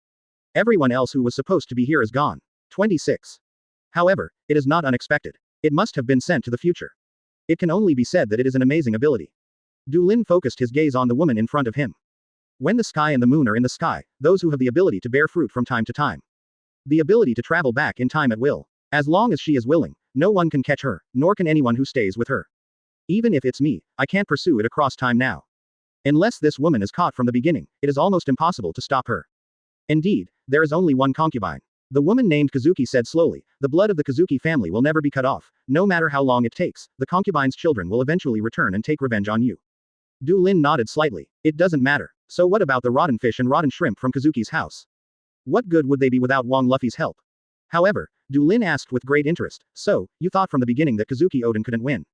Everyone else who was supposed to be here is gone. 26. However, it is not unexpected. It must have been sent to the future. It can only be said that it is an amazing ability. Du Lin focused his gaze on the woman in front of him. When the sky and the moon are in the sky, those who have the ability to bear fruit from time to time. The ability to travel back in time at will. As long as she is willing, no one can catch her, nor can anyone who stays with her. Even if it's me, I can't pursue it across time now. Unless this woman is caught from the beginning, it is almost impossible to stop her. Indeed, there is only one concubine. The woman named Kazuki said slowly, the blood of the Kazuki family will never be cut off, no matter how long it takes, the concubine's children will eventually return and take revenge on you. Du Lin nodded slightly. It doesn't matter. So what about the rotten fish and rotten shrimp from Kazuki's house? What good would they be without Wang Luffy's help? However, Du Lin asked with great interest, so, you thought from the beginning that Kazuki Odin couldn't win.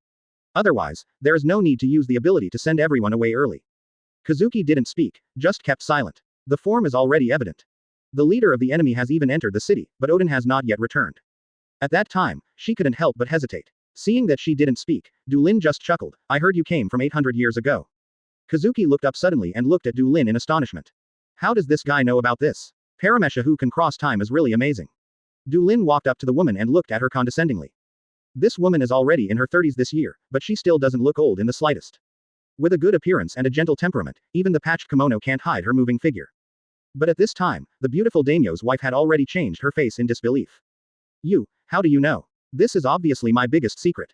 Otherwise, there is no need to use the ability to send everyone away early. Kazuki didn't speak, just kept silent. The form is already evident. The leader of the enemy has even entered the city, but Odin has not yet returned. At that time, she couldn't help but hesitate. Seeing that she didn't speak, Du Lin just chuckled, I heard you came from 800 years ago. Kazuki looked up suddenly and looked at Du Lin in astonishment. How does this guy know about this? Paramesha who can cross time is really amazing. Du Lin walked up to the woman and looked at her condescendingly. This woman is already in her 30s this year, but she still doesn't look old in the slightest. With a good appearance and a gentle temperament, even the patched kimono can't hide her moving figure. But at this time, the beautiful daimyo's wife had already changed her face in disbelief. How do you know? This is obviously my biggest secret.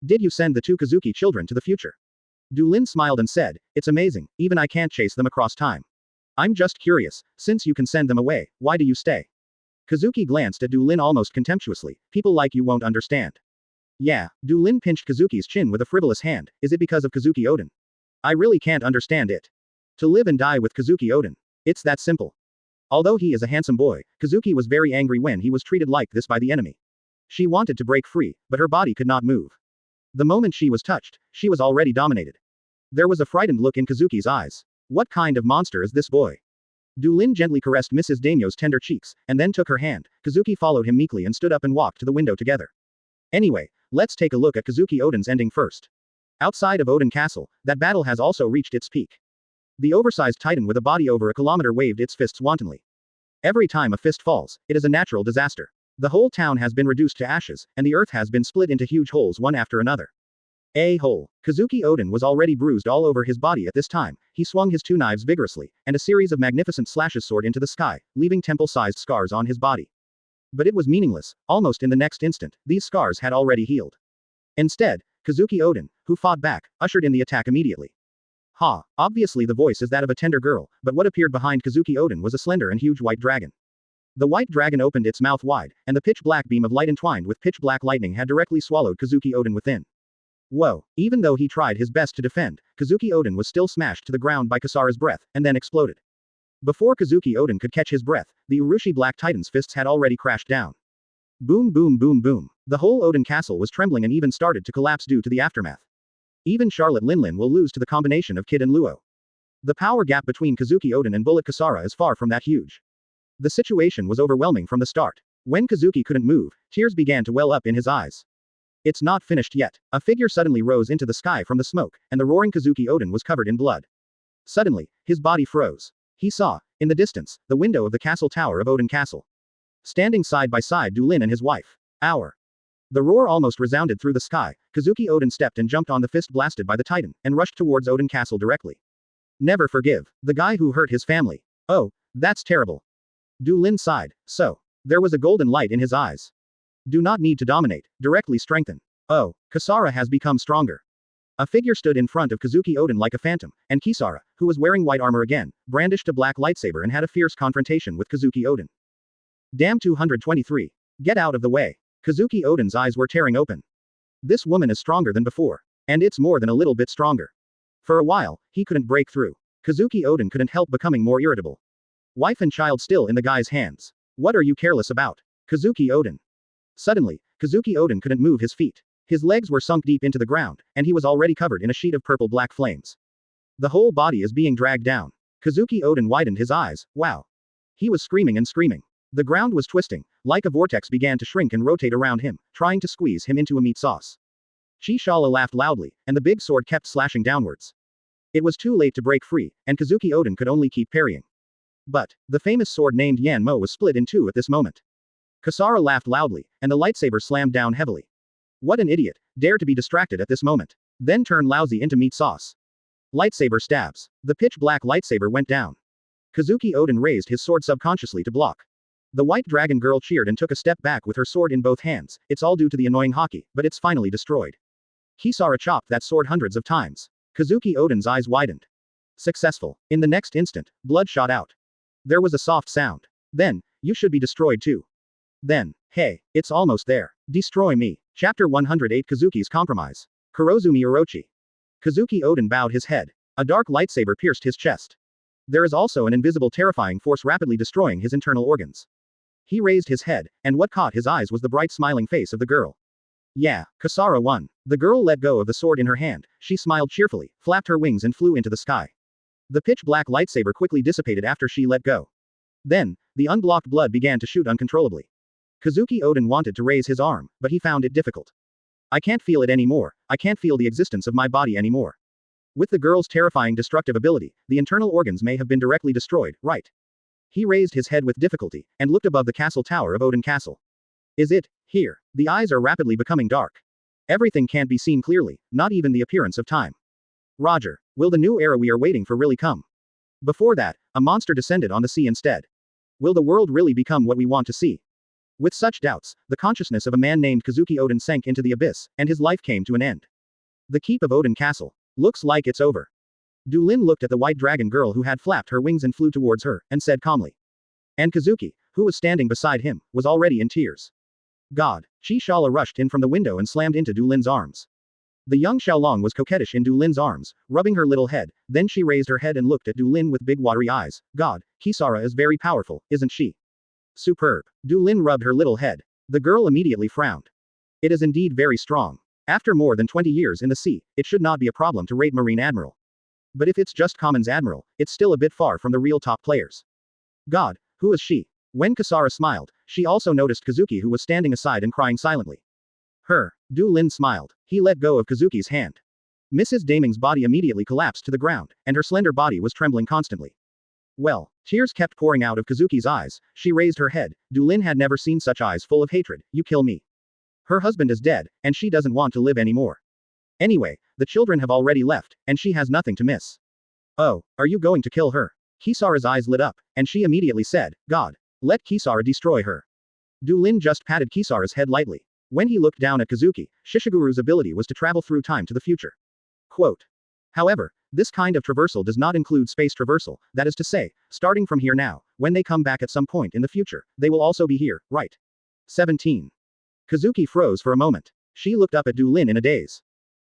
Did you send the two Kazuki children to the future? Du Lin smiled and said, it's amazing, even I can't chase them across time. I'm just curious, since you can send them away, why do you stay? Kazuki glanced at Du Lin almost contemptuously, people like you won't understand. Yeah, Du Lin pinched Kazuki's chin with a frivolous hand, is it because of Kazuki Odin? I really can't understand it. To live and die with Kazuki Odin. It's that simple. Although he is a handsome boy, Kazuki was very angry when he was treated like this by the enemy. She wanted to break free, but her body could not move. The moment she was touched, she was already dominated. There was a frightened look in Kazuki's eyes. What kind of monster is this boy? Du Lin gently caressed Mrs. Daimyo's tender cheeks, and then took her hand. Kazuki followed him meekly and stood up and walked to the window together. Anyway, let's take a look at Kazuki Odin's ending first. Outside of Odin Castle, that battle has also reached its peak. The oversized titan with a body over a kilometer waved its fists wantonly. Every time a fist falls, it is a natural disaster. The whole town has been reduced to ashes, and the earth has been split into huge holes one after another. A-hole. Kazuki Odin was already bruised all over his body at this time. He swung his two knives vigorously, and a series of magnificent slashes soared into the sky, leaving temple-sized scars on his body. But it was meaningless. Almost in the next instant, these scars had already healed. Instead, Kazuki Odin, who fought back, ushered in the attack immediately. Obviously the voice is that of a tender girl, but what appeared behind Kazuki Odin was a slender and huge white dragon. The white dragon opened its mouth wide, and the pitch-black beam of light entwined with pitch-black lightning had directly swallowed Kazuki Odin within. Whoa! Even though he tried his best to defend, Kazuki Odin was still smashed to the ground by Kisara's breath, and then exploded. Before Kazuki Odin could catch his breath, the Urushi Black Titan's fists had already crashed down. Boom boom boom boom. The whole Odin castle was trembling and even started to collapse due to the aftermath. Even Charlotte Linlin will lose to the combination of Kid and Luo. The power gap between Kazuki Odin and Bullet Kisara is far from that huge. The situation was overwhelming from the start. When Kazuki couldn't move, tears began to well up in his eyes. It's not finished yet. A figure suddenly rose into the sky from the smoke, and the roaring Kazuki Odin was covered in blood. Suddenly, his body froze. He saw, in the distance, the window of the castle tower of Odin Castle. Standing side by side Du Lin and his wife. Our. The roar almost resounded through the sky. Kazuki Odin stepped and jumped on the fist blasted by the Titan, and rushed towards Odin Castle directly. Never forgive. The guy who hurt his family. Oh, that's terrible. Du Lin sighed. So. There was a golden light in his eyes. Do not need to dominate, directly strengthen. Oh, Kisara has become stronger. A figure stood in front of Kazuki Odin like a phantom, and Kisara, who was wearing white armor again, brandished a black lightsaber and had a fierce confrontation with Kazuki Odin. Damn 223. Get out of the way. Kazuki Odin's eyes were tearing open. This woman is stronger than before. And it's more than a little bit stronger. For a while, he couldn't break through. Kazuki Odin couldn't help becoming more irritable. Wife and child still in the guy's hands. What are you careless about? Kazuki Odin. Suddenly, Kazuki Odin couldn't move his feet. His legs were sunk deep into the ground, and he was already covered in a sheet of purple-black flames. The whole body is being dragged down. Kazuki Odin widened his eyes. Wow. He was screaming and screaming. The ground was twisting, like a vortex began to shrink and rotate around him, trying to squeeze him into a meat sauce. Chi-Shala laughed loudly, and the big sword kept slashing downwards. It was too late to break free, and Kazuki Odin could only keep parrying. But, the famous sword named Yan Mo was split in two at this moment. Kisara laughed loudly, and the lightsaber slammed down heavily. What an idiot, dare to be distracted at this moment. Then turn lousy into meat sauce. Lightsaber stabs. The pitch-black lightsaber went down. Kazuki Odin raised his sword subconsciously to block. The white dragon girl cheered and took a step back with her sword in both hands. It's all due to the annoying hockey, but it's finally destroyed. Kisara chopped that sword hundreds of times. Kazuki Odin's eyes widened. Successful. In the next instant, blood shot out. There was a soft sound. Then, you should be destroyed too. Then, hey, it's almost there. Destroy me. Chapter 108 Kazuki's Compromise. Kurozumi Orochi. Kazuki Odin bowed his head. A dark lightsaber pierced his chest. There is also an invisible terrifying force rapidly destroying his internal organs. He raised his head, and what caught his eyes was the bright smiling face of the girl. Yeah, Kisara won. The girl let go of the sword in her hand, she smiled cheerfully, flapped her wings and flew into the sky. The pitch-black lightsaber quickly dissipated after she let go. Then, the unblocked blood began to shoot uncontrollably. Kazuki Odin wanted to raise his arm, but he found it difficult. I can't feel it anymore, I can't feel the existence of my body anymore. With the girl's terrifying destructive ability, the internal organs may have been directly destroyed, right? He raised his head with difficulty, and looked above the castle tower of Odin Castle. Is it, here? The eyes are rapidly becoming dark. Everything can't be seen clearly, not even the appearance of time. Roger, will the new era we are waiting for really come? Before that, a monster descended on the sea instead. Will the world really become what we want to see? With such doubts, the consciousness of a man named Kazuki Odin sank into the abyss, and his life came to an end. The keep of Odin Castle. Looks like it's over. Du Lin looked at the white dragon girl who had flapped her wings and flew towards her, and said calmly. And Kazuki, who was standing beside him, was already in tears. God. Shala rushed in from the window and slammed into Du Lin's arms. The young Xiaolong was coquettish in Du Lin's arms, rubbing her little head, then she raised her head and looked at Du Lin with big watery eyes. God, Kisara is very powerful, isn't she? Superb. Du Lin rubbed her little head. The girl immediately frowned. It is indeed very strong. After more than 20 years in the sea, it should not be a problem to rate Marine Admiral. But if it's just Common's Admiral, it's still a bit far from the real top players. God, who is she? When Kisara smiled, she also noticed Kazuki who was standing aside and crying silently. Her. Du Lin smiled. He let go of Kazuki's hand. Mrs. Daming's body immediately collapsed to the ground, and her slender body was trembling constantly. Well, tears kept pouring out of Kazuki's eyes. She raised her head. Du Lin had never seen such eyes full of hatred. You kill me. Her husband is dead, and she doesn't want to live anymore. Anyway, the children have already left, and she has nothing to miss. Oh, are you going to kill her? Kisara's eyes lit up, and she immediately said, God, let Kisara destroy her. Du Lin just patted Kisara's head lightly. When he looked down at Kazuki, Shishigaru's ability was to travel through time to the future. Quote. However, this kind of traversal does not include space traversal, that is to say, starting from here now, when they come back at some point in the future, they will also be here, right? 17. Kazuki froze for a moment. She looked up at Du Lin in a daze.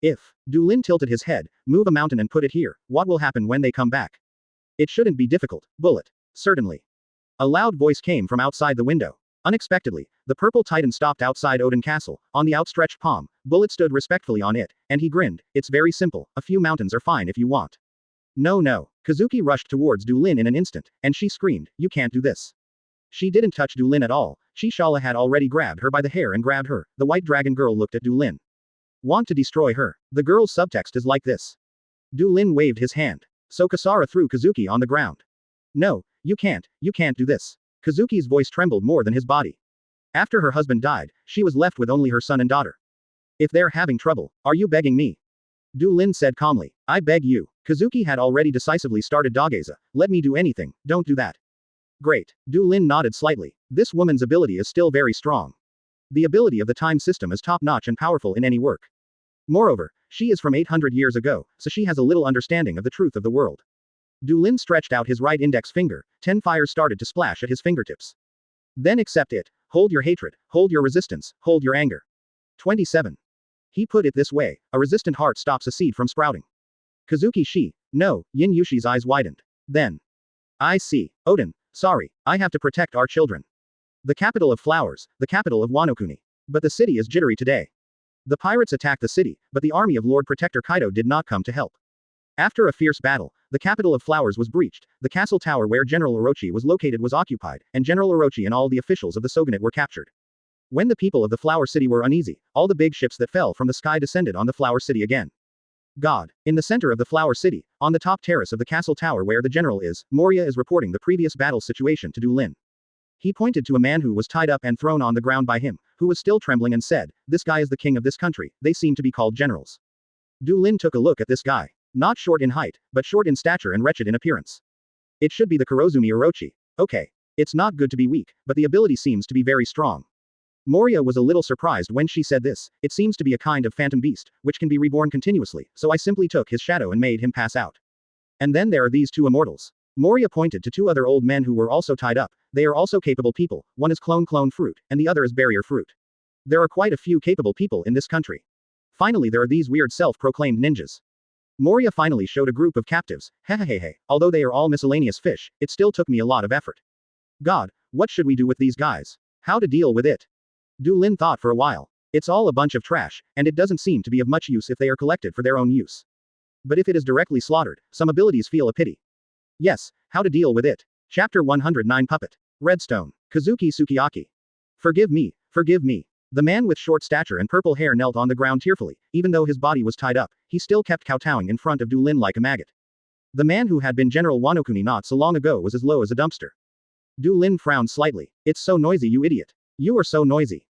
If Du Lin tilted his head, move a mountain and put it here, what will happen when they come back? It shouldn't be difficult, bullet. Certainly. A loud voice came from outside the window. Unexpectedly, the purple titan stopped outside Odin Castle. On the outstretched palm, Bullet stood respectfully on it, and he grinned. It's very simple, a few mountains are fine if you want. No. Kazuki rushed towards Du Lin in an instant, and she screamed, you can't do this. She didn't touch Du Lin at all. Shala had already grabbed her by the hair and grabbed her. The white dragon girl looked at Du Lin. Want to destroy her. The girl's subtext is like this. Du Lin waved his hand. So Kisara threw Kazuki on the ground. No, you can't do this. Kazuki's voice trembled more than his body. After her husband died, she was left with only her son and daughter. If they're having trouble, are you begging me? Du Lin said calmly. I beg you. Kazuki had already decisively started Dogeza. Let me do anything, don't do that. Great. Du Lin nodded slightly. This woman's ability is still very strong. The ability of the time system is top-notch and powerful in any work. Moreover, she is from 800 years ago, so she has a little understanding of the truth of the world. Du Lin stretched out his right index finger. 10 fires started to splash at his fingertips. Then accept it. Hold your hatred, hold your resistance, hold your anger. 27. He put it this way, a resistant heart stops a seed from sprouting. Kazuki no, Yin Yushi's eyes widened. Then. I see. Odin, sorry, I have to protect our children. The capital of flowers, the capital of Wanokuni. But the city is jittery today. The pirates attacked the city, but the army of Lord Protector Kaido did not come to help. After a fierce battle, the capital of flowers was breached, the castle tower where General Orochi was located was occupied, and General Orochi and all the officials of the shogunate were captured. When the people of the Flower City were uneasy, all the big ships that fell from the sky descended on the Flower City again. God. In the center of the Flower City, on the top terrace of the castle tower where the general is, Moria is reporting the previous battle situation to Du Lin. He pointed to a man who was tied up and thrown on the ground by him, who was still trembling and said, this guy is the king of this country, they seem to be called generals. Du Lin took a look at this guy. Not short in height, but short in stature and wretched in appearance. It should be the Kurozumi Orochi. Okay. It's not good to be weak, but the ability seems to be very strong. Moria was a little surprised when she said this. It seems to be a kind of phantom beast, which can be reborn continuously, so I simply took his shadow and made him pass out. And then there are these two immortals. Moria pointed to two other old men who were also tied up. They are also capable people, one is clone fruit, and the other is barrier fruit. There are quite a few capable people in this country. Finally there are these weird self-proclaimed ninjas. Moria finally showed a group of captives. Hehehehe, although they are all miscellaneous fish, it still took me a lot of effort. God, what should we do with these guys? How to deal with it? Du Lin thought for a while. It's all a bunch of trash, and it doesn't seem to be of much use if they are collected for their own use. But if it is directly slaughtered, some abilities feel a pity. Yes, how to deal with it. Chapter 109 Puppet. Redstone. Kazuki Sukiyaki. Forgive me. The man with short stature and purple hair knelt on the ground tearfully. Even though his body was tied up, he still kept kowtowing in front of Du Lin like a maggot. The man who had been General Wanokuni not so long ago was as low as a dumpster. Du Lin frowned slightly. It's so noisy, you idiot. You are so noisy.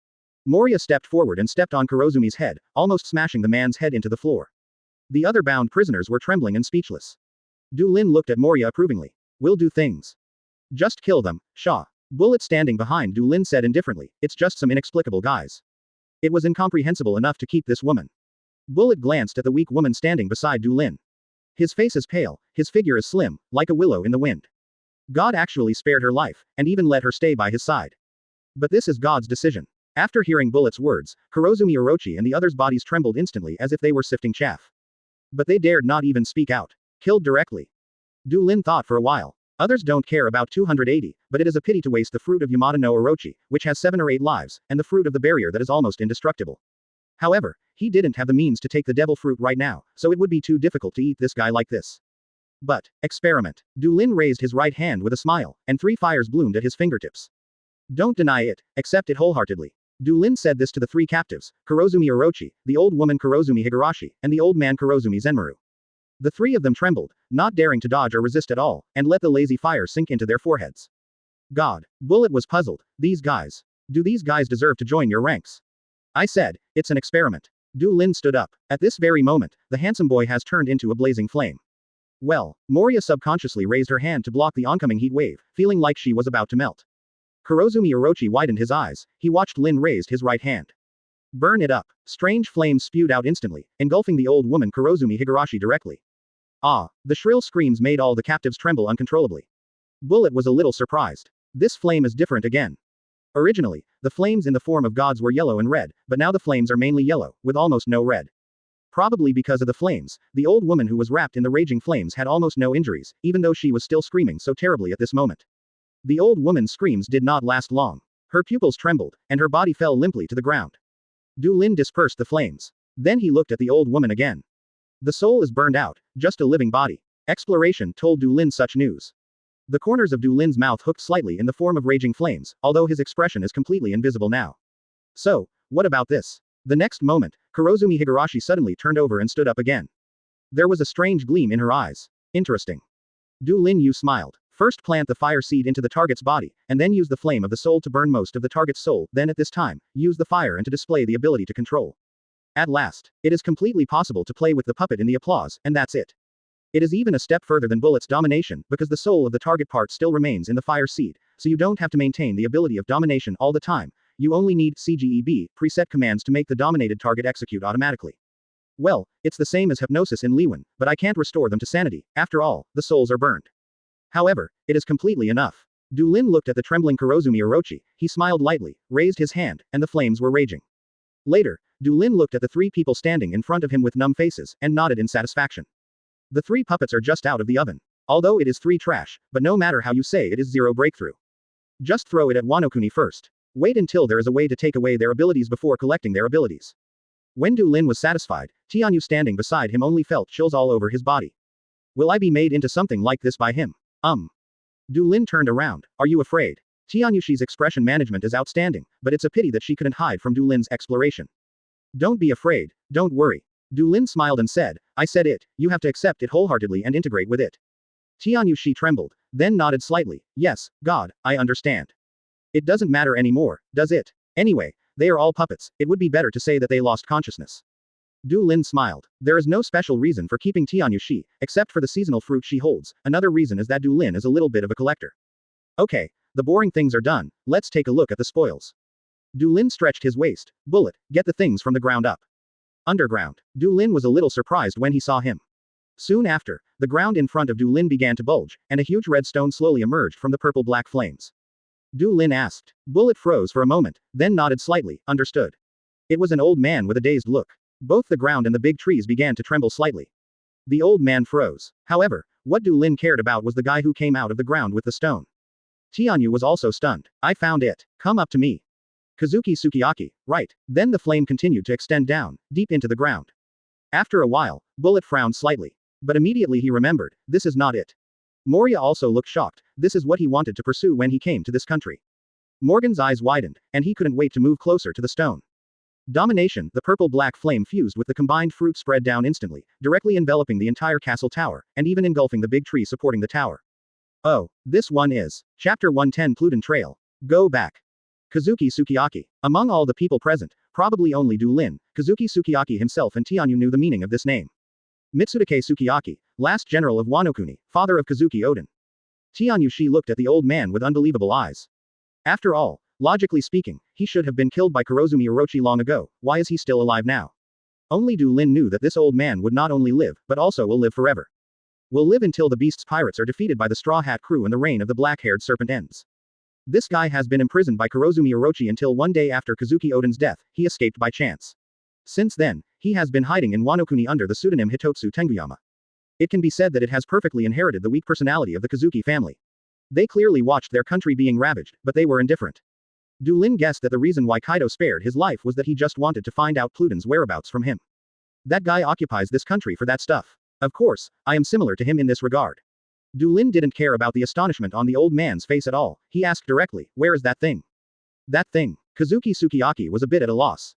Moria stepped forward and stepped on Kurozumi's head, almost smashing the man's head into the floor. The other bound prisoners were trembling and speechless. Du Lin looked at Moria approvingly. We'll do things. Just kill them, Shaw. Bullet standing behind Du Lin said indifferently, it's just some inexplicable guys. It was incomprehensible enough to keep this woman. Bullet glanced at the weak woman standing beside Du Lin. His face is pale, his figure is slim, like a willow in the wind. God actually spared her life, and even let her stay by his side. But this is God's decision. After hearing Bullet's words, Kurozumi Orochi and the others' bodies trembled instantly as if they were sifting chaff. But they dared not even speak out. Killed directly. Du Lin thought for a while. Others don't care about 280, but it is a pity to waste the fruit of Yamada no Orochi, which has 7 or 8 lives, and the fruit of the barrier that is almost indestructible. However, he didn't have the means to take the devil fruit right now, so it would be too difficult to eat this guy like this. But, experiment. Du Lin raised his right hand with a smile, and 3 fires bloomed at his fingertips. Don't deny it, accept it wholeheartedly. Du Lin said this to the 3 captives, Kurozumi Orochi, the old woman Kurozumi Higurashi, and the old man Kurozumi Zenmaru. The 3 of them trembled, not daring to dodge or resist at all, and let the lazy fire sink into their foreheads. God. Bullet was puzzled. These guys. Do these guys deserve to join your ranks? I said, it's an experiment. Du Lin stood up. At this very moment, the handsome boy has turned into a blazing flame. Well, Moria subconsciously raised her hand to block the oncoming heat wave, feeling like she was about to melt. Kurozumi Orochi widened his eyes. He watched Lin raised his right hand. Burn it up. Strange flames spewed out instantly, engulfing the old woman Kurozumi Higurashi directly. Ah! The shrill screams made all the captives tremble uncontrollably. Bullet was a little surprised. This flame is different again. Originally, the flames in the form of gods were yellow and red, but now the flames are mainly yellow, with almost no red. Probably because of the flames, the old woman who was wrapped in the raging flames had almost no injuries, even though she was still screaming so terribly at this moment. The old woman's screams did not last long. Her pupils trembled, and her body fell limply to the ground. Du Lin dispersed the flames. Then he looked at the old woman again. The soul is burned out, just a living body. Exploration told Du Lin such news. The corners of Du Lin's mouth hooked slightly in the form of raging flames, although his expression is completely invisible now. So, what about this? The next moment, Kurozumi Higurashi suddenly turned over and stood up again. There was a strange gleam in her eyes. Interesting. Du Lin Yu smiled. First plant the fire seed into the target's body, and then use the flame of the soul to burn most of the target's soul, then at this time, use the fire and to display the ability to control. At last, it is completely possible to play with the puppet in the applause, and that's it. It is even a step further than Bullet's domination, because the soul of the target part still remains in the fire seed, so you don't have to maintain the ability of domination all the time, you only need CGEB, preset commands to make the dominated target execute automatically. Well, it's the same as hypnosis in Lewin, but I can't restore them to sanity, after all, the souls are burned. However, it is completely enough. Du Lin looked at the trembling Kurozumi Orochi, he smiled lightly, raised his hand, and the flames were raging. Later, Du Lin looked at the 3 people standing in front of him with numb faces, and nodded in satisfaction. The 3 puppets are just out of the oven. Although it is 3 trash, but no matter how you say it is 0 breakthrough. Just throw it at Wanokuni first. Wait until there is a way to take away their abilities before collecting their abilities. When Du Lin was satisfied, Tianyu standing beside him only felt chills all over his body. Will I be made into something like this by him? Du Lin turned around. Are you afraid? Tianyushi's expression management is outstanding, but it's a pity that she couldn't hide from Du Lin's exploration. Don't be afraid, don't worry. Du Lin smiled and said, I said it, you have to accept it wholeheartedly and integrate with it. Tianyushi trembled, then nodded slightly, yes, God, I understand. It doesn't matter anymore, does it? Anyway, they are all puppets, it would be better to say that they lost consciousness. Du Lin smiled. There is no special reason for keeping Tianyushi, except for the seasonal fruit she holds, another reason is that Du Lin is a little bit of a collector. Okay, the boring things are done, let's take a look at the spoils. Du Lin stretched his waist. Bullet, get the things from the ground up. Underground. Du Lin was a little surprised when he saw him. Soon after, the ground in front of Du Lin began to bulge, and a huge red stone slowly emerged from the purple-black flames. Du Lin asked. Bullet froze for a moment, then nodded slightly, understood. It was an old man with a dazed look. Both the ground and the big trees began to tremble slightly. The old man froze. However, what Du Lin cared about was the guy who came out of the ground with the stone. Tianyu was also stunned. I found it. Come up to me. Kazuki Sukiyaki, right. Then the flame continued to extend down, deep into the ground. After a while, Bullet frowned slightly. But immediately he remembered, this is not it. Moria also looked shocked, this is what he wanted to pursue when he came to this country. Morgan's eyes widened, and he couldn't wait to move closer to the stone. Domination, the purple-black flame fused with the combined fruit spread down instantly, directly enveloping the entire castle tower, and even engulfing the big tree supporting the tower. Oh, this one is. Chapter 110 Pluton Trail. Go back. Kazuki Sukiyaki. Among all the people present, probably only Du Lin, Kazuki Sukiyaki himself and Tianyu knew the meaning of this name. Mitsudake Sukiyaki, last general of Wanokuni, father of Kazuki Odin. Tianyushi looked at the old man with unbelievable eyes. After all, logically speaking, he should have been killed by Kurozumi Orochi long ago. Why is he still alive now? Only Du Lin knew that this old man would not only live, but also will live forever. Will live until the Beast's pirates are defeated by the Straw Hat crew and the reign of the black-haired serpent ends. This guy has been imprisoned by Kurozumi Orochi until one day after Kazuki Odin's death, he escaped by chance. Since then, he has been hiding in Wanokuni under the pseudonym Hitotsu Tenguyama. It can be said that it has perfectly inherited the weak personality of the Kazuki family. They clearly watched their country being ravaged, but they were indifferent. Du Lin guessed that the reason why Kaido spared his life was that he just wanted to find out Pluton's whereabouts from him. That guy occupies this country for that stuff. Of course, I am similar to him in this regard. Du Lin didn't care about the astonishment on the old man's face at all. He asked directly, where is that thing? That thing. Kazuki Sukiyaki was a bit at a loss.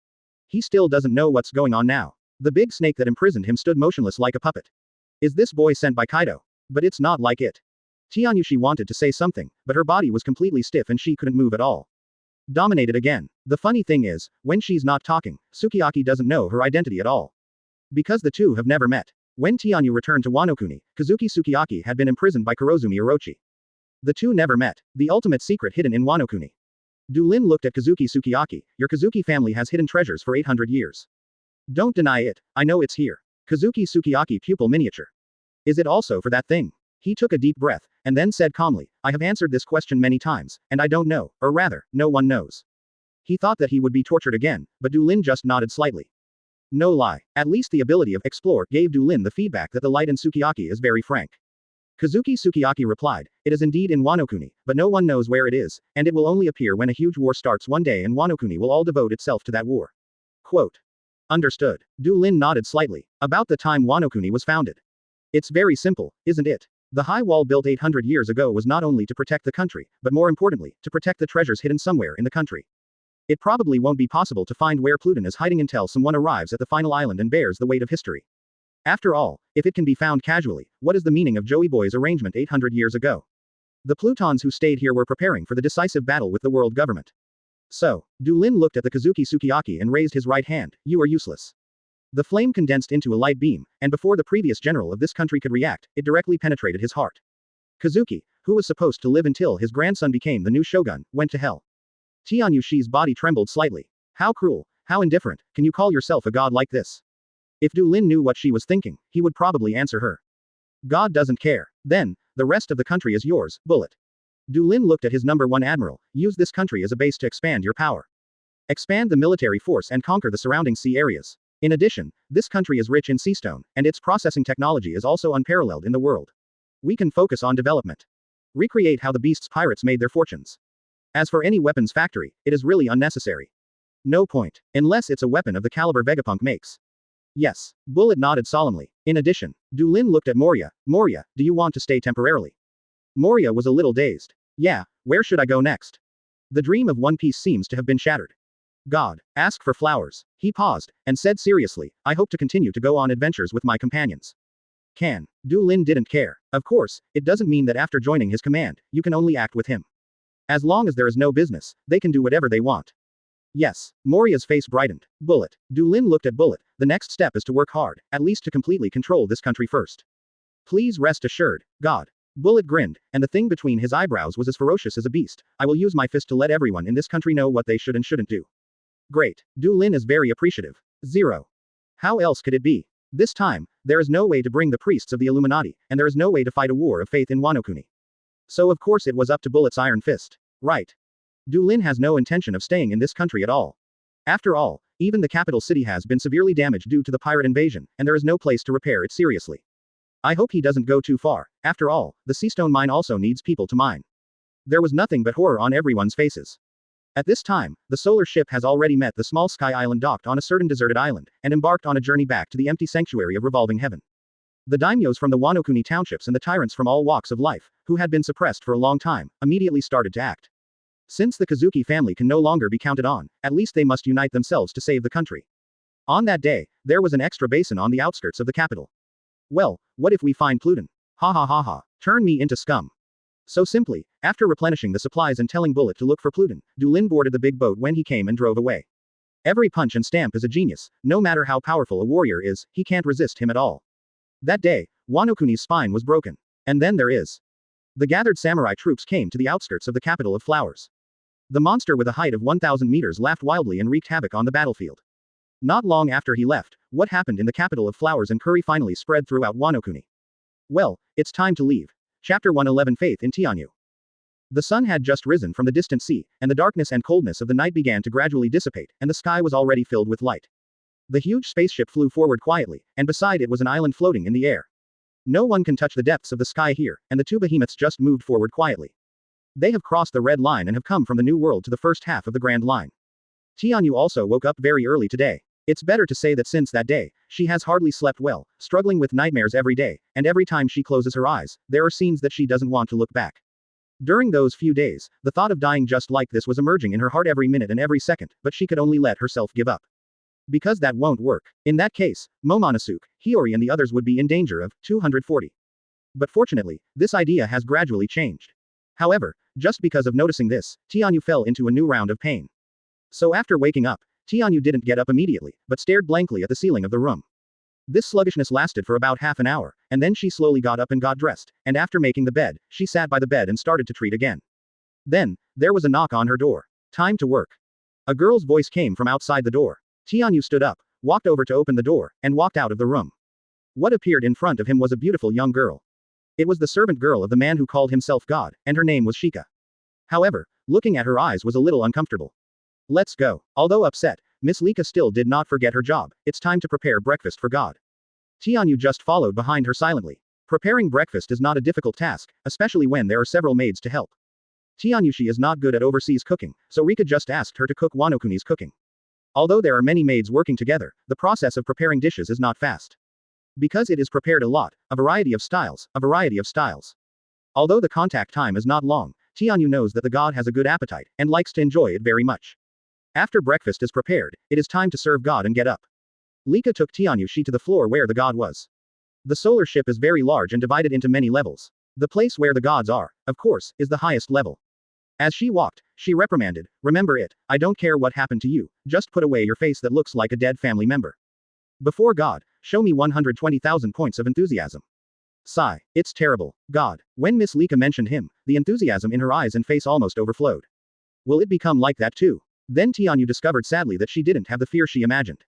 He still doesn't know what's going on now. The big snake that imprisoned him stood motionless like a puppet. Is this boy sent by Kaido? But it's not like it. Tianyushi wanted to say something, but her body was completely stiff and she couldn't move at all. Dominated again. The funny thing is, when she's not talking, Sukiyaki doesn't know her identity at all. Because the two have never met. When Tianyu returned to Wanokuni, Kazuki Sukiyaki had been imprisoned by Kurozumi Orochi. The two never met. The ultimate secret hidden in Wanokuni. Du Lin looked at Kazuki Sukiyaki. Your Kazuki family has hidden treasures for 800 years. Don't deny it. I know it's here. Kazuki Sukiyaki pupil miniature. Is it also for that thing? He took a deep breath, and then said calmly, I have answered this question many times, and I don't know, or rather, no one knows. He thought that he would be tortured again, but Du Lin just nodded slightly. No lie. At least the ability of explore gave Du Lin the feedback that the light in Sukiyaki is very frank. Kazuki Sukiyaki replied, it is indeed in Wanokuni, but no one knows where it is, and it will only appear when a huge war starts one day and Wanokuni will all devote itself to that war. Quote. Understood. Du Lin nodded slightly. About the time Wanokuni was founded. It's very simple, isn't it? The high wall built 800 years ago was not only to protect the country, but more importantly, to protect the treasures hidden somewhere in the country. It probably won't be possible to find where Pluton is hiding until someone arrives at the final island and bears the weight of history. After all, if it can be found casually, what is the meaning of Joey Boy's arrangement 800 years ago? The Plutons who stayed here were preparing for the decisive battle with the world government. So, Du Lin looked at the Kazuki Sukiyaki and raised his right hand, you are useless. The flame condensed into a light beam, and before the previous general of this country could react, it directly penetrated his heart. Kazuki, who was supposed to live until his grandson became the new shogun, went to hell. Tianyushi's body trembled slightly. How cruel, how indifferent, can you call yourself a god like this? If Du Lin knew what she was thinking, he would probably answer her. God doesn't care. Then, the rest of the country is yours, Bullet. Du Lin looked at his #1 admiral, use this country as a base to expand your power. Expand the military force and conquer the surrounding sea areas. In addition, this country is rich in seastone, and its processing technology is also unparalleled in the world. We can focus on development. Recreate how the Beast's pirates made their fortunes. As for any weapons factory, it is really unnecessary. No point. Unless it's a weapon of the caliber Vegapunk makes. Yes. Bullet nodded solemnly. In addition, Du Lin looked at Moria. Moria, do you want to stay temporarily? Moria was a little dazed. Yeah, where should I go next? The dream of One Piece seems to have been shattered. God, ask for flowers. He paused, and said seriously, I hope to continue to go on adventures with my companions. Du Lin didn't care. Of course, it doesn't mean that after joining his command, you can only act with him. As long as there is no business, they can do whatever they want. Yes. Moria's face brightened. Bullet. Du Lin looked at Bullet. The next step is to work hard, at least to completely control this country first. Please rest assured, God. Bullet grinned, and the thing between his eyebrows was as ferocious as a beast. I will use my fist to let everyone in this country know what they should and shouldn't do. Great. Du Lin is very appreciative. 0. How else could it be? This time, there is no way to bring the priests of the Illuminati, and there is no way to fight a war of faith in Wanokuni. So of course it was up to Bullet's iron fist. Right. Du Lin has no intention of staying in this country at all. After all, even the capital city has been severely damaged due to the pirate invasion, and there is no place to repair it seriously. I hope he doesn't go too far. After all, the seastone mine also needs people to mine. There was nothing but horror on everyone's faces. At this time, the solar ship has already met the small sky island docked on a certain deserted island, and embarked on a journey back to the empty sanctuary of revolving heaven. The daimyos from the Wanokuni townships and the tyrants from all walks of life, who had been suppressed for a long time, immediately started to act. Since the Kazuki family can no longer be counted on, at least they must unite themselves to save the country. On that day, there was an extra basin on the outskirts of the capital. Well, what if we find Pluton? Ha ha ha ha. Turn me into scum. So simply, after replenishing the supplies and telling Bullet to look for Pluton, Du Lin boarded the big boat when he came and drove away. Every punch and stamp is a genius. No matter how powerful a warrior is, he can't resist him at all. That day, Wanokuni's spine was broken. And then there is The gathered samurai troops came to the outskirts of the capital of flowers. The monster with a height of 1,000 meters laughed wildly and wreaked havoc on the battlefield. Not long after he left, what happened in the capital of flowers and curry finally spread throughout Wanokuni. Well, it's time to leave. Chapter 111 Faith in Tianyu. The sun had just risen from the distant sea, and the darkness and coldness of the night began to gradually dissipate, and the sky was already filled with light. The huge spaceship flew forward quietly, and beside it was an island floating in the air. No one can touch the depths of the sky here, and the two behemoths just moved forward quietly. They have crossed the red line and have come from the new world to the first half of the Grand Line. Tianyu also woke up very early today. It's better to say that since that day, she has hardly slept well, struggling with nightmares every day, and every time she closes her eyes, there are scenes that she doesn't want to look back. During those few days, the thought of dying just like this was emerging in her heart every minute and every second, but she could only let herself give up. Because that won't work. In that case, Momonosuke, Hiyori and the others would be in danger of 240. But fortunately, this idea has gradually changed. However, just because of noticing this, Tianyu fell into a new round of pain. So after waking up, Tianyu didn't get up immediately, but stared blankly at the ceiling of the room. This sluggishness lasted for about half an hour, and then she slowly got up and got dressed, and after making the bed, she sat by the bed and started to treat again. Then, there was a knock on her door. Time to work. A girl's voice came from outside the door. Tianyu stood up, walked over to open the door, and walked out of the room. What appeared in front of him was a beautiful young girl. It was the servant girl of the man who called himself God, and her name was Shika. However, looking at her eyes was a little uncomfortable. Let's go. Although upset, Miss Nica still did not forget her job. It's time to prepare breakfast for God. Tianyu just followed behind her silently. Preparing breakfast is not a difficult task, especially when there are several maids to help. Tianyushi is not good at overseas cooking, so Rika just asked her to cook Wanokuni's cooking. Although there are many maids working together, the process of preparing dishes is not fast. Because it is prepared a lot, a variety of styles. Although the contact time is not long, Tianyu knows that the god has a good appetite, and likes to enjoy it very much. After breakfast is prepared, it is time to serve God and get up. Nika took Tianyushi to the floor where the god was. The solar ship is very large and divided into many levels. The place where the gods are, of course, is the highest level. As she walked, she reprimanded, "Remember it, I don't care what happened to you, just put away your face that looks like a dead family member. Before God, show me 120,000 points of enthusiasm." Sigh. It's terrible. God. When Miss Lika mentioned him, the enthusiasm in her eyes and face almost overflowed. Will it become like that too? Then Tianyu discovered sadly that she didn't have the fear she imagined.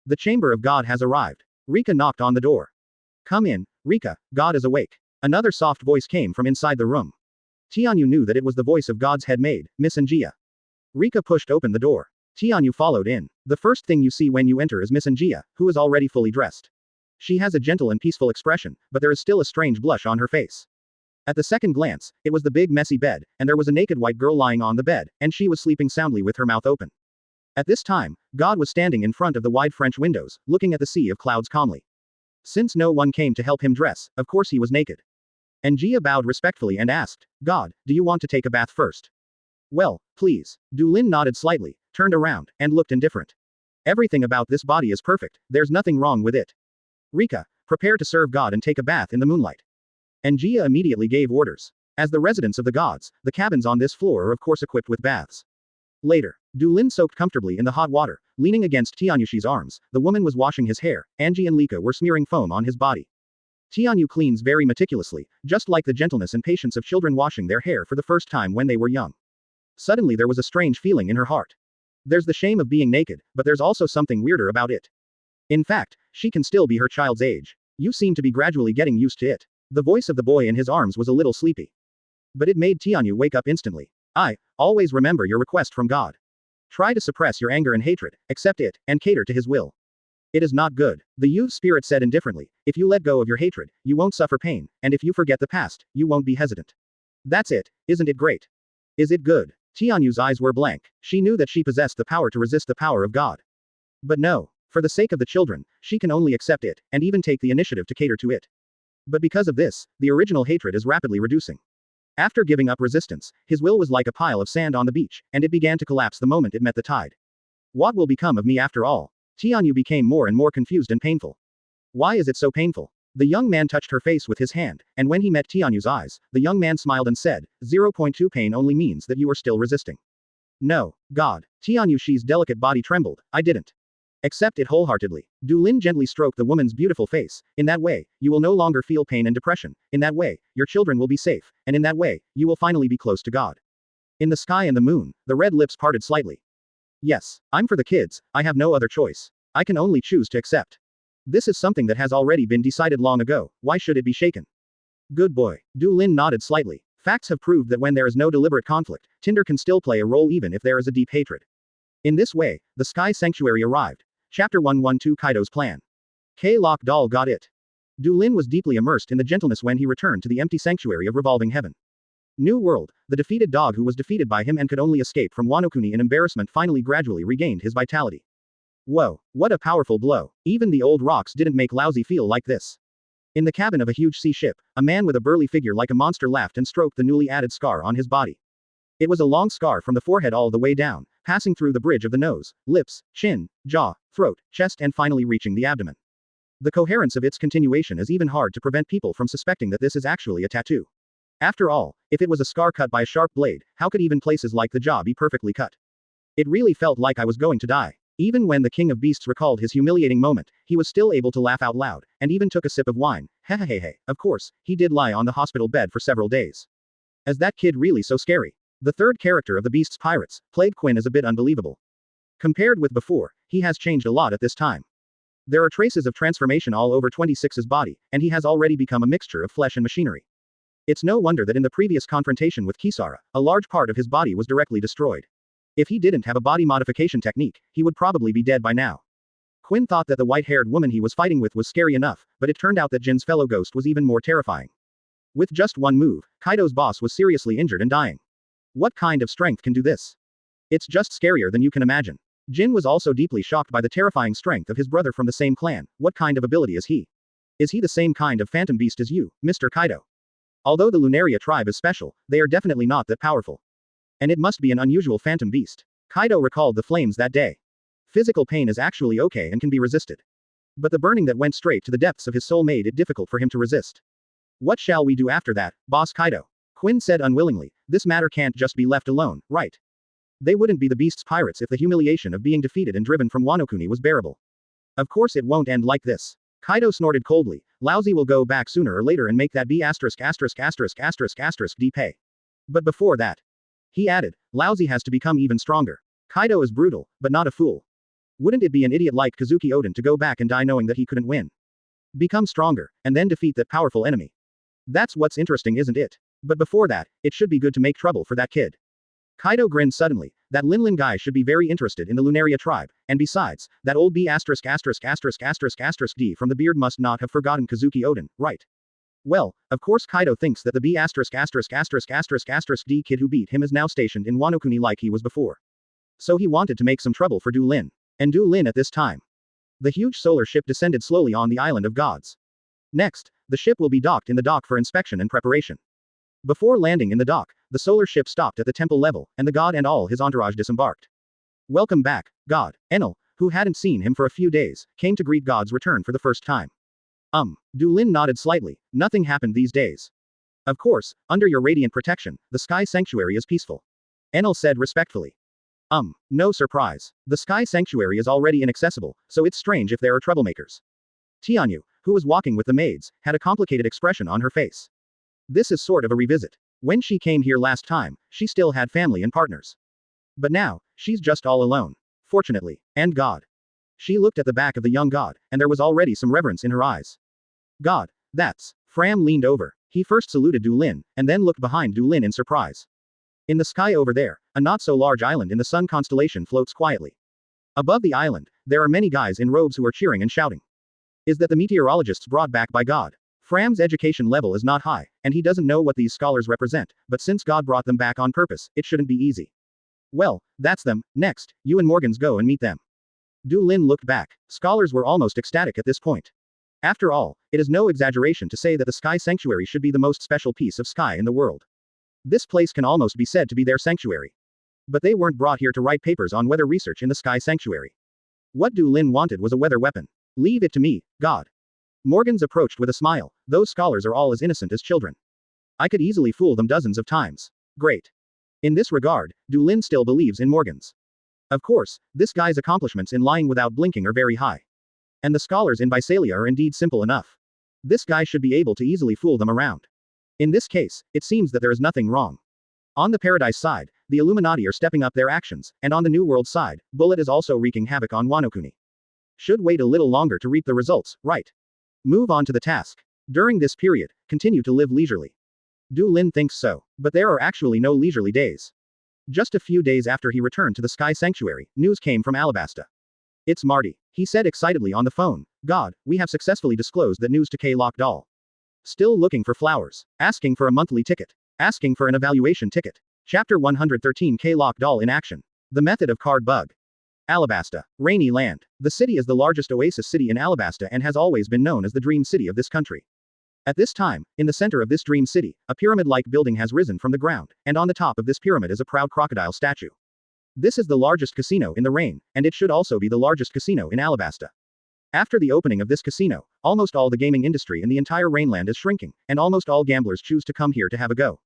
The chamber of God has arrived. Rika knocked on the door. Come in, Rika, God is awake. Another soft voice came from inside the room. Tianyu knew that it was the voice of God's head maid, Miss Njia. Rika pushed open the door. Tianyu followed in. The first thing you see when you enter is Miss Njia, who is already fully dressed. She has a gentle and peaceful expression, but there is still a strange blush on her face. At the second glance, it was the big messy bed, and there was a naked white girl lying on the bed, and she was sleeping soundly with her mouth open. At this time, God was standing in front of the wide French windows, looking at the sea of clouds calmly. Since no one came to help him dress, of course he was naked. Njia bowed respectfully and asked, God, do you want to take a bath first? Well, please. Dulin nodded slightly, turned around, and looked indifferent. Everything about this body is perfect, there's nothing wrong with it. Rika, prepare to serve God and take a bath in the moonlight. Njia immediately gave orders. As the residence of the gods, the cabins on this floor are of course equipped with baths. Later, Dulin soaked comfortably in the hot water, leaning against Tianyushi's arms, the woman was washing his hair, Angie and Lika were smearing foam on his body. Tianyu cleans very meticulously, just like the gentleness and patience of children washing their hair for the first time when they were young. Suddenly there was a strange feeling in her heart. There's the shame of being naked, but there's also something weirder about it. In fact, she can still be her child's age. You seem to be gradually getting used to it. The voice of the boy in his arms was a little sleepy. But it made Tianyu wake up instantly. Always remember your request from God. Try to suppress your anger and hatred, accept it, and cater to his will. It is not good. The youth spirit said indifferently, if you let go of your hatred, you won't suffer pain, and if you forget the past, you won't be hesitant. That's it, isn't it great? Is it good? Tianyu's eyes were blank. She knew that she possessed the power to resist the power of God. But no. For the sake of the children, she can only accept it, and even take the initiative to cater to it. But because of this, the original hatred is rapidly reducing. After giving up resistance, his will was like a pile of sand on the beach, and it began to collapse the moment it met the tide. What will become of me after all? Tianyu became more and more confused and painful. Why is it so painful? The young man touched her face with his hand, and when he met Tianyu's eyes, the young man smiled and said, 0.2 pain only means that you are still resisting. No, God. Tianyushi's delicate body trembled, I didn't. Accept it wholeheartedly. Du Lin gently stroked the woman's beautiful face. In that way, you will no longer feel pain and depression. In that way, your children will be safe. And in that way, you will finally be close to God. In the sky and the moon, the red lips parted slightly. Yes, I'm for the kids, I have no other choice. I can only choose to accept. This is something that has already been decided long ago, why should it be shaken? Good boy. Du Lin nodded slightly. Facts have proved that when there is no deliberate conflict, Tinder can still play a role even if there is a deep hatred. In this way, the Sky Sanctuary arrived. Chapter 112 Kaido's Plan. K-Lock Doll got it. Du Lin was deeply immersed in the gentleness when he returned to the empty sanctuary of Revolving Heaven. New World, the defeated dog who was defeated by him and could only escape from Wanokuni in embarrassment finally gradually regained his vitality. Whoa, what a powerful blow. Even the old rocks didn't make Lousy feel like this. In the cabin of a huge sea ship, a man with a burly figure like a monster laughed and stroked the newly added scar on his body. It was a long scar from the forehead all the way down, passing through the bridge of the nose, lips, chin, jaw, throat, chest and finally reaching the abdomen. The coherence of its continuation is even hard to prevent people from suspecting that this is actually a tattoo. After all, if it was a scar cut by a sharp blade, how could even places like the jaw be perfectly cut? It really felt like I was going to die. Even when the King of Beasts recalled his humiliating moment, he was still able to laugh out loud, and even took a sip of wine. Hehehehe. Of course, he did lie on the hospital bed for several days. Is that kid really so scary? The third character of the Beast's Pirates, Plague Quinn, is a bit unbelievable. Compared with before, he has changed a lot at this time. There are traces of transformation all over 26's body, and he has already become a mixture of flesh and machinery. It's no wonder that in the previous confrontation with Kisara, a large part of his body was directly destroyed. If he didn't have a body modification technique, he would probably be dead by now. Quinn thought that the white-haired woman he was fighting with was scary enough, but it turned out that Jin's fellow ghost was even more terrifying. With just one move, Kaido's boss was seriously injured and dying. What kind of strength can do this? It's just scarier than you can imagine. Jhin was also deeply shocked by the terrifying strength of his brother from the same clan. What kind of ability is he? Is he the same kind of phantom beast as you, Mr. Kaido? Although the Lunaria tribe is special, they are definitely not that powerful. And it must be an unusual phantom beast. Kaido recalled the flames that day. Physical pain is actually okay and can be resisted. But the burning that went straight to the depths of his soul made it difficult for him to resist. What shall we do after that, Boss Kaido? Quinn said unwillingly, this matter can't just be left alone, right? They wouldn't be the Beast's pirates if the humiliation of being defeated and driven from Wanokuni was bearable. Of course it won't end like this. Kaido snorted coldly, Lousy will go back sooner or later and make that B******** D pay. But before that, he added, Lousy has to become even stronger. Kaido is brutal, but not a fool. Wouldn't it be an idiot like Kazuki Odin to go back and die knowing that he couldn't win? Become stronger, and then defeat that powerful enemy. That's what's interesting, isn't it? But before that, it should be good to make trouble for that kid. Kaido grinned suddenly. That Linlin guy should be very interested in the Lunaria tribe, and besides, that old B******* D from the beard must not have forgotten Kazuki Odin, right? Well, of course Kaido thinks that the B****** D kid who beat him is now stationed in Wanokuni like he was before. So he wanted to make some trouble for Du Lin. And Du Lin at this time. The huge solar ship descended slowly on the island of gods. Next, the ship will be docked in the dock for inspection and preparation. Before landing in the dock, the solar ship stopped at the temple level, and the god and all his entourage disembarked. Welcome back, God. Enel, who hadn't seen him for a few days, came to greet God's return for the first time. Du Lin nodded slightly. Nothing happened these days. Of course, under your radiant protection, the Sky Sanctuary is peaceful. Enel said respectfully. No surprise. The Sky Sanctuary is already inaccessible, so it's strange if there are troublemakers. Tianyu, who was walking with the maids, had a complicated expression on her face. This is sort of a revisit. When she came here last time, she still had family and partners. But now, she's just all alone. Fortunately. And God. She looked at the back of the young god, and there was already some reverence in her eyes. God, that's. Fram leaned over. He first saluted Du Lin, and then looked behind Du Lin in surprise. In the sky over there, a not-so-large island in the sun constellation floats quietly. Above the island, there are many guys in robes who are cheering and shouting. Is that the meteorologists brought back by God? Fram's education level is not high, and he doesn't know what these scholars represent, but since God brought them back on purpose, it shouldn't be easy. Well, that's them. Next, you and Morgans go and meet them. Du Lin looked back. Scholars were almost ecstatic at this point. After all, it is no exaggeration to say that the Sky Sanctuary should be the most special piece of sky in the world. This place can almost be said to be their sanctuary. But they weren't brought here to write papers on weather research in the Sky Sanctuary. What Du Lin wanted was a weather weapon. Leave it to me, God. Morgans approached with a smile. Those scholars are all as innocent as children. I could easily fool them dozens of times. Great. In this regard, Du Lin still believes in Morgans. Of course, this guy's accomplishments in lying without blinking are very high. And the scholars in Biselia are indeed simple enough. This guy should be able to easily fool them around. In this case, it seems that there is nothing wrong. On the Paradise side, the Illuminati are stepping up their actions, and on the New World side, Bullet is also wreaking havoc on Wanokuni. Should wait a little longer to reap the results, right? Move on to the task. During this period, continue to live leisurely. Du Lin thinks so, but there are actually no leisurely days. Just a few days after he returned to the Sky Sanctuary, news came from Alabasta. It's Marty, he said excitedly on the phone. God, we have successfully disclosed that news to K-Lock Doll. Still looking for flowers. Asking for a monthly ticket. Asking for an evaluation ticket. Chapter 113 K-Lock Doll in action. The method of card bug. Alabasta. Rainy land. The city is the largest oasis city in Alabasta and has always been known as the dream city of this country. At this time, in the center of this dream city, a pyramid-like building has risen from the ground, and on the top of this pyramid is a proud crocodile statue. This is the largest casino in the Rain, and it should also be the largest casino in Alabasta. After the opening of this casino, almost all the gaming industry in the entire Rainland is shrinking, and almost all gamblers choose to come here to have a go.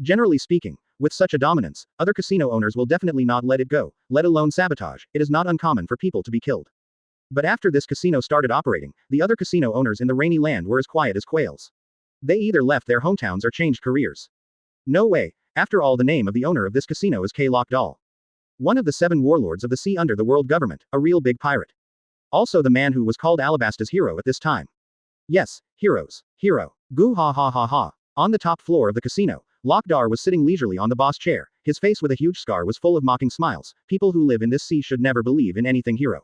Generally speaking, with such a dominance, other casino owners will definitely not let it go, let alone sabotage. It is not uncommon for people to be killed. But after this casino started operating, the other casino owners in the Rainy Land were as quiet as quails. They either left their hometowns or changed careers. No way, after all the name of the owner of this casino is K-Lock Doll. One of the 7 warlords of the sea under the world government, a real big pirate. Also the man who was called Alabasta's hero at this time. Yes, heroes. Hero. Goo ha ha ha ha. On the top floor of the casino, Lokdar was sitting leisurely on the boss chair, his face with a huge scar was full of mocking smiles. People who live in this sea should never believe in anything hero.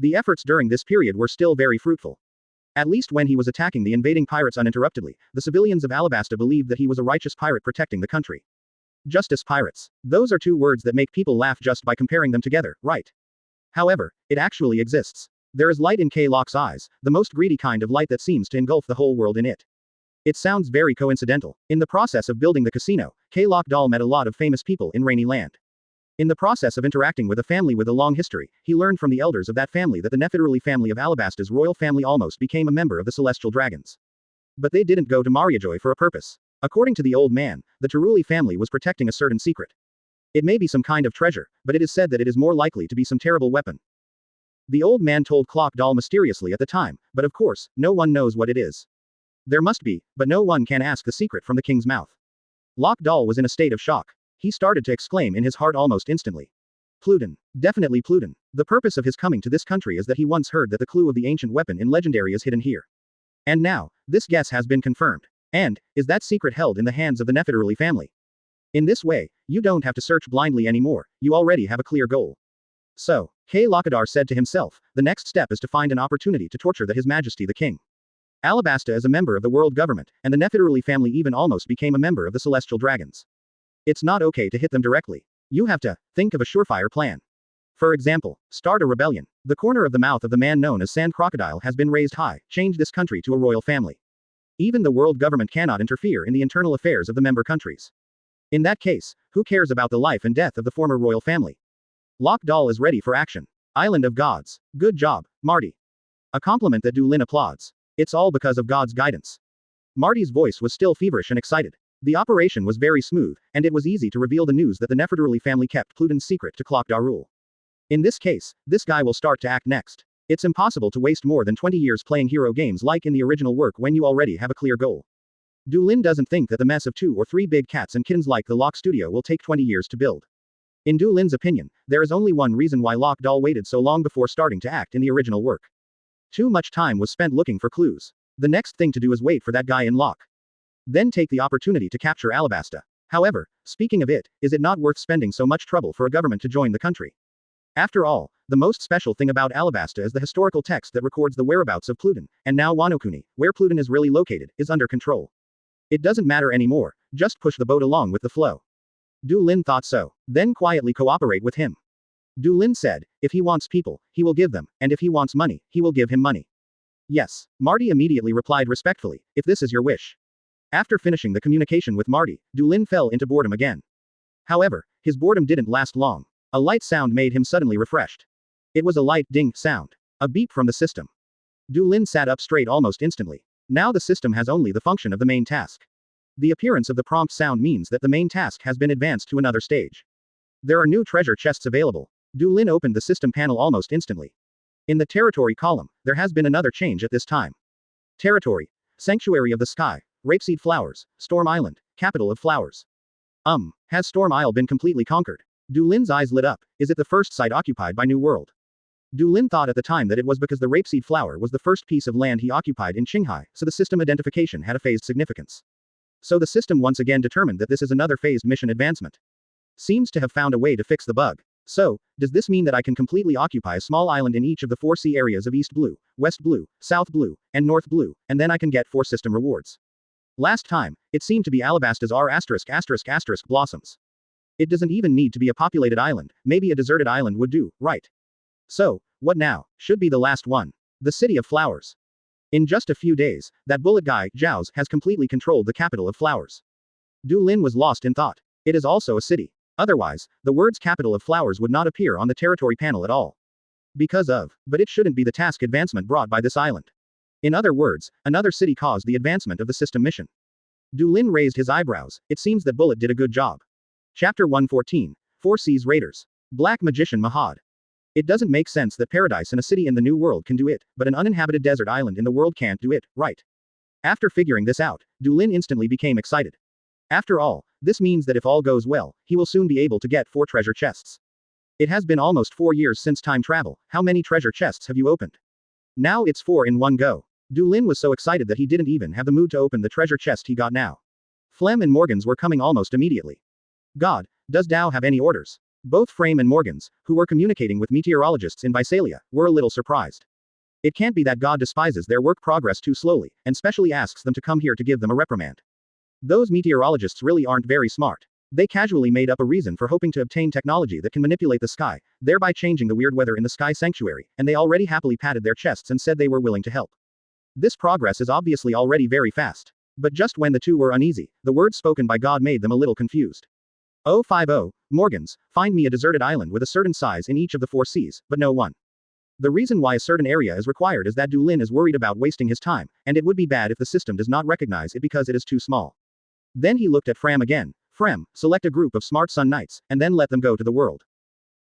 The efforts during this period were still very fruitful. At least when he was attacking the invading pirates uninterruptedly, the civilians of Alabasta believed that he was a righteous pirate protecting the country. Justice pirates. Those are 2 words that make people laugh just by comparing them together, right? However, it actually exists. There is light in K-Lock's eyes, the most greedy kind of light that seems to engulf the whole world in it. It sounds very coincidental. In the process of building the casino, K-Lock Doll met a lot of famous people in Rainy Land. In the process of interacting with a family with a long history, he learned from the elders of that family that the Nefertiti family of Alabasta's royal family almost became a member of the Celestial Dragons. But they didn't go to Mariajoy for a purpose. According to the old man, the Teruli family was protecting a certain secret. It may be some kind of treasure, but it is said that it is more likely to be some terrible weapon. The old man told Clock Doll mysteriously at the time, but of course, no one knows what it is. There must be, but no one can ask the secret from the king's mouth. Lock Doll was in a state of shock. He started to exclaim in his heart almost instantly. Pluton. Definitely Pluton. The purpose of his coming to this country is that he once heard that the clue of the ancient weapon in Legendary is hidden here. And now, this guess has been confirmed. And, is that secret held in the hands of the Nefertiti family? In this way, you don't have to search blindly anymore, you already have a clear goal. So, K. Lokadar said to himself, the next step is to find an opportunity to torture His Majesty the King. Alabasta is a member of the world government, and the Nefertiti family even almost became a member of the Celestial Dragons. It's not okay to hit them directly. You have to think of a surefire plan. For example, start a rebellion. The corner of the mouth of the man known as Sand Crocodile has been raised high, change this country to a royal family. Even the world government cannot interfere in the internal affairs of the member countries. In that case, who cares about the life and death of the former royal family? Lock Doll is ready for action. Island of Gods. Good job, Marty. A compliment that Du Lin applauds. It's all because of God's guidance. Marty's voice was still feverish and excited. The operation was very smooth, and it was easy to reveal the news that the Nefertiti family kept Pluton's secret to Clock Darul. In this case, this guy will start to act next. It's impossible to waste more than 20 years playing hero games like in the original work when you already have a clear goal. Du Lin doesn't think that the mess of 2 or 3 big cats and kittens like the Lock Studio will take 20 years to build. In Du Lin's opinion, there is only one reason why Lock Doll waited so long before starting to act in the original work. Too much time was spent looking for clues. The next thing to do is wait for that guy in Lock. Then take the opportunity to capture Alabasta. However, speaking of it, is it not worth spending so much trouble for a government to join the country? After all, the most special thing about Alabasta is the historical text that records the whereabouts of Pluton, and now Wanokuni, where Pluton is really located, is under control. It doesn't matter anymore, just push the boat along with the flow. Du Lin thought so. Then quietly cooperate with him. Du Lin said, if he wants people, he will give them, and if he wants money, he will give him money. Yes, Marty immediately replied respectfully, if this is your wish. After finishing the communication with Marty, Du Lin fell into boredom again. However, his boredom didn't last long. A light sound made him suddenly refreshed. It was a light ding sound. A beep from the system. Du Lin sat up straight almost instantly. Now the system has only the function of the main task. The appearance of the prompt sound means that the main task has been advanced to another stage. There are new treasure chests available. Du Lin opened the system panel almost instantly. In the territory column, there has been another change at this time. Territory. Sanctuary of the Sky. Rapeseed Flowers. Storm Island. Capital of Flowers. Has Storm Isle been completely conquered? Du Lin's eyes lit up. Is it the first site occupied by New World? Du Lin thought at the time that it was because the rapeseed flower was the first piece of land he occupied in Qinghai, so the system identification had a phased significance. So the system once again determined that this is another phased mission advancement. Seems to have found a way to fix the bug. So, does this mean that I can completely occupy a small island in each of the 4 sea areas of East Blue, West Blue, South Blue, and North Blue, and then I can get 4 system rewards? Last time, it seemed to be Alabastas R*** blossoms. It doesn't even need to be a populated island, maybe a deserted island would do, right? So, what now? Should be the last one. The City of Flowers. In just a few days, that bullet guy, Zhao's, has completely controlled the capital of flowers. Du Lin was lost in thought. It is also a city. Otherwise, the words capital of flowers would not appear on the territory panel at all. But it shouldn't be the task advancement brought by this island. In other words, another city caused the advancement of the system mission. Du Lin raised his eyebrows. It seems that Bullet did a good job. Chapter 114. 4 Seas Raiders. Black Magician Mahad. It doesn't make sense that paradise in a city in the New World can do it, but an uninhabited desert island in the world can't do it, right? After figuring this out, Du Lin instantly became excited. After all, this means that if all goes well, he will soon be able to get 4 treasure chests. It has been almost 4 years since time travel. How many treasure chests have you opened? Now it's 4 in one go. Du Lin was so excited that he didn't even have the mood to open the treasure chest he got now. Flem and Morgans were coming almost immediately. God, does Dao have any orders? Both Frame and Morgans, who were communicating with meteorologists in Biselia, were a little surprised. It can't be that God despises their work progress too slowly, and specially asks them to come here to give them a reprimand. Those meteorologists really aren't very smart. They casually made up a reason for hoping to obtain technology that can manipulate the sky, thereby changing the weird weather in the sky sanctuary, and they already happily patted their chests and said they were willing to help. This progress is obviously already very fast. But just when the two were uneasy, the words spoken by God made them a little confused. 050, Morgans, find me a deserted island with a certain size in each of the 4 seas, but no one. The reason why a certain area is required is that Du Lin is worried about wasting his time, and it would be bad if the system does not recognize it because it is too small. Then he looked at Fram again. Fram, select a group of smart Sun Knights, and then let them go to the world.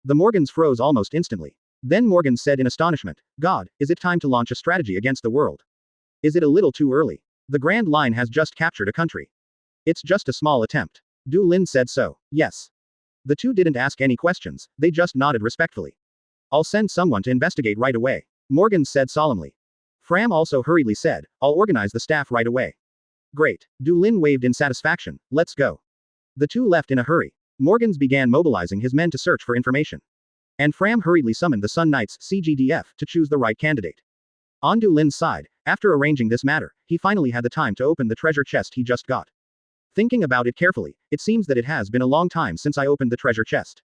The Morgans froze almost instantly. Then Morgans said in astonishment, God, is it time to launch a strategy against the world? Is it a little too early? The Grand Line has just captured a country. It's just a small attempt. Du Lin said so. Yes. The two didn't ask any questions, they just nodded respectfully. I'll send someone to investigate right away. Morgans said solemnly. Fram also hurriedly said, I'll organize the staff right away. Great. Du Lin waved in satisfaction. Let's go. The two left in a hurry. Morgans began mobilizing his men to search for information. And Fram hurriedly summoned the Sun Knights CGDF to choose the right candidate. On Du Lin's side, after arranging this matter, he finally had the time to open the treasure chest he just got. Thinking about it carefully, it seems that it has been a long time since I opened the treasure chest.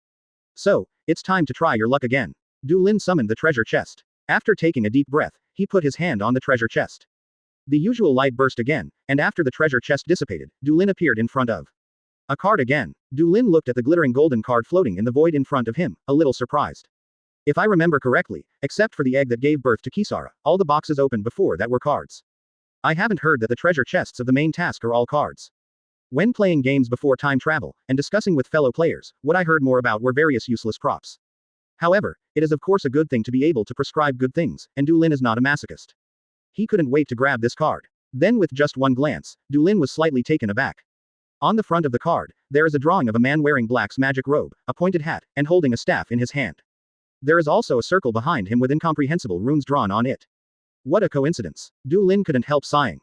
So, it's time to try your luck again. Du Lin summoned the treasure chest. After taking a deep breath, he put his hand on the treasure chest. The usual light burst again, and after the treasure chest dissipated, Du Lin appeared in front of a card again. Du Lin looked at the glittering golden card floating in the void in front of him, a little surprised. If I remember correctly, except for the egg that gave birth to Kisara, all the boxes opened before that were cards. I haven't heard that the treasure chests of the main task are all cards. When playing games before time travel, and discussing with fellow players, what I heard more about were various useless props. However, it is of course a good thing to be able to prescribe good things, and Du Lin is not a masochist. He couldn't wait to grab this card. Then with just one glance, Du Lin was slightly taken aback. On the front of the card, there is a drawing of a man wearing Black's magic robe, a pointed hat, and holding a staff in his hand. There is also a circle behind him with incomprehensible runes drawn on it. What a coincidence. Du Lin couldn't help sighing.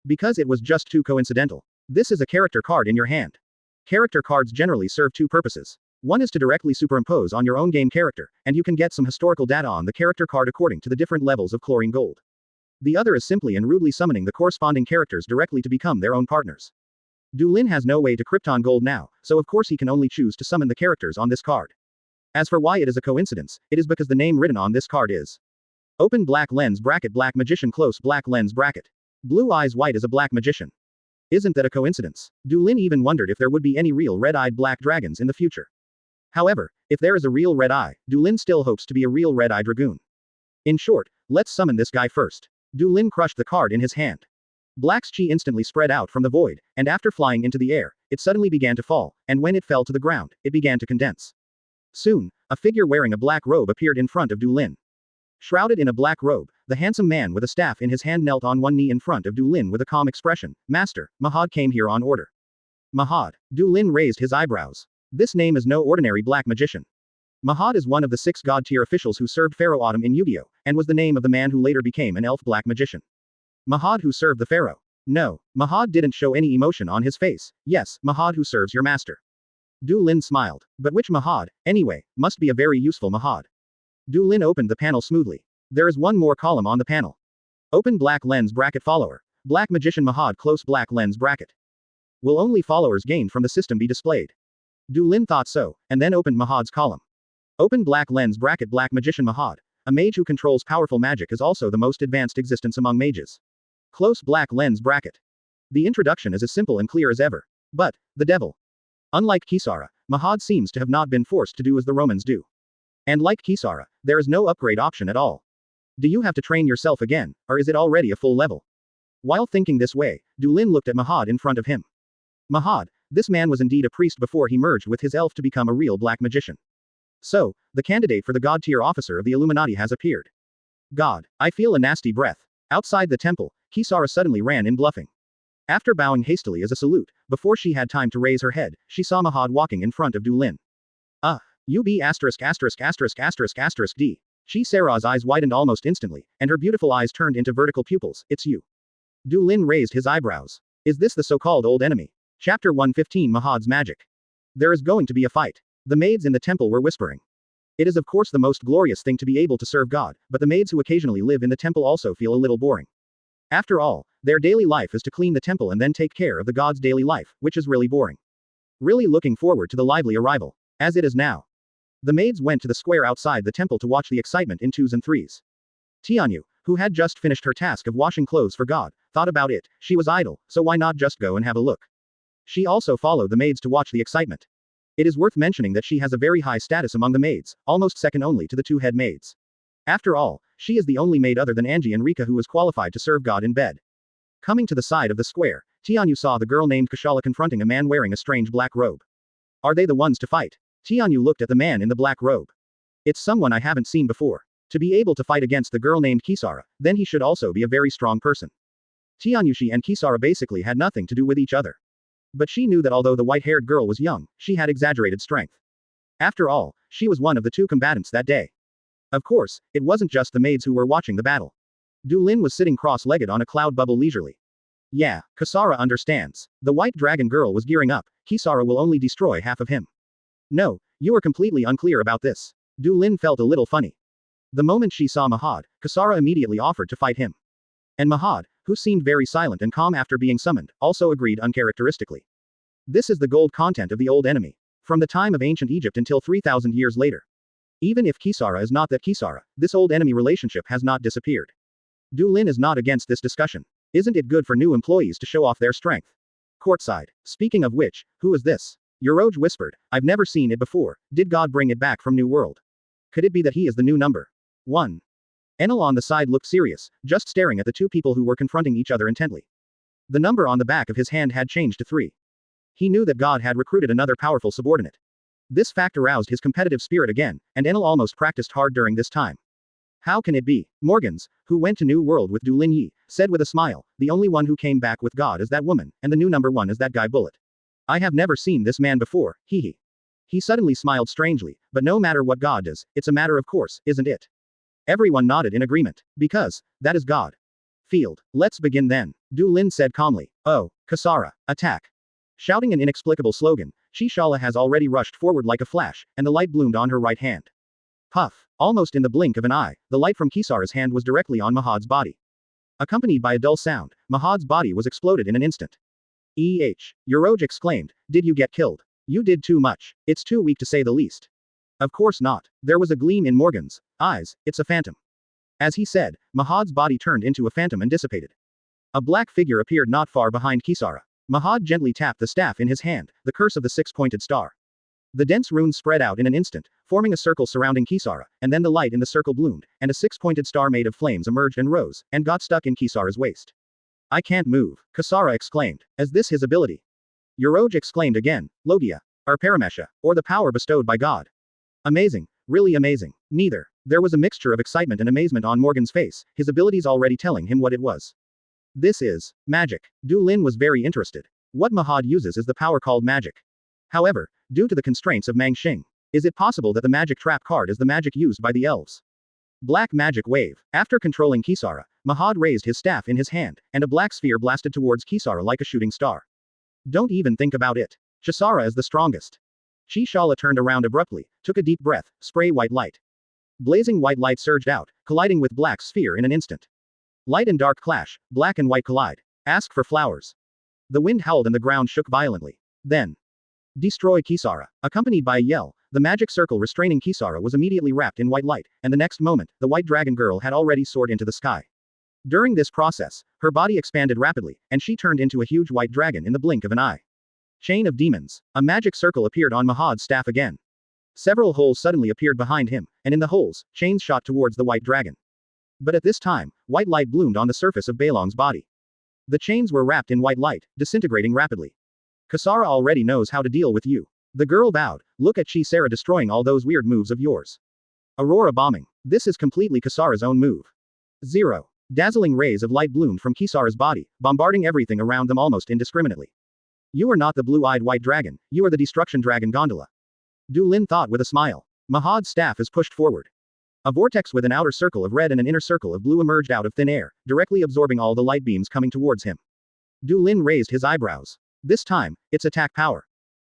Because it was just too coincidental. This is a character card in your hand. Character cards generally serve 2 purposes. One is to directly superimpose on your own game character, and you can get some historical data on the character card according to the different levels of chlorine gold. The other is simply and rudely summoning the corresponding characters directly to become their own partners. Du Lin has no way to krypton gold now, so of course he can only choose to summon the characters on this card. As for why it is a coincidence, it is because the name written on this card is Open black lens bracket black magician close black lens bracket. Blue eyes white as a black magician. Isn't that a coincidence? Du Lin even wondered if there would be any real red-eyed black dragons in the future. However, if there is a real red eye, Du Lin still hopes to be a real red-eyed dragoon. In short, let's summon this guy first. Du Lin crushed the card in his hand. Black's chi instantly spread out from the void, and after flying into the air, it suddenly began to fall, and when it fell to the ground, it began to condense. Soon, a figure wearing a black robe appeared in front of Du Lin. Shrouded in a black robe, the handsome man with a staff in his hand knelt on one knee in front of Du Lin with a calm expression. Master, Mahad came here on order. Mahad. Du Lin raised his eyebrows. This name is no ordinary black magician. Mahad is one of the 6 god-tier officials who served Pharaoh Autumn in Yu-Gi-Oh!, and was the name of the man who later became an elf black magician. Mahad who served the pharaoh. No, Mahad didn't show any emotion on his face. Yes, Mahad who serves your master. Du Lin smiled. But which Mahad, anyway, must be a very useful Mahad. Du Lin opened the panel smoothly. There is one more column on the panel. Open black lens bracket follower. Black magician Mahad close black lens bracket. Will only followers gained from the system be displayed? Du Lin thought so, and then opened Mahad's column. Open black lens bracket black magician Mahad. A mage who controls powerful magic is also the most advanced existence among mages. Close black lens bracket. The introduction is as simple and clear as ever. But, the devil. Unlike Kisara, Mahad seems to have not been forced to do as the Romans do. And like Kisara, there is no upgrade option at all. Do you have to train yourself again, or is it already a full level? While thinking this way, Du Lin looked at Mahad in front of him. Mahad, this man was indeed a priest before he merged with his elf to become a real black magician. So, the candidate for the god-tier officer of the Illuminati has appeared. God, I feel a nasty breath. Outside the temple, Kisara suddenly ran in bluffing. After bowing hastily as a salute, before she had time to raise her head, she saw Mahad walking in front of Du Lin. UB************D. Kisara's eyes widened almost instantly, and her beautiful eyes turned into vertical pupils. It's you. Du Lin raised his eyebrows. Is this the so-called old enemy? Chapter 115 Mahad's Magic. There is going to be a fight. The maids in the temple were whispering. It is of course the most glorious thing to be able to serve God, but the maids who occasionally live in the temple also feel a little boring. After all, their daily life is to clean the temple and then take care of the god's daily life, which is really boring. Really looking forward to the lively arrival. As it is now. The maids went to the square outside the temple to watch the excitement in 2s and 3s. Tianyu, who had just finished her task of washing clothes for God, thought about it. She was idle, so why not just go and have a look? She also followed the maids to watch the excitement. It is worth mentioning that she has a very high status among the maids, almost second only to the 2 head maids. After all, she is the only maid other than Angie and Rika who is qualified to serve God in bed. Coming to the side of the square, Tianyu saw the girl named Kishala confronting a man wearing a strange black robe. Are they the ones to fight? Tianyu looked at the man in the black robe. It's someone I haven't seen before. To be able to fight against the girl named Kisara, then he should also be a very strong person. Tianyushi and Kisara basically had nothing to do with each other. But she knew that although the white-haired girl was young, she had exaggerated strength. After all, she was one of the 2 combatants that day. Of course, it wasn't just the maids who were watching the battle. Du Lin was sitting cross-legged on a cloud bubble leisurely. Yeah, Kisara understands. The white dragon girl was gearing up. Kisara will only destroy half of him. No, you are completely unclear about this. Du Lin felt a little funny. The moment she saw Mahad, Kisara immediately offered to fight him. And Mahad, who seemed very silent and calm after being summoned, also agreed uncharacteristically. This is the gold content of the old enemy. From the time of ancient Egypt until 3,000 years later. Even if Kisara is not that Kisara, this old enemy relationship has not disappeared. Du Lin is not against this discussion. Isn't it good for new employees to show off their strength? Courtside. Speaking of which, who is this? Yoroge whispered. I've never seen it before. Did God bring it back from New World? Could it be that he is the new number 1? Enel on the side looked serious, just staring at the 2 people who were confronting each other intently. The number on the back of his hand had changed to 3. He knew that God had recruited another powerful subordinate. This fact aroused his competitive spirit again, and Enel almost practiced hard during this time. How can it be? Morgans, who went to New World with Du Lin Yi, said with a smile, the only one who came back with God is that woman, and the new number 1 is that guy Bullet. I have never seen this man before, hee. He suddenly smiled strangely, but no matter what God does, it's a matter of course, isn't it? Everyone nodded in agreement. Because, that is God. Field. Let's begin then. Du Lin said calmly. Oh, Kisara, attack. Shouting an inexplicable slogan, Kishala has already rushed forward like a flash, and the light bloomed on her right hand. Puff. Almost in the blink of an eye, the light from Kisara's hand was directly on Mahad's body. Accompanied by a dull sound, Mahad's body was exploded in an instant. Yoroge exclaimed, did you get killed? You did too much. It's too weak to say the least. Of course not. There was a gleam in Morgan's eyes. It's a phantom. As he said, Mahad's body turned into a phantom and dissipated. A black figure appeared not far behind Kisara. Mahad gently tapped the staff in his hand, the curse of the 6-pointed star. The dense runes spread out in an instant, forming a circle surrounding Kisara, and then the light in the circle bloomed, and a 6-pointed star made of flames emerged and rose, and got stuck in Kisara's waist. I can't move, Kisara exclaimed. Is this his ability? Yoroge exclaimed again, Logia, or Paramesha, or the power bestowed by God. Amazing, really amazing. Neither. There was a mixture of excitement and amazement on Morgan's face, his abilities already telling him what it was. This is magic. Du Lin was very interested. What Mahad uses is the power called magic. However, due to the constraints of Mang Xing, is it possible that the magic trap card is the magic used by the elves? Black magic wave. After controlling Kisara, Mahad raised his staff in his hand, and a black sphere blasted towards Kisara like a shooting star. Don't even think about it. Kisara is the strongest. Shala turned around abruptly, took a deep breath, spray white light. Blazing white light surged out, colliding with black sphere in an instant. Light and dark clash, black and white collide. Ask for flowers. The wind howled and the ground shook violently. Then, destroy Kisara. Accompanied by a yell, the magic circle restraining Kisara was immediately wrapped in white light, and the next moment, the white dragon girl had already soared into the sky. During this process, her body expanded rapidly, and she turned into a huge white dragon in the blink of an eye. Chain of demons. A magic circle appeared on Mahad's staff again. Several holes suddenly appeared behind him, and in the holes, chains shot towards the white dragon. But at this time, white light bloomed on the surface of Beilong's body. The chains were wrapped in white light, disintegrating rapidly. Kisara already knows how to deal with you. The girl bowed. Look at Kisara destroying all those weird moves of yours. Aurora bombing. This is completely Kisara's own move. 0. Dazzling rays of light bloomed from Kisara's body, bombarding everything around them almost indiscriminately. You are not the blue-eyed white dragon, you are the destruction dragon gondola. Du Lin thought with a smile. Mahad's staff is pushed forward. A vortex with an outer circle of red and an inner circle of blue emerged out of thin air, directly absorbing all the light beams coming towards him. Du Lin raised his eyebrows. This time, it's attack power.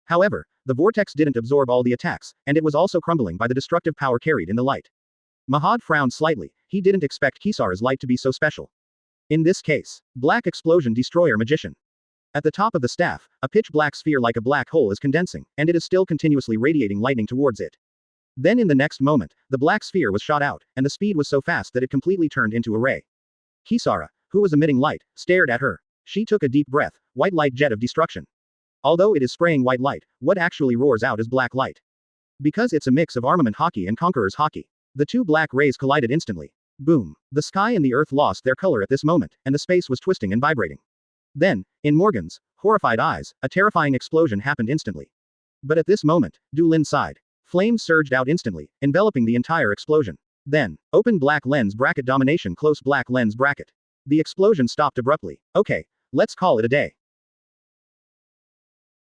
However, the vortex didn't absorb all the attacks, and it was also crumbling by the destructive power carried in the light. Mahad frowned slightly, he didn't expect Kisara's light to be so special. In this case, Black Explosion Destroyer Magician. At the top of the staff, a pitch-black sphere like a black hole is condensing, and it is still continuously radiating lightning towards it. Then in the next moment, the black sphere was shot out, and the speed was so fast that it completely turned into a ray. Kisara, who was emitting light, stared at her. She took a deep breath, white light jet of destruction. Although it is spraying white light, what actually roars out is black light. Because it's a mix of armament hockey and conqueror's hockey. The two black rays collided instantly. Boom. The sky and the earth lost their color at this moment, and the space was twisting and vibrating. Then, in Morgan's horrified eyes, a terrifying explosion happened instantly. But at this moment, Du Lin sighed. Flames surged out instantly, enveloping the entire explosion. Then, open black lens bracket domination close black lens bracket. The explosion stopped abruptly. Okay, let's call it a day.